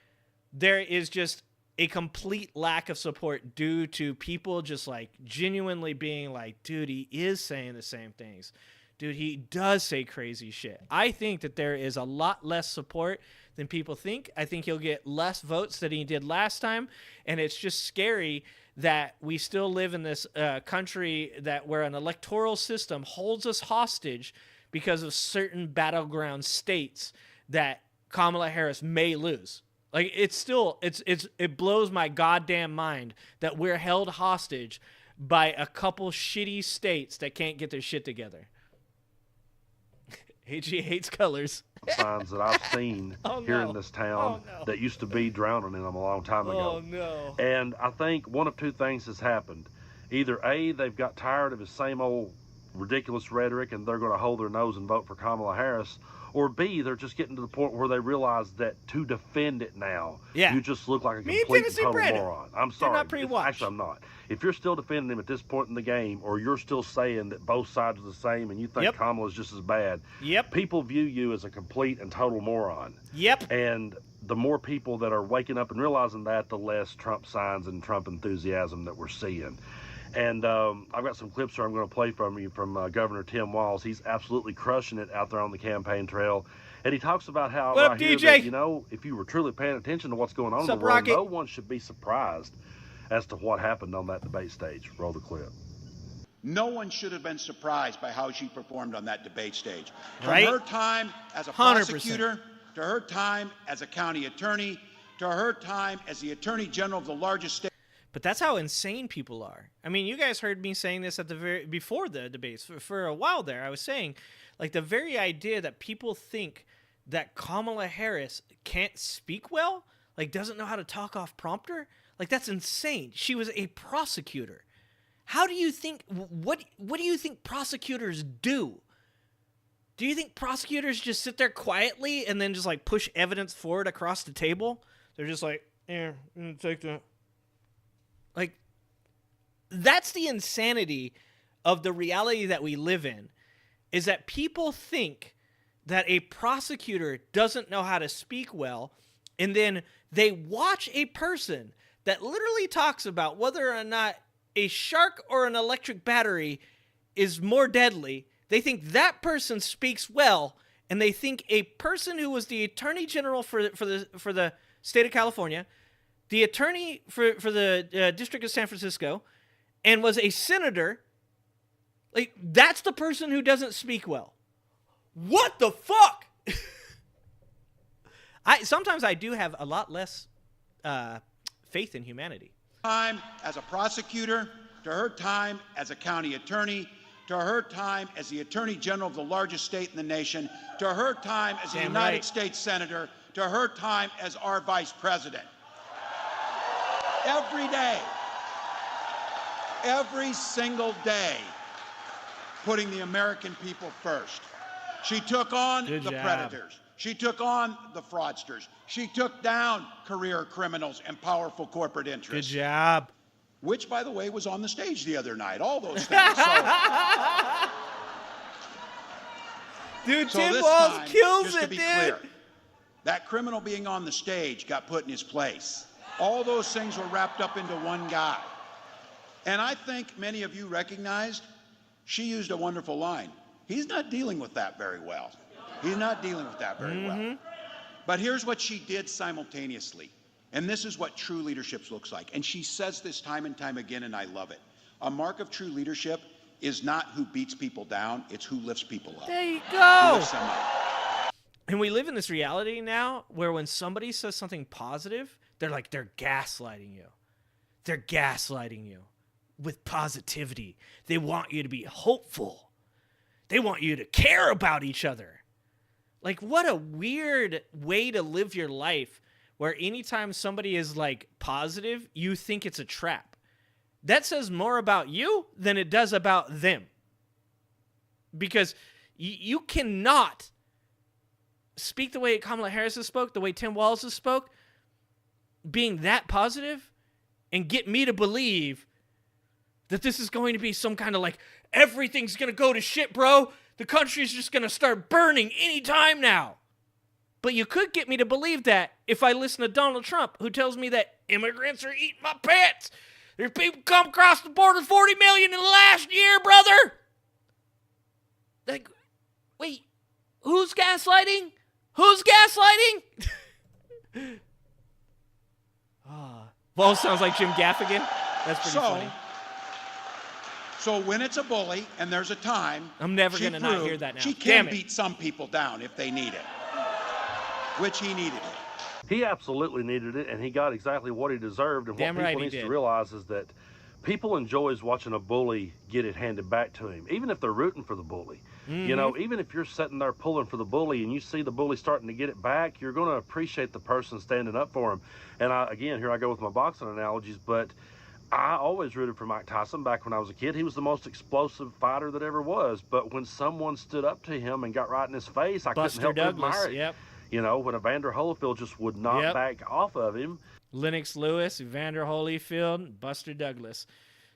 there is just a complete lack of support due to people just like genuinely being like, dude, he is saying the same things. Dude, he does say crazy shit. I think that there is a lot less support than people think. I think he'll get less votes than he did last time, and it's just scary that we still live in this country where an electoral system holds us hostage because of certain battleground states that Kamala Harris may lose. Like, it blows my goddamn mind that we're held hostage by a couple shitty states that can't get their shit together. AG hates colors.
Signs that I've seen here in this town that used to be drowning in them a long time ago.
Oh, no.
And I think one of 2 things has happened. Either A, they've got tired of his same old ridiculous rhetoric and they're going to hold their nose and vote for Kamala Harris, or B, they're just getting to the point where they realize that to defend it now, you just look like a complete and total moron. I'm sorry. Actually, I'm not. If you're still defending him at this point in the game, or you're still saying that both sides are the same and you think Kamala's just as bad, people view you as a complete and total moron. And the more people that are waking up and realizing that, the less Trump signs and Trump enthusiasm that we're seeing. And I've got some clips here I'm going to play from you from Governor Tim Walz. He's absolutely crushing it out there on the campaign trail. And he talks about how, that, you know, if you were truly paying attention to what's going on in the world, no one should be surprised as to what happened on that debate stage. Roll the clip.
No one should have been surprised by how she performed on that debate stage. From her time as a
100%.
prosecutor, to her time as a county attorney, to her time as the attorney general of the largest state.
But that's how insane people are. I mean, you guys heard me saying this at before the debates. For a while there, I was saying, like, the very idea that people think that Kamala Harris can't speak well, like, doesn't know how to talk off prompter, like, that's insane. She was a prosecutor. How do you think, what do you think prosecutors do? Do you think prosecutors just sit there quietly and then just like push evidence forward across the table? They're just like, yeah, take that. Like, that's the insanity of the reality that we live in, is that people think that a prosecutor doesn't know how to speak well, and then they watch a person that literally talks about whether or not a shark or an electric battery is more deadly. They think that person speaks well, and they think a person who was the attorney general for the state of California, the attorney for the District of San Francisco, and was a senator, like, that's the person who doesn't speak well. What the fuck? Sometimes I do have a lot less faith in humanity.
Time as a prosecutor, to her time as a county attorney, to her time as the attorney general of the largest state in the nation, to her time as a United States senator, to her time as our vice president. Every day, every single day, putting the American people first. She took on the predators. She took on the fraudsters. She took down career criminals and powerful corporate interests.
Good job.
Which, by the way, was on the stage the other night. All those things.
Dude,
so
Tim
this
Walz
time,
kills
just
it,
to be
dude.
clear, that criminal being on the stage got put in his place. All those things were wrapped up into one guy. And I think many of you recognized she used a wonderful line. He's not dealing with that very well. He's not dealing with that very well. But here's what she did simultaneously. And this is what true leadership looks like. And she says this time and time again, and I love it. A mark of true leadership is not who beats people down, it's who lifts people up.
There you
Who
go.
lifts them up.
And we live in this reality now where when somebody says something positive, they're gaslighting you. They're gaslighting you with positivity. They want you to be hopeful. They want you to care about each other. Like, what a weird way to live your life, where anytime somebody is like positive, you think it's a trap. That says more about you than it does about them. Because you cannot speak the way Kamala Harris has spoke, the way Tim Walz has spoke, being that positive, and get me to believe that this is going to be some kind of like, everything's going to go to shit, bro. The country's just going to start burning any time now. But you could get me to believe that if I listen to Donald Trump, who tells me that immigrants are eating my pets. There's people come across the border, 40 million in the last year, brother. Like, wait, who's gaslighting? Who's gaslighting? Well, sounds like Jim Gaffigan. That's pretty funny.
So when it's a bully and there's a time,
I'm never going to not hear that now.
She can beat some people down if they need it, which he needed it.
He absolutely needed it, and he got exactly what he deserved. And what people need to realize is that people enjoys watching a bully get it handed back to him, even if they're rooting for the bully. You know, even if you're sitting there pulling for the bully and you see the bully starting to get it back, you're going to appreciate the person standing up for him. And again, here I go with my boxing analogies, but I always rooted for Mike Tyson back when I was a kid. He was the most explosive fighter that ever was. But when someone stood up to him and got right in his face, I couldn't help but admire it.
Yep.
You know, when Evander Holyfield just would not back off of him.
Lennox Lewis, Evander Holyfield, Buster Douglas.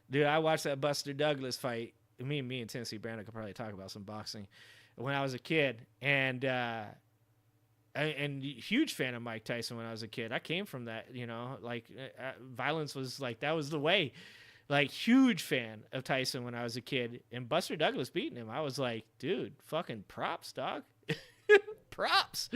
Dude, I watched that Buster Douglas fight. Me and Tennessee Brando could probably talk about some boxing when I was a kid. And huge fan of Mike Tyson when I was a kid. I came from that, you know, like violence was like, that was the way. Like, huge fan of Tyson when I was a kid. And Buster Douglas beating him, I was like, dude, fucking props, dog. Props.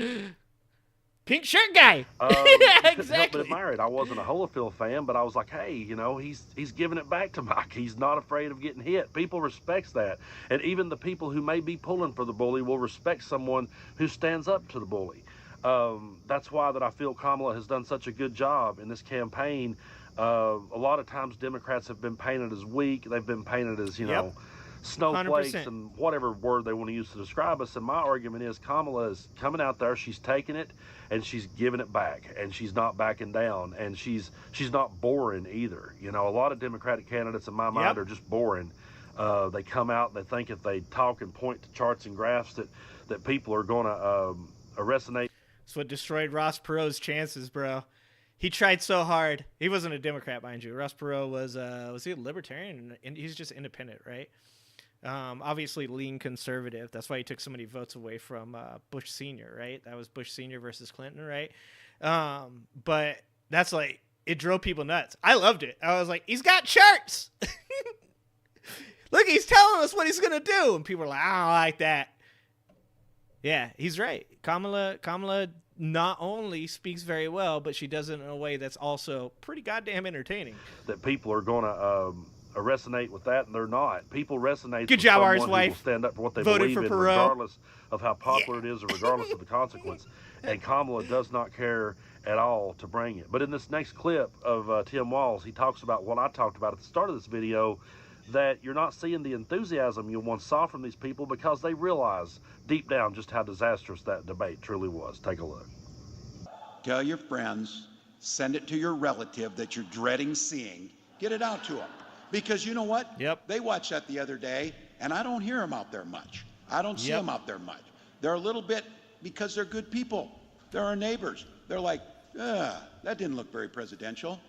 Pink shirt guy. Yeah, exactly.
Help but admire it. I wasn't a Holyfield fan, but I was like, hey, you know, he's giving it back to Mike. He's not afraid of getting hit. People respects that. And even the people who may be pulling for the bully will respect someone who stands up to the bully. That's why that I feel Kamala has done such a good job in this campaign. A lot of times Democrats have been painted as weak. They've been painted as, you know, snowflakes
100%.
and whatever word they want to use to describe us. And my argument is Kamala is coming out there, she's taking it and she's giving it back, and she's not backing down, and she's not boring either. You know, a lot of Democratic candidates in my mind are just boring. They come out, they think if they talk and point to charts and graphs that people are going to resonate.
That's what destroyed Ross Perot's chances, bro. He tried so hard. He wasn't a Democrat, mind you. Ross Perot was he a libertarian? He's just independent, right? Obviously lean conservative. That's why he took so many votes away from Bush Sr., right? That was Bush Sr. versus Clinton, right? But that's like, it drove people nuts. I loved it. I was like, he's got charts. Look, he's telling us what he's going to do. And people are like, I don't like that. Yeah, he's right. Kamala not only speaks very well, but she does it in a way that's also pretty goddamn entertaining.
That people are going to resonate with that, and they're not. People resonate
Good
with
job,
someone
R's
who
wife.
will stand up for what they
Voted
believe
for
in,
Perot.
regardless of how popular it is or regardless of the consequence. And Kamala does not care at all to bring it. But in this next clip of Tim Walz, he talks about what I talked about at the start of this video, that you're not seeing the enthusiasm you once saw from these people because they realize deep down just how disastrous that debate truly was. Take a look.
Tell your friends, send it to your relative that you're dreading seeing. Get it out to them. Because you know what?
Yep.
They watched that the other day, and I don't hear them out there much. I don't see them out there much. They're a little bit, because they're good people. They're our neighbors. They're like, that didn't look very presidential.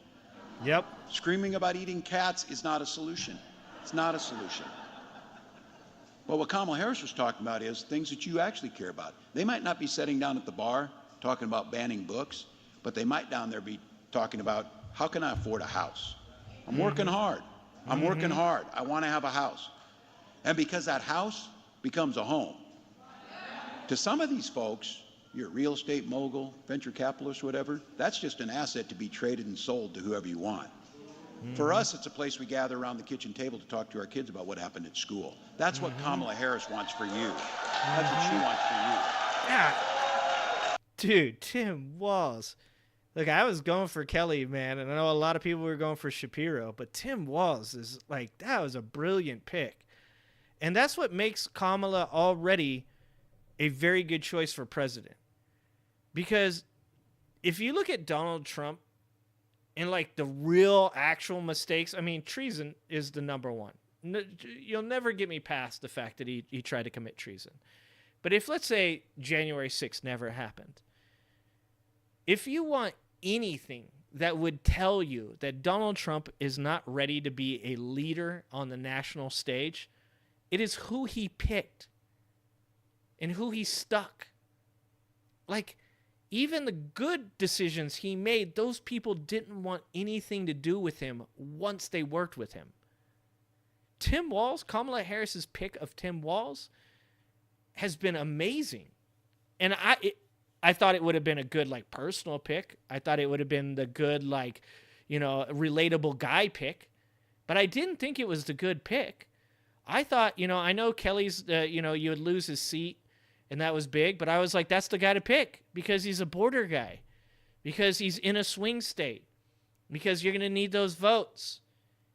Yep.
Screaming about eating cats is not a solution. It's not a solution. Well, what Kamala Harris was talking about is things that you actually care about. They might not be sitting down at the bar talking about banning books, but they might down there be talking about, how can I afford a house? I'm working hard. I'm working hard. I want to have a house. And because that house becomes a home. To some of these folks, you're a real estate mogul, venture capitalist, whatever, that's just an asset to be traded and sold to whoever you want. For us, it's a place we gather around the kitchen table to talk to our kids about what happened at school. That's what Kamala Harris wants for you. That's what she wants for you.
Yeah. Dude, Tim Walz. Look, I was going for Kelly, man, and I know a lot of people were going for Shapiro, but Tim Walz is like, that was a brilliant pick. And that's what makes Kamala already a very good choice for president. Because if you look at Donald Trump and like the real actual mistakes, I mean, treason is the number one. You'll never get me past the fact that he tried to commit treason. But if, let's say, January 6th never happened, if you want anything that would tell you that Donald Trump is not ready to be a leader on the national stage, it is who he picked and who he stuck. Like, even the good decisions he made, those people didn't want anything to do with him once they worked with him. Tim Walz, Kamala Harris's pick of Tim Walz has been amazing. And I thought it would have been a good, like, personal pick. I thought it would have been the good, like, you know, relatable guy pick. But I didn't think it was the good pick. I thought, I know Kelly's, you would lose his seat, and that was big, but I was like, that's the guy to pick because he's a border guy, because he's in a swing state, because you're going to need those votes.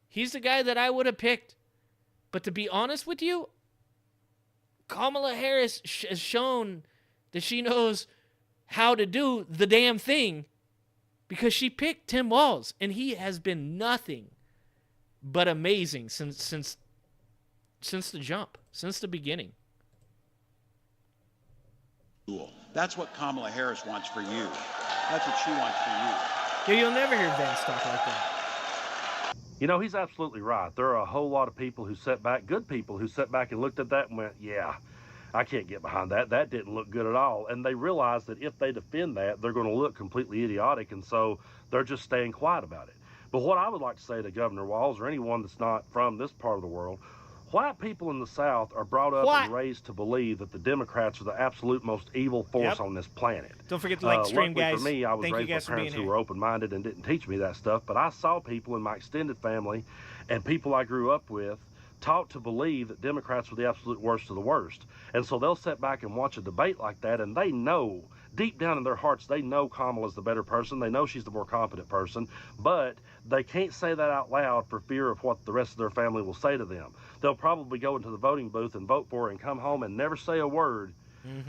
He's the guy that I would have picked. But to be honest with you, Kamala Harris has shown that she knows how to do the damn thing because she picked Tim Walz, and he has been nothing but amazing since the jump, since the beginning.
That's what Kamala Harris wants for you. That's what she wants for you.
Yeah, you'll never hear Vance talk like that.
He's absolutely right. There are a whole lot of people who sat back, good people who sat back and looked at that and went, yeah, I can't get behind that. That didn't look good at all. And they realize that if they defend that, they're going to look completely idiotic. And so they're just staying quiet about it. But what I would like to say to Governor Walz or anyone that's not from this part of the world, white people in the South are brought up and raised to believe that the Democrats are the absolute most evil force on this planet.
Don't forget to like stream, guys.
For me, I was raised by parents who were open-minded and didn't teach me that stuff, but I saw people in my extended family and people I grew up with taught to believe that Democrats were the absolute worst of the worst. And so they'll sit back and watch a debate like that, and they know deep down in their hearts, they know Kamala's the better person. They know she's the more competent person, but they can't say that out loud for fear of what the rest of their family will say to them. They'll probably go into the voting booth and vote for her and come home and never say a word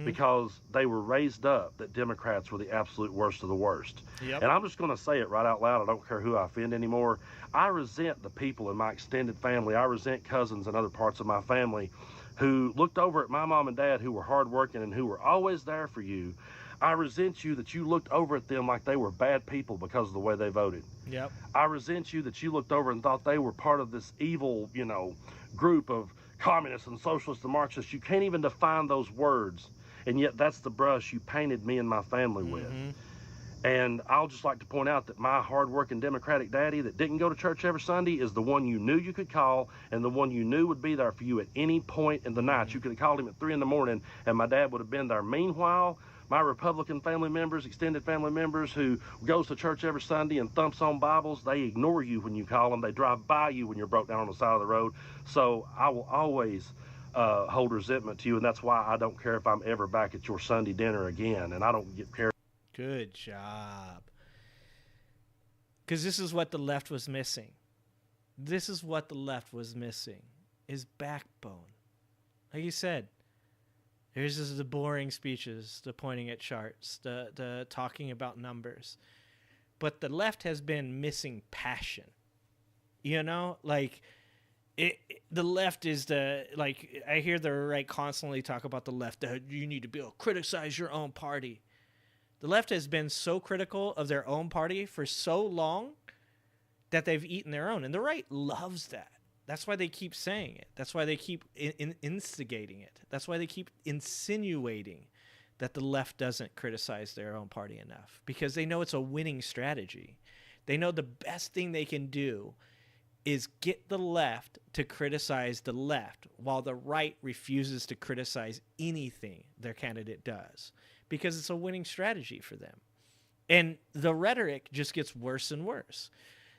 because they were raised up that Democrats were the absolute worst of the worst.
Yep.
And I'm just going to say it right out loud. I don't care who I offend anymore. I resent the people in my extended family. I resent cousins and other parts of my family who looked over at my mom and dad, who were hardworking and who were always there for you. I resent you that you looked over at them like they were bad people because of the way they voted.
Yep.
I resent you that you looked over and thought they were part of this evil, group of communists and socialists and Marxists. You can't even define those words, and yet that's the brush you painted me and my family with. And I'll just like to point out that my hardworking Democratic daddy that didn't go to church every Sunday is the one you knew you could call and the one you knew would be there for you at any point in the night. You could have called him at 3 in the morning and my dad would have been there. Meanwhile, my Republican family members, extended family members who goes to church every Sunday and thumps on Bibles, they ignore you when you call them. They drive by you when you're broke down on the side of the road. So I will always hold resentment to you, and that's why I don't care if I'm ever back at your Sunday dinner again, and I don't care.
Good job. Because this is what the left was missing. This is what the left was missing, is backbone. Like you said, here's just the boring speeches, the pointing at charts, the talking about numbers. But the left has been missing passion. The left is I hear the right constantly talk about the left, that you need to be able to criticize your own party. The left has been so critical of their own party for so long that they've eaten their own. And the right loves that. That's why they keep saying it. That's why they keep instigating it. That's why they keep insinuating that the left doesn't criticize their own party enough, because they know it's a winning strategy. They know the best thing they can do is get the left to criticize the left while the right refuses to criticize anything their candidate does, because it's a winning strategy for them. And the rhetoric just gets worse and worse.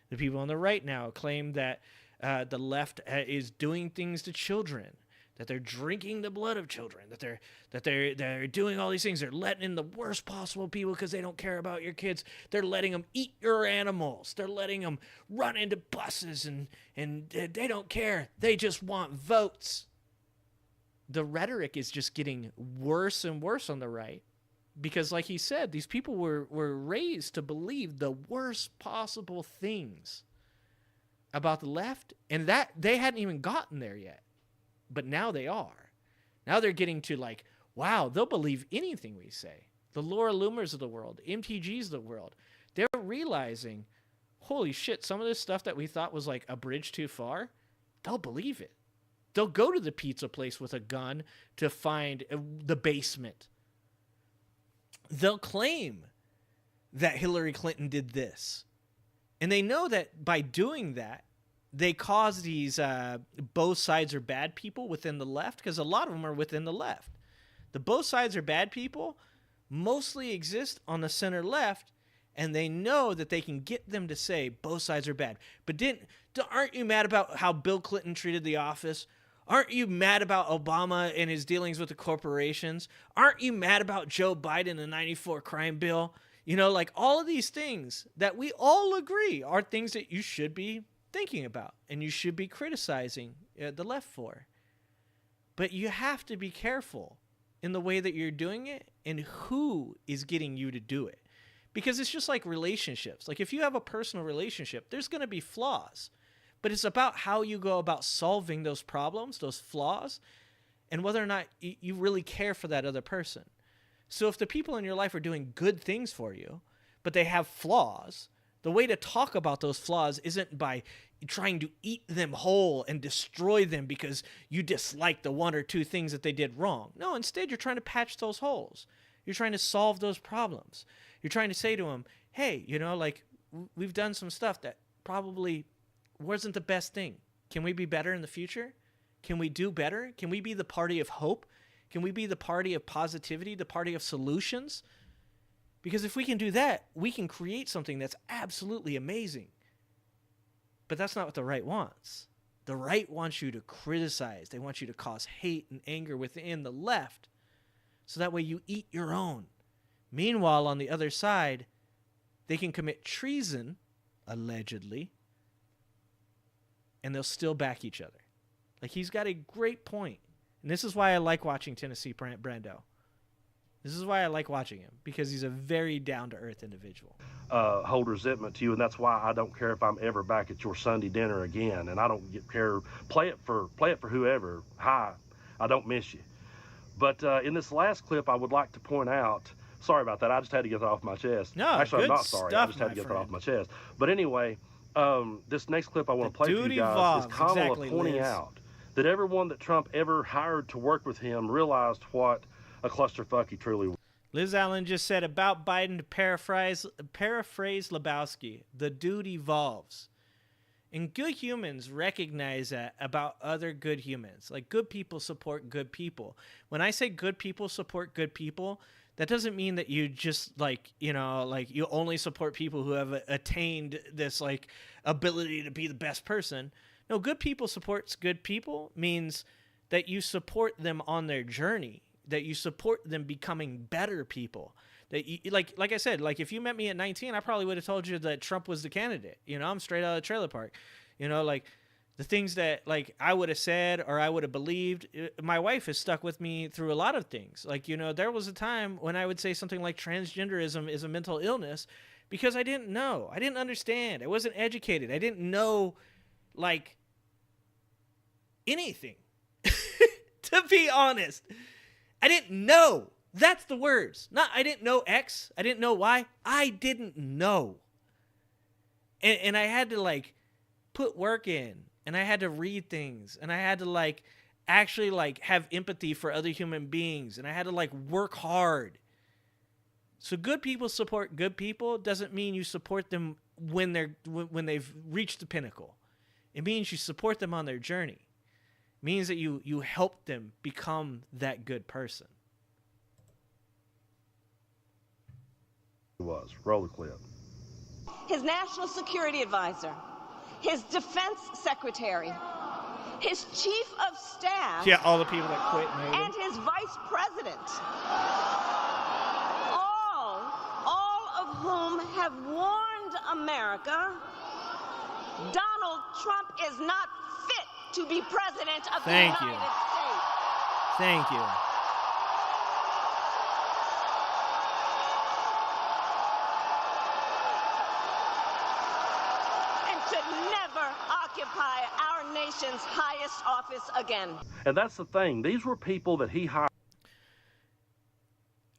The people on the right now claim that the left is doing things to children, that they're drinking the blood of children, that they're doing all these things. They're letting in the worst possible people because they don't care about your kids. They're letting them eat your animals. They're letting them run into buses, and they don't care. They just want votes. The rhetoric is just getting worse and worse on the right, because like he said, these people were raised to believe the worst possible things about the left, and that they hadn't even gotten there yet. But now they are. Now they're getting to wow, they'll believe anything we say. The Laura Loomers of the world, MTGs of the world. They're realizing, holy shit, some of this stuff that we thought was a bridge too far, they'll believe it. They'll go to the pizza place with a gun to find the basement. They'll claim that Hillary Clinton did this. And they know that by doing that, they cause these both sides are bad people within the left, because a lot of them are within the left. The both sides are bad people mostly exist on the center left, and they know that they can get them to say both sides are bad. But aren't you mad about how Bill Clinton treated the office? Aren't you mad about Obama and his dealings with the corporations? Aren't you mad about Joe Biden, the 94 crime bill? All of these things that we all agree are things that you should be thinking about and you should be criticizing the left for. But you have to be careful in the way that you're doing it and who is getting you to do it. Because it's just like relationships. If you have a personal relationship, there's going to be flaws. But it's about how you go about solving those problems, those flaws, and whether or not you really care for that other person. So if the people in your life are doing good things for you, but they have flaws, the way to talk about those flaws isn't by trying to eat them whole and destroy them because you dislike the one or two things that they did wrong. No, instead, you're trying to patch those holes. You're trying to solve those problems. You're trying to say to them, hey, we've done some stuff that probably wasn't the best thing. Can we be better in the future? Can we do better? Can we be the party of hope? Can we be the party of positivity, the party of solutions? Because if we can do that, we can create something that's absolutely amazing. But that's not what the right wants. The right wants you to criticize. They want you to cause hate and anger within the left. So that way you eat your own. Meanwhile, on the other side, they can commit treason, allegedly, and they'll still back each other. Like, he's got a great point. And this is why I like watching Tennessee Brando. This is why I like watching him, because he's a very down-to-earth individual.
Hold resentment to you, and that's why I don't care if I'm ever back at your Sunday dinner again, and I don't care. Play it for whoever. Hi, I don't miss you. But in this last clip, I would like to point out. Sorry about that. I just had to get that off my chest.
No,
actually, I'm
good
not sorry.
stuff,
I just had to get
my
that off
friend.
my chest. But anyway, this next clip I want to play for
duty
you guys
vows,
is Kamala
exactly,
pointing
Liz.
out that everyone that Trump ever hired to work with him realized what a clusterfuck he truly was.
Liz Allen just said about Biden, to paraphrase Lebowski, the dude evolves. And good humans recognize that about other good humans. Like, good people support good people. When I say good people support good people, that doesn't mean that you just, like, you know, like, you only support people who have attained this, like, ability to be the best person. No, good people supports good people means that you support them on their journey, that you support them becoming better people. That you, like I said, like, if you met me at 19, I probably would have told you that Trump was the candidate. You know, I'm straight out of the trailer park. You know, like, the things that, like, I would have said or I would have believed. My wife has stuck with me through a lot of things. Like, you know, there was a time when I would say something like transgenderism is a mental illness because I didn't know. I didn't understand. I wasn't educated. I didn't know, like, anything. To be honest, I didn't know. That's the words. Not I didn't know X. I didn't know Y. I didn't know. And I had to, like, put work in, and I had to read things, and I had to, like, actually, like, have empathy for other human beings, and I had to, like, work hard. So good people support good people doesn't mean you support them when they've reached the pinnacle. It means you support them on their journey. It means that you help them become that good person.
Was. Roll the clip.
His national security advisor, his defense secretary, his chief of staff,
Yeah, all the people that quit made
and his vice president, all of whom have warned America Donald Trump is not fit to be president of the United States.
Thank you.
Occupy our nation's highest office again.
And that's the thing. These were people that he hired.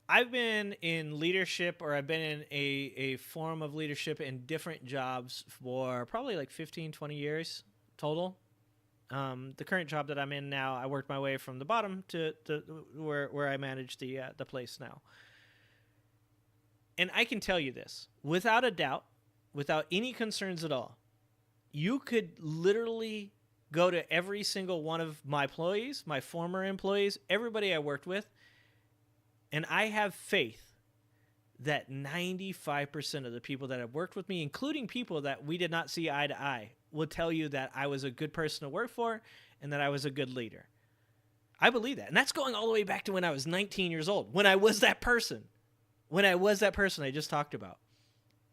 I've been in leadership, or I've been in a form of leadership in different jobs for probably like 15, 20 years total. The current job that I'm in now, I worked my way from the bottom to where I manage the place now. And I can tell you this, without a doubt, without any concerns at all, you could literally go to every single one of my employees, my former employees, everybody I worked with, and I have faith that 95% of the people that have worked with me, including people that we did not see eye to eye, will tell you that I was a good person to work for and that I was a good leader. I believe that. And that's going all the way back to when I was 19 years old, when I was that person. When I was that person I just talked about.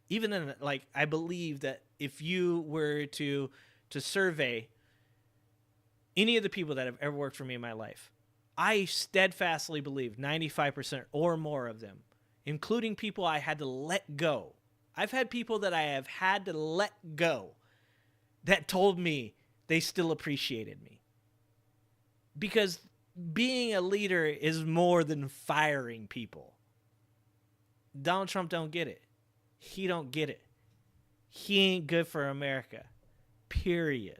Even then, like, I believe that if you were to survey any of the people that have ever worked for me in my life, I steadfastly believe 95% or more of them, including people I had to let go. I've had people that I have had to let go that told me they still appreciated me. Because being a leader is more than firing people. Donald Trump don't get it. He don't get it. He ain't good for America. Period.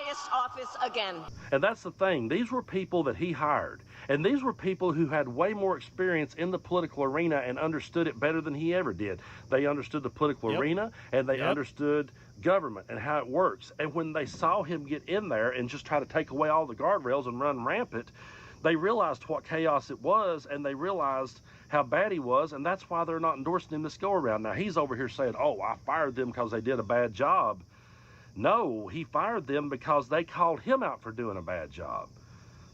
Highest office again.
And that's the thing. These were people that he hired. And these were people who had way more experience in the political arena and understood it better than he ever did. They understood the political arena, and they understood government and how it works. And when they saw him get in there and just try to take away all the guardrails and run rampant, they realized what chaos it was, and they realized how bad he was, and that's why they're not endorsing him this go-around. Now, he's over here saying, oh, I fired them because they did a bad job. No, he fired them because they called him out for doing a bad job.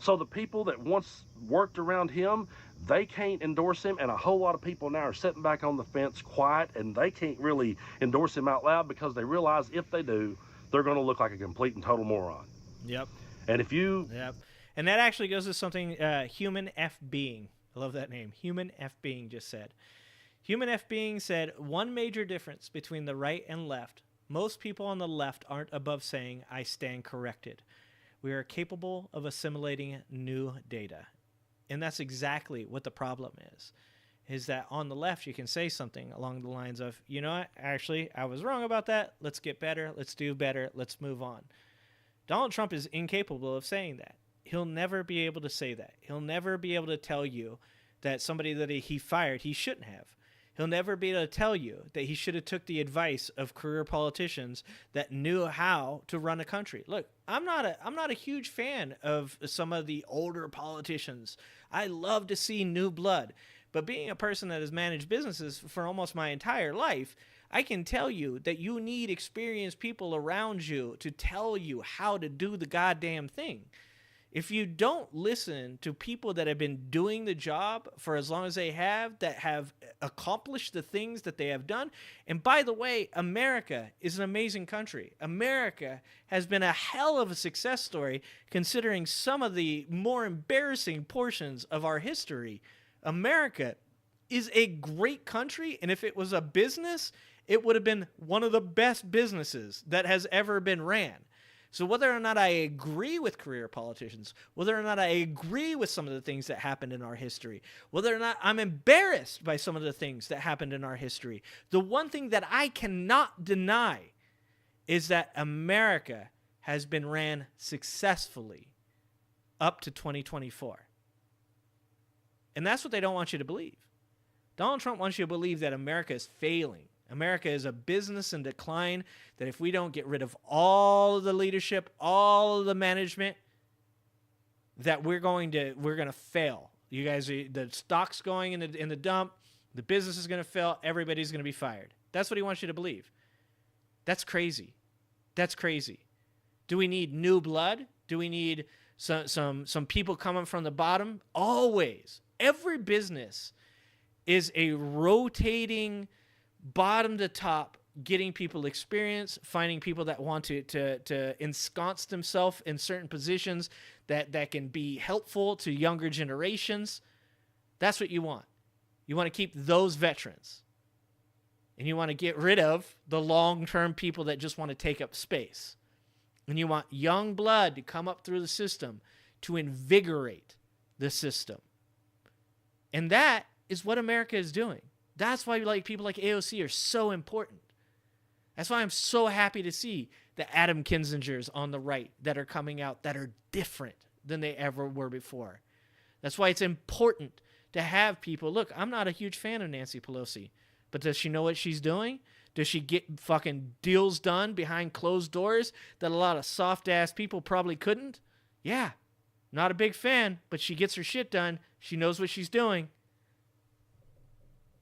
So the people that once worked around him, they can't endorse him, and a whole lot of people now are sitting back on the fence quiet, and they can't really endorse him out loud because they realize if they do, they're going to look like a complete and total moron.
Yep.
And if you...
Yep. And that actually goes to something Human F Being. I love that name. Human F Being just said. Human F Being said, one major difference between the right and left. Most people on the left aren't above saying, I stand corrected. We are capable of assimilating new data. And that's exactly what the problem is that on the left you can say something along the lines of, you know what, actually, I was wrong about that. Let's get better. Let's do better. Let's move on. Donald Trump is incapable of saying that. He'll never be able to say that. He'll never be able to tell you that somebody that he fired, he shouldn't have. He'll never be able to tell you that he should have took the advice of career politicians that knew how to run a country. Look, I'm not a huge fan of some of the older politicians. I love to see new blood. But being a person that has managed businesses for almost my entire life, I can tell you that you need experienced people around you to tell you how to do the goddamn thing. If you don't listen to people that have been doing the job for as long as they have, that have accomplished the things that they have done, and by the way, America is an amazing country. America has been a hell of a success story considering some of the more embarrassing portions of our history. America is a great country, and if it was a business, it would have been one of the best businesses that has ever been ran. So whether or not I agree with career politicians, whether or not I agree with some of the things that happened in our history, whether or not I'm embarrassed by some of the things that happened in our history, the one thing that I cannot deny is that America has been ran successfully up to 2024. And that's what they don't want you to believe. Donald Trump wants you to believe that America is failing. America is a business in decline, that if we don't get rid of all of the leadership, all of the management, that we're going to fail. You guys, the stock's going in the dump, the business is going to fail, everybody's going to be fired. That's what he wants you to believe. That's crazy. That's crazy. Do we need new blood? Do we need some people coming from the bottom? Always. Every business is a rotating bottom to top, getting people experience, finding people that want to ensconce themselves in certain positions that can be helpful to younger generations. That's what you want. You want to keep those veterans. And you want to get rid of the long-term people that just want to take up space. And you want young blood to come up through the system to invigorate the system. And that is what America is doing. That's why people like AOC are so important. That's why I'm so happy to see the Adam Kinzingers on the right that are coming out that are different than they ever were before. That's why it's important to have people. Look, I'm not a huge fan of Nancy Pelosi, but does she know what she's doing? Does she get fucking deals done behind closed doors that a lot of soft-ass people probably couldn't? Yeah, not a big fan, but she gets her shit done. She knows what she's doing.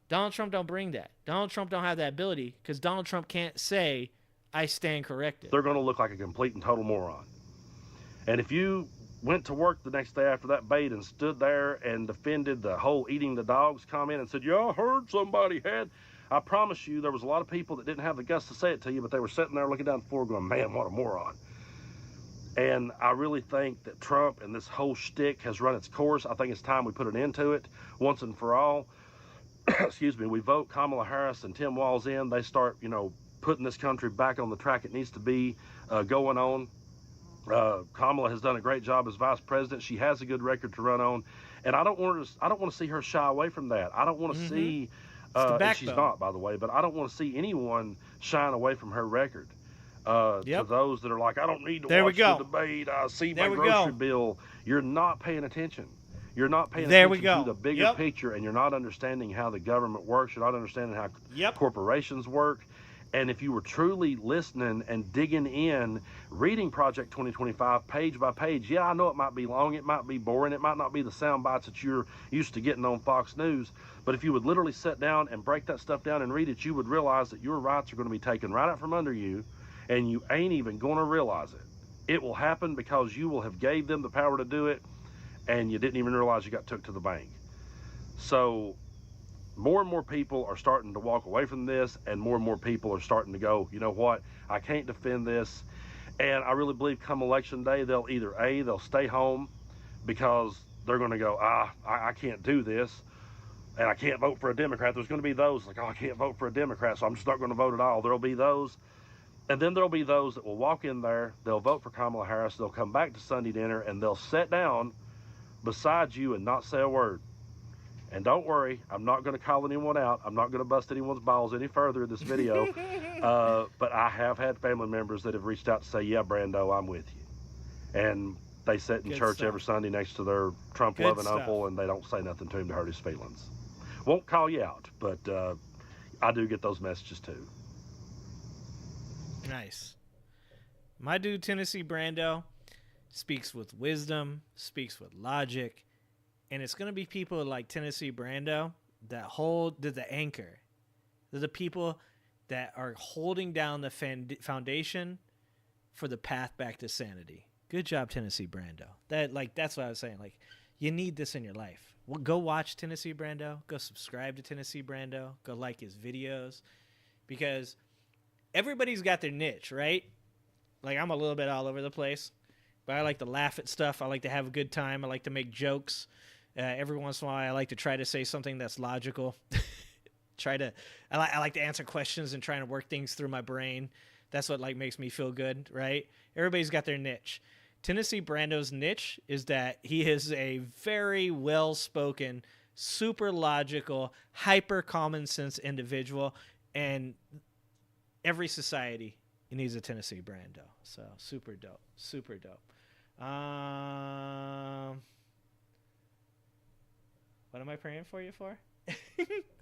Donald Trump don't bring that. Donald Trump don't have that ability because Donald Trump can't say, I stand corrected.
They're going to look like a complete and total moron. And if you went to work the next day after that bait and stood there and defended the whole eating the dogs comment and said, yeah, I heard somebody had, I promise you there was a lot of people that didn't have the guts to say it to you, but they were sitting there looking down the floor going, man, what a moron. And I really think that Trump and this whole shtick has run its course. I think it's time we put an end to it once and for all. Excuse me, we vote Kamala Harris and Tim Walz in. They start, putting this country back on the track it needs to be going on. Kamala has done a great job as vice president. She has a good record to run on, and I don't want to see her shy away from that. I don't want to see, and she's not, by the way, but I don't want to see anyone shying away from her record. To those that are like, I don't need to watch the debate. I see my grocery bill. You're not paying attention. You're not paying attention to the bigger picture, and you're not understanding how the government works. You're not understanding how corporations work. And if you were truly listening and digging in, reading Project 2025 page by page, I know it might be long, it might be boring, it might not be the sound bites that you're used to getting on Fox News, but if you would literally sit down and break that stuff down and read it, you would realize that your rights are going to be taken right out from under you, and you ain't even going to realize it. It will happen because you will have gave them the power to do it. and you didn't even realize you got took to the bank. So more and more people are starting to walk away from this, and more people are starting to go, you know what, I can't defend this. And I really believe come election day, they'll either they'll stay home because they're going to go, I can't do this, and I can't vote for a Democrat. There's going to be those like, I can't vote for a Democrat, so I'm just not going to vote at all. There'll be those. And then there'll be those that will walk in there, they'll vote for Kamala Harris, they'll come back to Sunday dinner, and they'll sit down beside you and not say a word. And don't worry, I'm not going to call anyone out. I'm not going to bust anyone's balls any further in this video. But I have had family members that have reached out to say, yeah, Brando, I'm with you. And they sit in church every Sunday next to their Trump-loving uncle, and they don't say nothing to him to hurt his feelings. Won't call you out, but I do get those messages too.
Nice. My dude, Tennessee Brando, speaks with wisdom, speaks with logic. And it's going to be people like Tennessee Brando that hold the anchor. They're the people that are holding down the foundation for the path back to sanity. Good job, Tennessee Brando. That's what I was saying. Like, you need this in your life. Well, go watch Tennessee Brando. Go subscribe to Tennessee Brando. Go like his videos. Because everybody's got their niche, right? Like, I'm a little bit all over the place. But I like to laugh at stuff. I like to have a good time. I like to make jokes. Every once in a while, I like to try to say something that's logical. I like to answer questions and trying to work things through my brain. That's what makes me feel good, right? Everybody's got their niche. Tennessee Brando's niche is that he is a very well-spoken, super logical, hyper common sense individual, and every society needs a Tennessee Brando. So super dope, super dope. What am I praying for you for?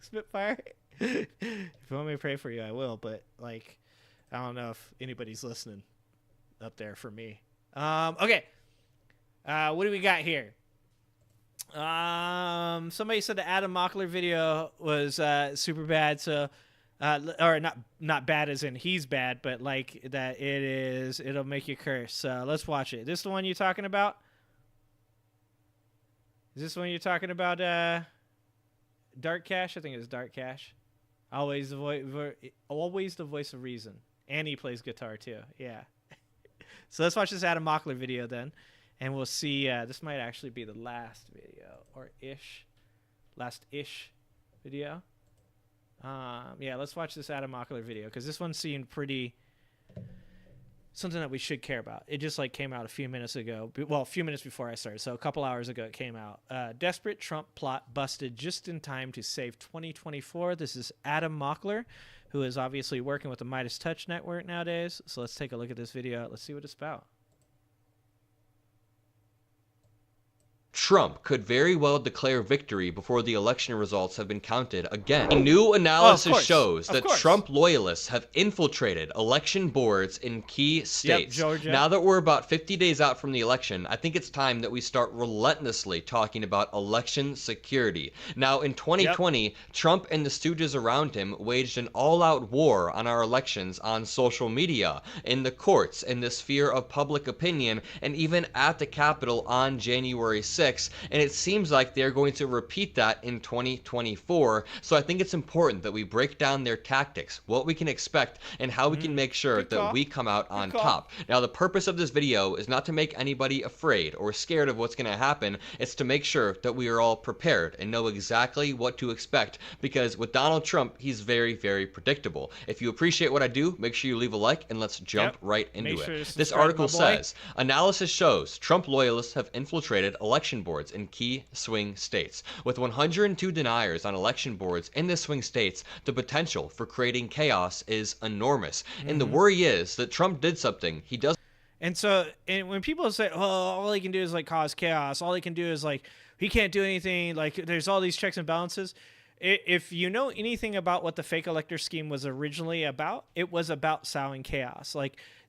Spitfire? If you want me to pray for you, I will, but I don't know if anybody's listening up there for me. Okay. What do we got here? Somebody said the Adam Mockler video was super bad, so or not bad as in he's bad, but that it'll make you curse. So let's watch it. This the one you're talking about? Is this one you're talking about, Dark Cash? I think it's Dark Cash. Always the voice of reason. And he plays guitar, too. Yeah. So let's watch this Adam Mockler video, then. And we'll see. This might actually be the last video. Or last-ish video. Yeah, let's watch this Adam Mockler video. Because this one seemed pretty... something that we should care about. It just came out a few minutes ago. Well, a few minutes before I started. So a couple hours ago it came out. Desperate Trump plot busted just in time to save 2024. This is Adam Mockler, who is obviously working with the Midas Touch Network nowadays. So let's take a look at this video. Let's see what it's about.
Trump could very well declare victory before the election results have been counted again. A new analysis shows that Trump loyalists have infiltrated election boards in key states.
Yep, Georgia.
Now that we're about 50 days out from the election, I think it's time that we start relentlessly talking about election security. Now, in 2020, Trump and the stooges around him waged an all-out war on our elections on social media, in the courts, in the sphere of public opinion, and even at the Capitol on January 6th. And it seems like they're going to repeat that in 2024. So I think it's important that we break down their tactics, what we can expect, and how we can make sure that we come out on top. Now, the purpose of this video is not to make anybody afraid or scared of what's going to happen. It's to make sure that we are all prepared and know exactly what to expect, because with Donald Trump, he's very, very predictable. If you appreciate what I do, make sure you leave a like, and let's jump right into it. This article says, analysis shows Trump loyalists have infiltrated election boards in key swing states. With 102 deniers on election boards in the swing states, the potential for creating chaos is enormous. And the worry is that Trump did something he doesn't.
And so, when people say, "Oh, all he can do is cause chaos. All he can do is he can't do anything. There's all these checks and balances." If you know anything about what the fake elector scheme was originally about, it was about sowing chaos.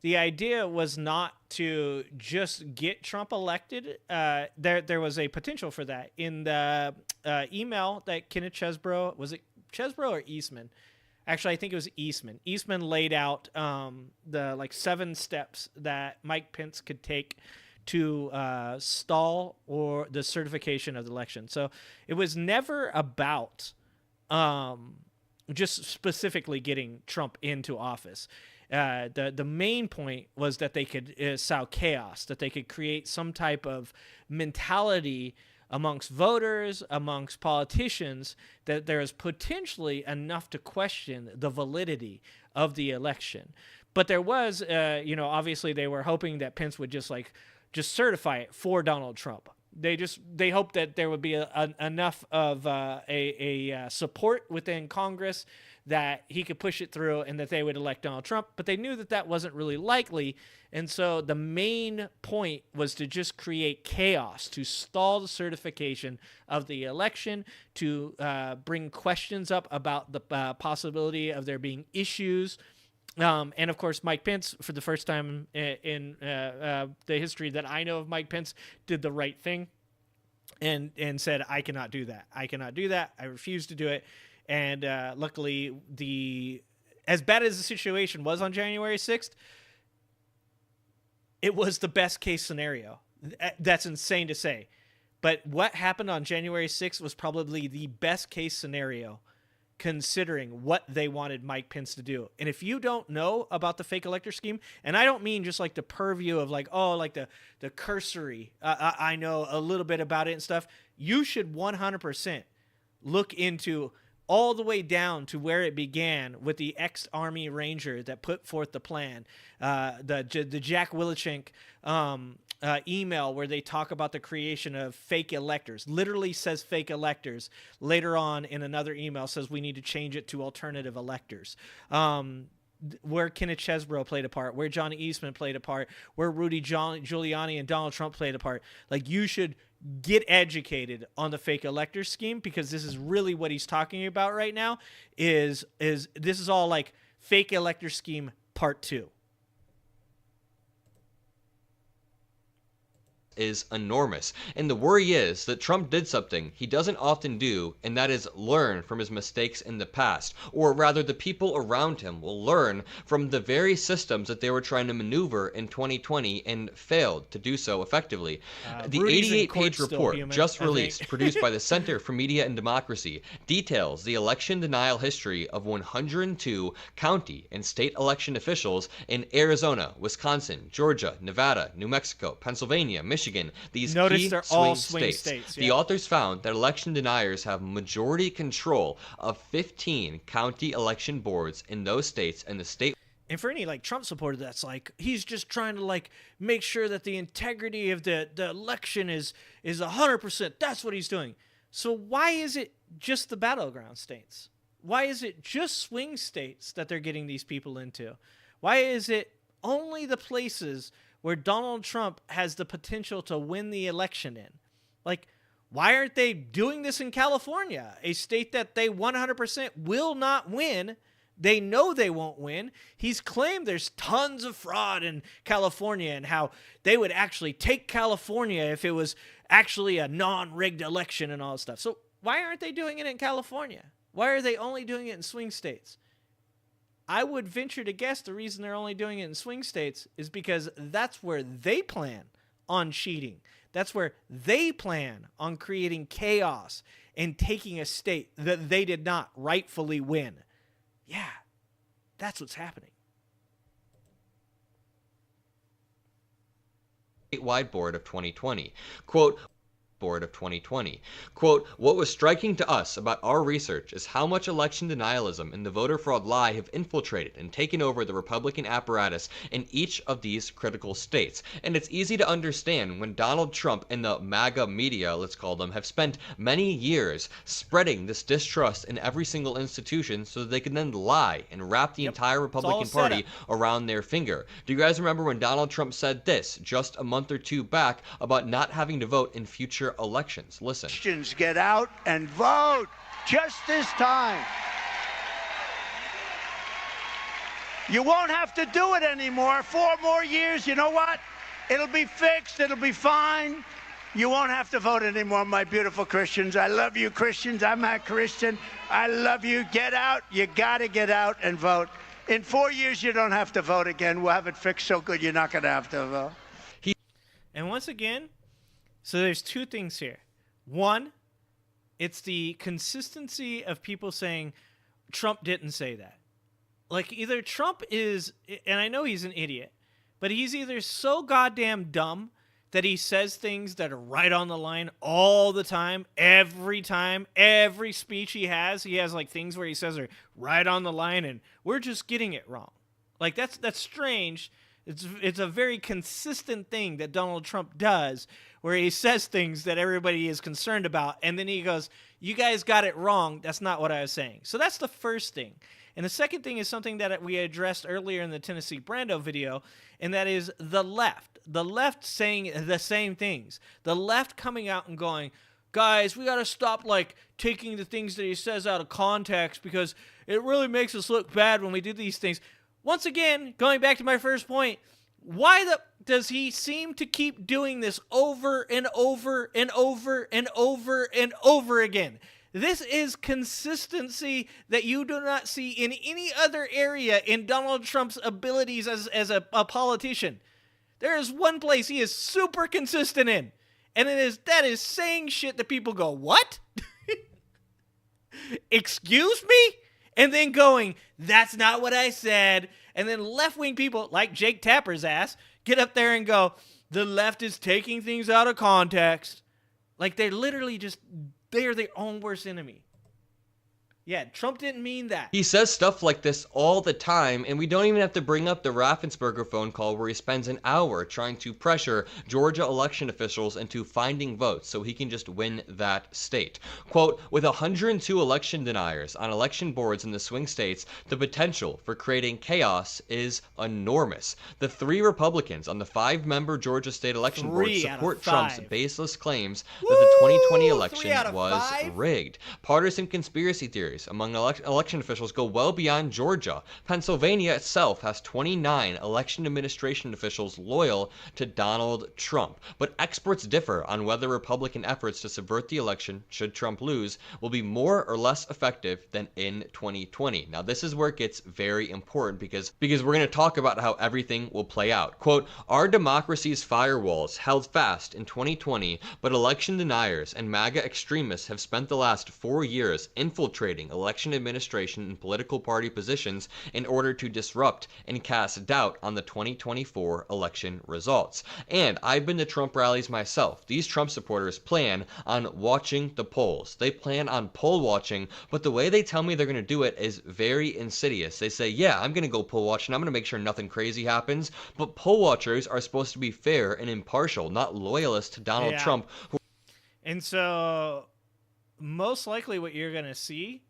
The idea was not to just get Trump elected. There was a potential for that. In the email that Kenneth Chesebro, was it Chesebro or Eastman? Actually, I think it was Eastman. Eastman laid out the 7 steps that Mike Pence could take to stall or the certification of the election. So it was never about just specifically getting Trump into office. The main point was that they could sow chaos, that they could create some type of mentality amongst voters, amongst politicians, that there is potentially enough to question the validity of the election. But there was, obviously they were hoping that Pence would just certify it for Donald Trump. They hoped that there would be enough of a support within Congress that he could push it through and that they would elect Donald Trump. But they knew that that wasn't really likely. And so the main point was to just create chaos, to stall the certification of the election, to bring questions up about the possibility of there being issues. And of course, Mike Pence, for the first time in the history that I know of Mike Pence, did the right thing and said, I cannot do that. I cannot do that. I refuse to do it. And luckily, as bad as the situation was on January 6th, it was the best case scenario. That's insane to say. But what happened on January 6th was probably the best case scenario considering what they wanted Mike Pence to do. And if you don't know about the fake elector scheme, and I don't mean just like the purview of the cursory, I know a little bit about it and stuff, you should 100% look into all the way down to where it began with the ex-Army Ranger that put forth the plan, the Jack Willichenk email where they talk about the creation of fake electors. Literally says fake electors. Later on in another email says we need to change it to alternative electors. Where Kenneth Chesebro played a part, where John Eastman played a part, where Rudy Giuliani and Donald Trump played a part. Like, you should get educated on the fake elector scheme, because this is really what he's talking about right now. Is this is all like fake elector scheme part 2.
Is enormous. And the worry is that Trump did something he doesn't often do, and that is learn from his mistakes in the past. Or rather, the people around him will learn from the very systems that they were trying to maneuver in 2020 and failed to do so effectively. The 88-page report just released, produced by the Center for Media and Democracy, details the election denial history of 102 county and state election officials in Arizona, Wisconsin, Georgia, Nevada, New Mexico, Pennsylvania, Michigan, these key swing states. The authors found that election deniers have majority control of 15 county election boards in those states, and the state.
And for any Trump supporter that's he's just trying to make sure that the integrity of the election is 100%. That's what he's doing. So why is it just the battleground states? Why is it just swing states that they're getting these people into? Why is it only the places where Donald Trump has the potential to win the election in? Why aren't they doing this in California, a state that they 100% will not win? They know they won't win. He's claimed there's tons of fraud in California and how they would actually take California if it was actually a non-rigged election and all this stuff. So why aren't they doing it in California? Why are they only doing it in swing states? I would venture to guess the reason they're only doing it in swing states is because that's where they plan on cheating. That's where they plan on creating chaos and taking a state that they did not rightfully win. Yeah, that's what's happening.
Statewide board of 2020. Quote, board of 2020. Quote, what was striking to us about our research is how much election denialism and the voter fraud lie have infiltrated and taken over the Republican apparatus in each of these critical states. And it's easy to understand when Donald Trump and the MAGA media, let's call them, have spent many years spreading this distrust in every single institution so that they can then lie and wrap the entire Republican Party around their finger. Do you guys remember when Donald Trump said this just a month or two back about not having to vote in future elections? Listen.
Christians, get out and vote just this time. You won't have to do it anymore. 4 more years, you know what? It'll be fixed. It'll be fine. You won't have to vote anymore, my beautiful Christians. I love you, Christians. I'm a Christian. I love you. Get out. You got to get out and vote. In 4 years, you don't have to vote again. We'll have it fixed so good you're not going to have to vote.
And once again, so there's two things here. One, it's the consistency of people saying Trump didn't say that. Like, either Trump is, and I know he's an idiot, but he's either so goddamn dumb that he says things that are right on the line all the time, every speech he has like things where he says are right on the line, and we're just getting it wrong. Like, that's strange. It's a very consistent thing that Donald Trump does, where he says things that everybody is concerned about, and then he goes, you guys got it wrong. That's not what I was saying. So that's the first thing. And the second thing is something that we addressed earlier in the Tennessee Brando video, and that is the left. The left saying the same things. The left coming out and going, guys, we got to stop, like, taking the things that he says out of context because it really makes us look bad when we do these things. Once again, going back to my first point, why does he seem to keep doing this over and over and over and over and over again? This is consistency that you do not see in any other area in Donald Trump's abilities as a politician. There is one place he is super consistent in, and that is saying shit that people go, what? Excuse me? And then going, that's not what I said. And then left-wing people, like Jake Tapper's ass, get up there and go, the left is taking things out of context. Like, they're literally just, they're their own worst enemy. Yeah, Trump didn't mean that.
He says stuff like this all the time, and we don't even have to bring up the Raffensperger phone call where he spends an hour trying to pressure Georgia election officials into finding votes so he can just win that state. Quote, with 102 election deniers on election boards in the swing states, the potential for creating chaos is enormous. The 3 Republicans on the 5-member Georgia state election board support Trump's baseless claims that the 2020 election was rigged. Partisan conspiracy theories among election officials go well beyond Georgia. Pennsylvania itself has 29 election administration officials loyal to Donald Trump. But experts differ on whether Republican efforts to subvert the election, should Trump lose, will be more or less effective than in 2020. Now, this is where it gets very important because we're going to talk about how everything will play out. Quote, our democracy's firewalls held fast in 2020, but election deniers and MAGA extremists have spent the last 4 years infiltrating election administration and political party positions in order to disrupt and cast doubt on the 2024 election results. And I've been to Trump rallies myself. These Trump supporters plan on watching the polls. They plan on poll watching, but the way they tell me they're going to do it is very insidious. They say, yeah, I'm going to go poll watch and I'm going to make sure nothing crazy happens, but poll watchers are supposed to be fair and impartial, not loyalists to Donald Trump.
And so most likely what you're going to see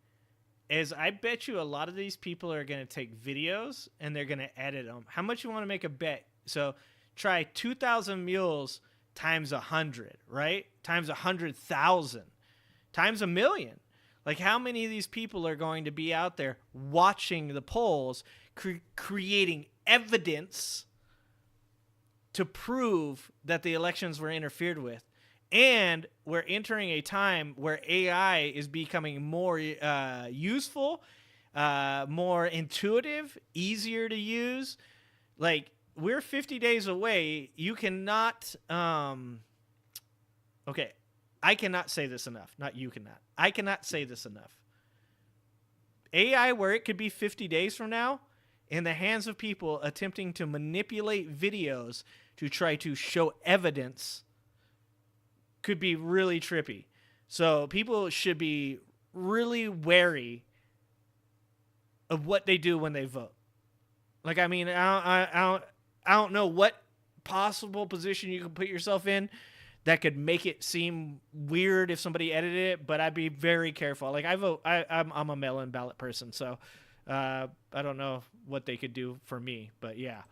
is I bet you a lot of these people are going to take videos and they're going to edit them. How much you want to make a bet? So try 2,000 mules times 100, right? Times 100,000 times 1 million. Like, how many of these people are going to be out there watching the polls, creating evidence to prove that the elections were interfered with? And we're entering a time where AI is becoming more useful, more intuitive, easier to use. Like, we're 50 days away. You cannot... okay, I cannot say this enough. Not you cannot. I cannot say this enough. AI, where it could be 50 days from now, in the hands of people attempting to manipulate videos to try to show evidence, could be really trippy. So people should be really wary of what they do when they vote. Like, I mean, I don't know what possible position you could put yourself in that could make it seem weird if somebody edited it, but I'd be very careful. Like, I'm a mail-in ballot person, so I don't know what they could do for me, but yeah.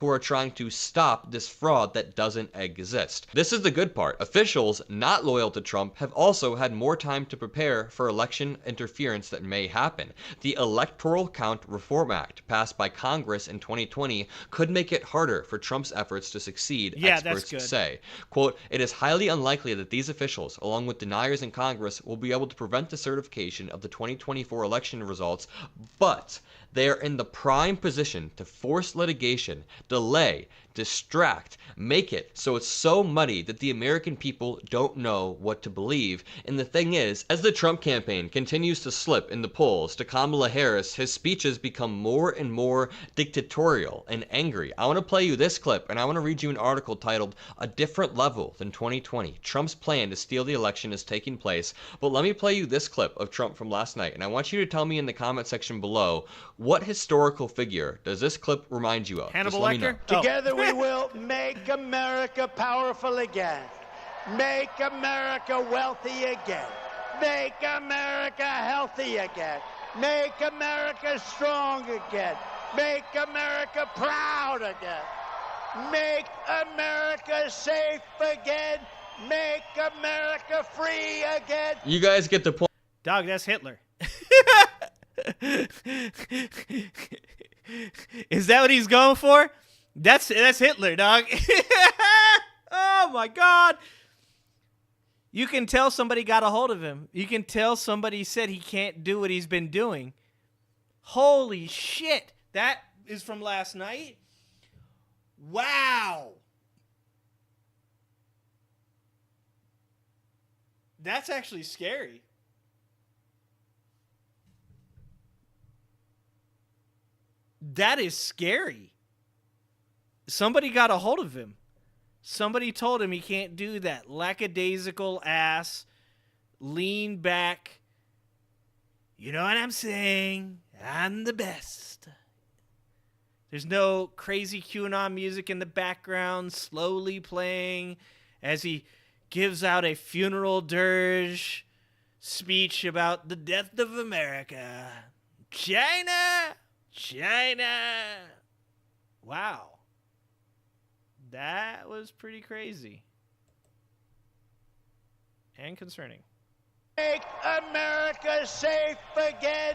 Who are trying to stop this fraud that doesn't exist. This is the good part. Officials not loyal to Trump have also had more time to prepare for election interference that may happen. The Electoral Count Reform Act, passed by Congress in 2020, could make it harder for Trump's efforts to succeed, experts say. Quote, it is highly unlikely that these officials, along with deniers in Congress, will be able to prevent the certification of the 2024 election results, but they are in the prime position to force litigation delay, distract, make it so it's so muddy that the American people don't know what to believe. And the thing is, as the Trump campaign continues to slip in the polls to Kamala Harris, his speeches become more and more dictatorial and angry. I want to play you this clip, and I want to read you an article titled "A Different Level Than 2020. Trump's Plan to Steal the Election is Taking Place." But let me play you this clip of Trump from last night, and I want you to tell me in the comment section below, what historical figure does this clip remind you of?
Hannibal Lecter?
Together we will make America powerful again. Make America wealthy again. Make America healthy again. Make America strong again. Make America proud again. Make America safe again. Make America free again.
You guys get the point.
Dog, that's Hitler. Is that what he's going for? That's Hitler, dog. Oh my God. You can tell somebody got a hold of him. You can tell somebody said he can't do what he's been doing. Holy shit. That is from last night. Wow. That's actually scary. That is scary. Somebody got a hold of him. Somebody told him he can't do that lackadaisical ass, lean back. You know what I'm saying? I'm the best. There's no crazy QAnon music in the background slowly playing as he gives out a funeral dirge speech about the death of America. China! Wow. That was pretty crazy. And concerning.
Make America safe again.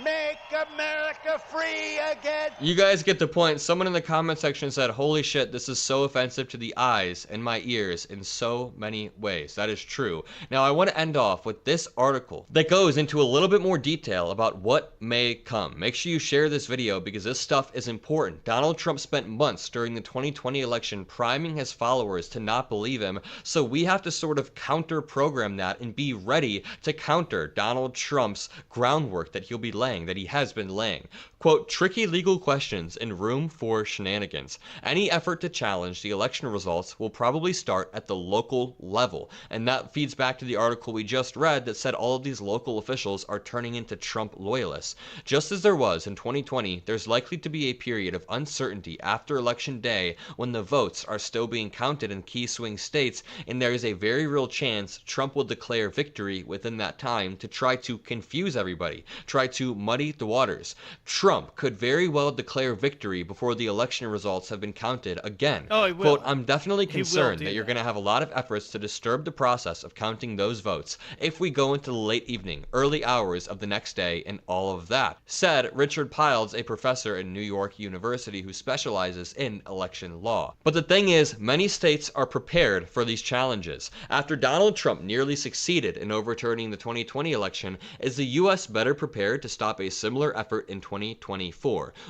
Make America free again.
You guys get the point. Someone in the comment section said, holy shit, this is so offensive to the eyes and my ears in so many ways. That is true. Now, I want to end off with this article that goes into a little bit more detail about what may come. Make sure you share this video because this stuff is important. Donald Trump spent months during the 2020 election priming his followers to not believe him, so we have to sort of counter-program that and be ready to counter Donald Trump's groundwork that he'll be that he has been laying. Quote, tricky legal questions and room for shenanigans. Any effort to challenge the election results will probably start at the local level. And that feeds back to the article we just read that said all of these local officials are turning into Trump loyalists. Just as there was in 2020, there's likely to be a period of uncertainty after Election Day when the votes are still being counted in key swing states, and there is a very real chance Trump will declare victory within that time to try to confuse everybody, try to muddy the waters. Trump could very well declare victory before the election results have been counted again.
Oh, he will.
Quote, I'm definitely concerned that you're going to have a lot of efforts to disturb the process of counting those votes if we go into the late evening, early hours of the next day, and all of that, said Richard Piles, a professor at New York University who specializes in election law. But the thing is, many states are prepared for these challenges. After Donald Trump nearly succeeded in overturning the 2020 election, is the U.S. better prepared to stop a similar effort in 2024?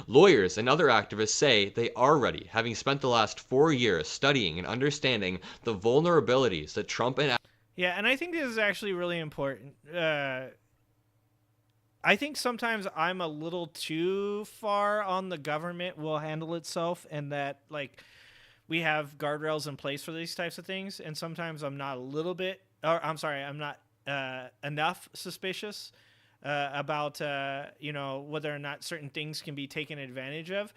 Lawyers and other activists say they are ready, having spent the last 4 years studying and understanding the vulnerabilities that Trump and...
Yeah, and I think this is actually really important. I think sometimes I'm a little too far on the government will handle itself and that, like, we have guardrails in place for these types of things, and sometimes I'm not a little bit... Or, I'm sorry, I'm not enough suspicious about you know, whether or not certain things can be taken advantage of.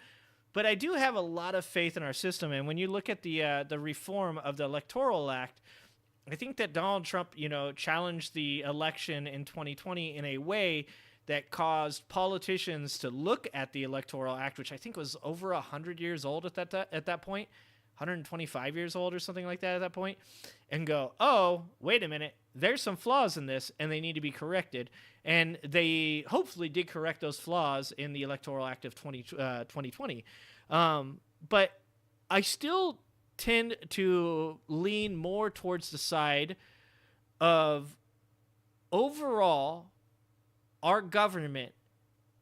But I do have a lot of faith in our system, and when you look at the reform of the Electoral Act, I think that Donald Trump, you know, challenged the election in 2020 in a way that caused politicians to look at the Electoral Act, which I think was over 100 years old at that point, 125 years old or something like that at that point, and go, oh, wait a minute, there's some flaws in this, and they need to be corrected. And they hopefully did correct those flaws in the Electoral Act of 2020. But I still tend to lean more towards the side of overall our government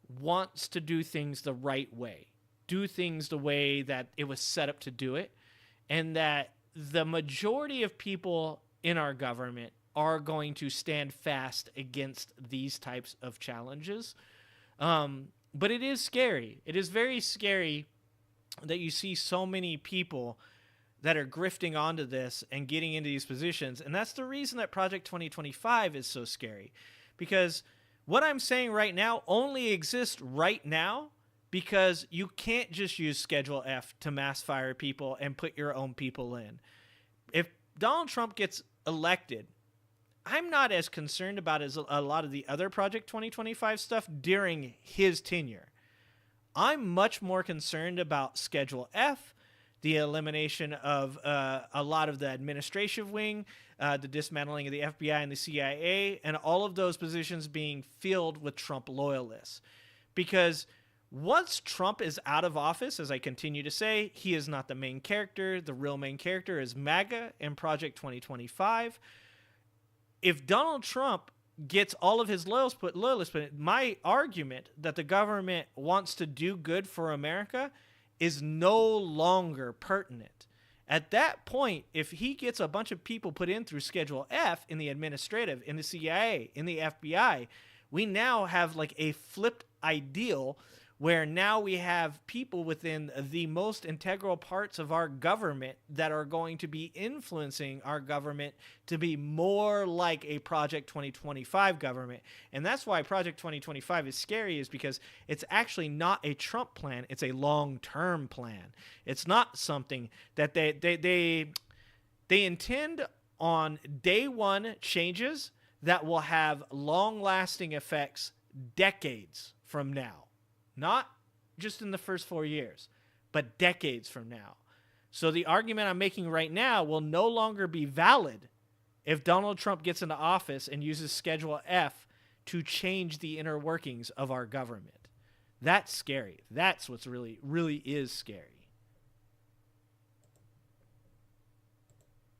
wants to do things the right way. do things the way that it was set up to do it, and that the majority of people in our government are going to stand fast against these types of challenges. But it is scary. It is very scary that you see so many people that are grifting onto this and getting into these positions. And that's the reason that Project 2025 is so scary. Because what I'm saying right now only exists right now because you can't just use Schedule F to mass fire people and put your own people in. If Donald Trump gets elected, I'm not as concerned about as a lot of the other Project 2025 stuff during his tenure. I'm much more concerned about Schedule F, the elimination of a lot of the administrative wing, the dismantling of the FBI and the CIA, and all of those positions being filled with Trump loyalists. Because once Trump is out of office, as I continue to say, he is not the main character. The real main character is MAGA in Project 2025. If Donald Trump gets all of his loyalists put, my argument that the government wants to do good for America is no longer pertinent. At that point, if he gets a bunch of people put in through Schedule F in the administrative, in the CIA, in the FBI, we now have like a flipped ideal where now we have people within the most integral parts of our government that are going to be influencing our government to be more like a Project 2025 government. And that's why Project 2025 is scary, is because it's actually not a Trump plan. It's a long-term plan. It's not something that they intend on day one changes that will have long-lasting effects decades from now. Not just in the first 4 years, but decades from now. So the argument I'm making right now will no longer be valid if Donald Trump gets into office and uses Schedule F to change the inner workings of our government. That's scary. That's what's really, really is scary.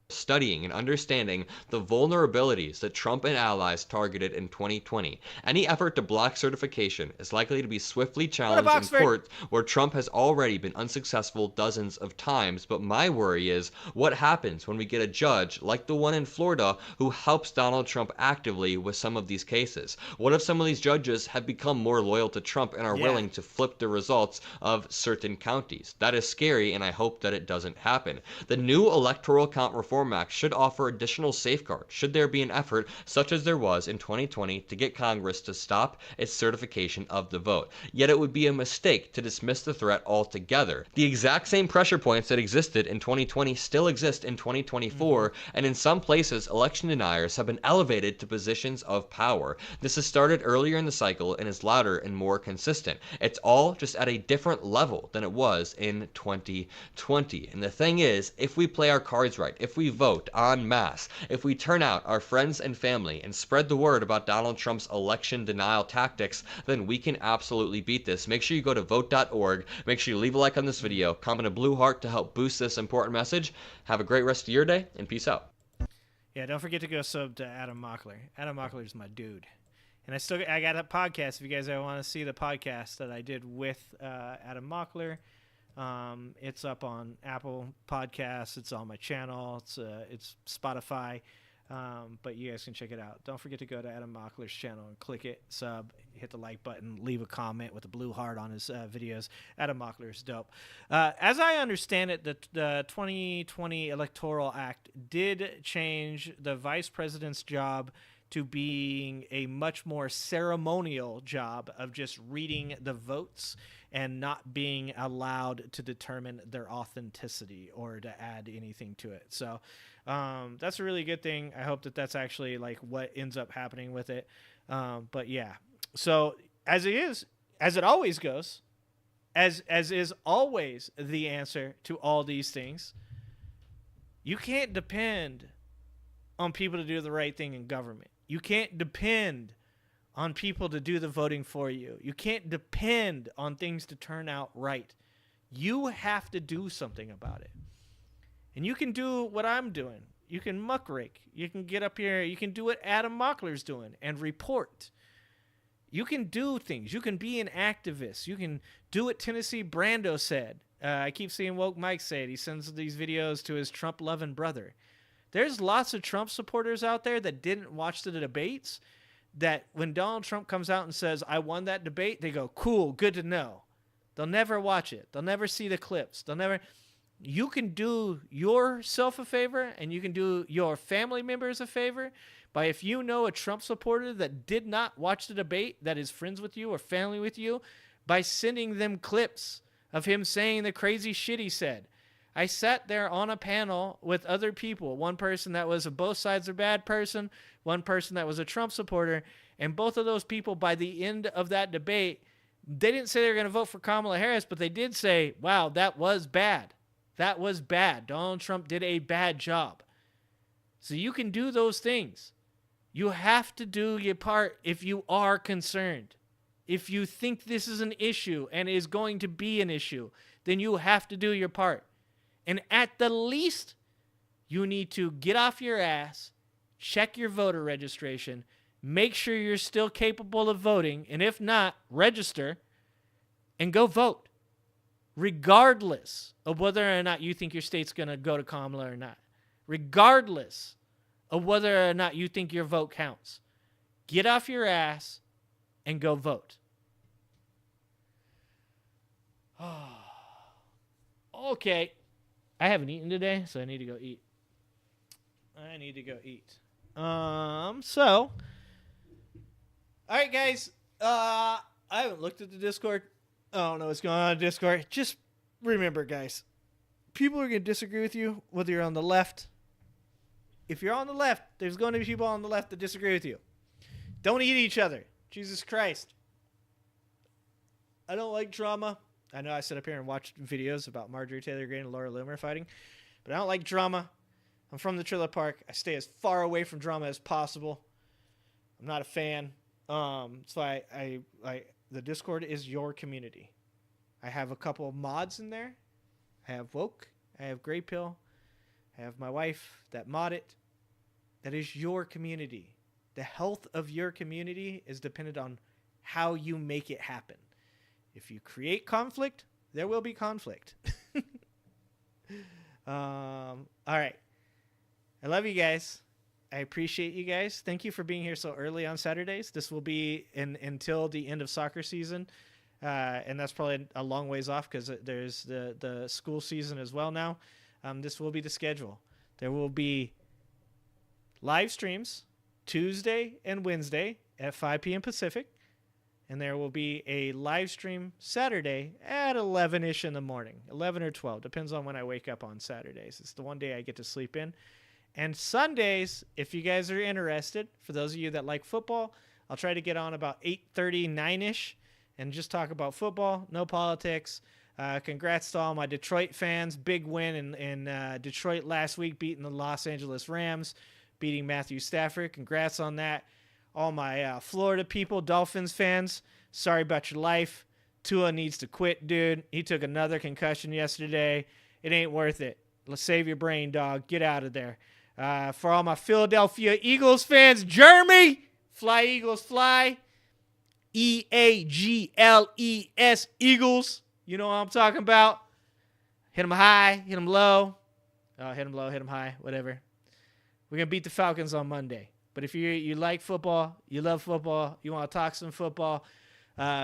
Studying and understanding the vulnerabilities that Trump and allies targeted in 2020. Any effort to block certification is likely to be swiftly challenged in court, where Trump has already been unsuccessful dozens of times. But my worry is what happens when we get a judge like the one in Florida who helps Donald Trump actively with some of these cases. What if some of these judges have become more loyal to Trump and are willing to flip the results of certain counties? That is scary, and I hope that it doesn't happen. The new Electoral Count Reform Act should offer additional safeguards should there be an effort such as there was in 2020 to get Congress to stop its certification of the vote. Yet it would be a mistake to dismiss the threat altogether. The exact same pressure points that existed in 2020 still exist in 2024, and in some places election deniers have been elevated to positions of power. This has started earlier in the cycle and is louder and more consistent. It's all just at a different level than it was in 2020. And the thing is, if we play our cards right, if we vote en masse, if we turn out our friends and family and spread the word about Donald Trump's election denial tactics, then we can absolutely beat this. Make sure you go to vote.org. Make sure you leave a like on this video, comment a blue heart to help boost this important message. Have a great rest of your day, and peace out.
Yeah, don't forget to go sub to Adam Mockler. Adam Mockler's my dude. And I got a podcast if you guys ever want to see the podcast that I did with Adam Mockler. It's up on Apple Podcasts. It's on my channel. It's Spotify. But you guys can check it out. Don't forget to go to Adam Mockler's channel and click it, sub, hit the like button, leave a comment with a blue heart on his videos. Adam Mockler is dope. As I understand it, the 2020 Electoral Act did change the vice president's job to being a much more ceremonial job of just reading the votes and not being allowed to determine their authenticity or to add anything to it. So that's a really good thing. I hope that that's actually like what ends up happening with it. But yeah, so as it always goes, as is always the answer to all these things, you can't depend on people to do the right thing in government. You can't depend on people to do the voting for you. You can't depend on things to turn out right. You have to do something about it. And you can do what I'm doing. You can muckrake. You can get up here. You can do what Adam Mockler's doing and report. You can do things. You can be an activist. You can Do what Tennessee Brando said. I keep seeing Woke Mike say it. He sends these videos to his Trump-loving brother. There's lots of Trump supporters out there that didn't watch the debates, that when Donald Trump comes out and says, I won that debate, they go, cool, good to know. They'll never watch it. They'll never see the clips. You can do yourself a favor, and you can do your family members a favor by, if you know a Trump supporter that did not watch the debate, that is friends with you or family with you, by sending them clips of him saying the crazy shit he said. I sat there on a panel with other people, one person that was a both sides are bad person, one person that was a Trump supporter, and both of those people, by the end of that debate, they didn't say they were going to vote for Kamala Harris, but they did say, wow, that was bad. That was bad. Donald Trump did a bad job. So you can do those things. You have to do your part if you are concerned. If you think this is an issue and is going to be an issue, then you have to do your part. And at the least, you need to get off your ass, check your voter registration, make sure you're still capable of voting, and if not, register and go vote, regardless of whether or not you think your state's going to go to Kamala or not, regardless of whether or not you think your vote counts. Get off your ass and go vote. Okay. I haven't eaten today, so I need to go eat. So, all right, guys. I haven't looked at the Discord. I don't know what's going on in Discord. Just remember, guys, people are going to disagree with you, whether you're on the left. If you're on the left, there's going to be people on the left that disagree with you. Don't eat each other. Jesus Christ. I don't like drama. I know I sit up here and watch videos about Marjorie Taylor Greene and Laura Loomer fighting, but I don't like drama. I'm from the trailer park. I stay as far away from drama as possible. I'm not a fan. So I the Discord is your community. I have a couple of mods in there. I have Woke. I have Grey Pill. I have my wife that mod it. That is your community. The health of your community is dependent on how you make it happen. If you create conflict, there will be conflict. All right. I love you guys. I appreciate you guys. Thank you for being here so early on Saturdays. This will be until the end of soccer season. And that's probably a long ways off because there's the school season as well now. This will be the schedule. There will be live streams Tuesday and Wednesday at 5 p.m. Pacific. And there will be a live stream Saturday at 11-ish in the morning. 11 or 12. Depends on when I wake up on Saturdays. It's the one day I get to sleep in. And Sundays, if you guys are interested, for those of you that like football, I'll try to get on about 8:30, 9-ish, and just talk about football, no politics. Congrats to all my Detroit fans. Big win in Detroit last week, beating the Los Angeles Rams, beating Matthew Stafford. Congrats on that. All my Florida people, Dolphins fans, sorry about your life. Tua needs to quit, dude. He took another concussion yesterday. It ain't worth it. Let's save your brain, dog. Get out of there. For all my Philadelphia Eagles fans, Jeremy, fly Eagles, fly. EAGLES, Eagles. You know what I'm talking about. Hit them high, hit them low. Hit them low, hit them high, whatever. We're going to beat the Falcons on Monday. But if you like football, you love football, you want to talk some football,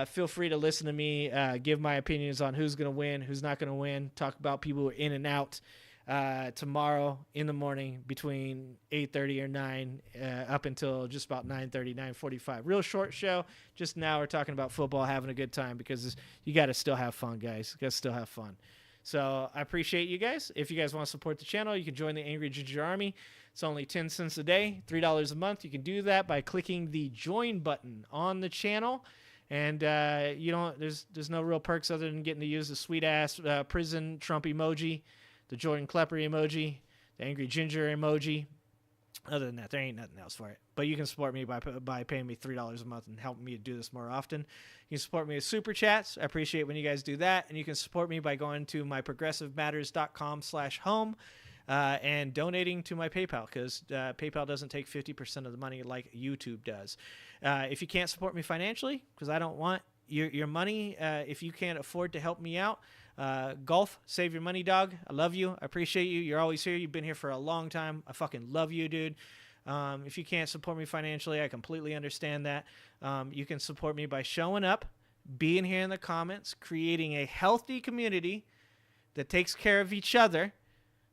feel free to listen to me, give my opinions on who's going to win, who's not going to win, talk about people who are in and out tomorrow in the morning between 8:30 or 9 up until just about 9:30, 9:45. Real short show. Just now we're talking about football, having a good time because you got to still have fun, guys. You got to still have fun. So I appreciate you guys. If you guys want to support the channel, you can join the Angry Ginger Army. It's only 10 cents a day, $3 a month. You can do that by clicking the join button on the channel. And there's no real perks other than getting to use the sweet ass prison Trump emoji, the Jordan Klepper emoji, the Angry Ginger emoji. Other than that, there ain't nothing else for it. But you can support me by paying me $3 a month and helping me do this more often. You can support me with super chats. I appreciate when you guys do that. And you can support me by going to myprogressivematters.com/home. And donating to my PayPal because PayPal doesn't take 50% of the money like YouTube does. If you can't support me financially, because I don't want your money if you can't afford to help me out. Golf, save your money, dog. I love you. I appreciate you. You're always here. You've been here for a long time. I fucking love you, dude. If you can't support me financially, I completely understand that. You can support me by showing up, being here in the comments, creating a healthy community that takes care of each other.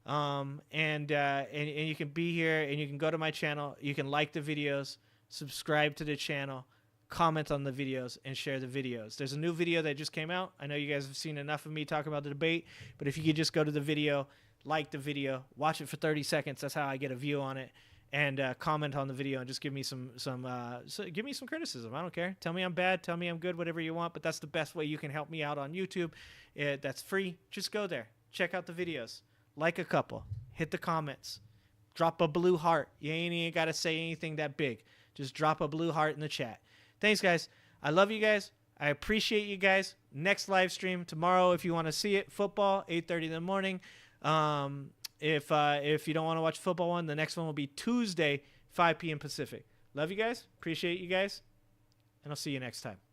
And you can be here, and you can go to my channel. You can like the videos, subscribe to the channel, comment on the videos, and share the videos. There's a new video that just came out. I know you guys have seen enough of me talk about the debate, but if you could just go to the video, like the video, watch it for 30 seconds. That's how I get a view on it. And comment on the video and just give me some criticism. I don't care. Tell me I'm bad. Tell me I'm good. Whatever you want. But that's the best way you can help me out on YouTube. That's free. Just go there. Check out the videos. Like a couple. Hit the comments. Drop a blue heart. You ain't even got to say anything that big. Just drop a blue heart in the chat. Thanks, guys. I love you guys. I appreciate you guys. Next live stream tomorrow, if you want to see it, football, 8:30 in the morning. If you don't want to watch football one, the next one will be Tuesday, 5 p.m. Pacific. Love you guys. Appreciate you guys. And I'll see you next time.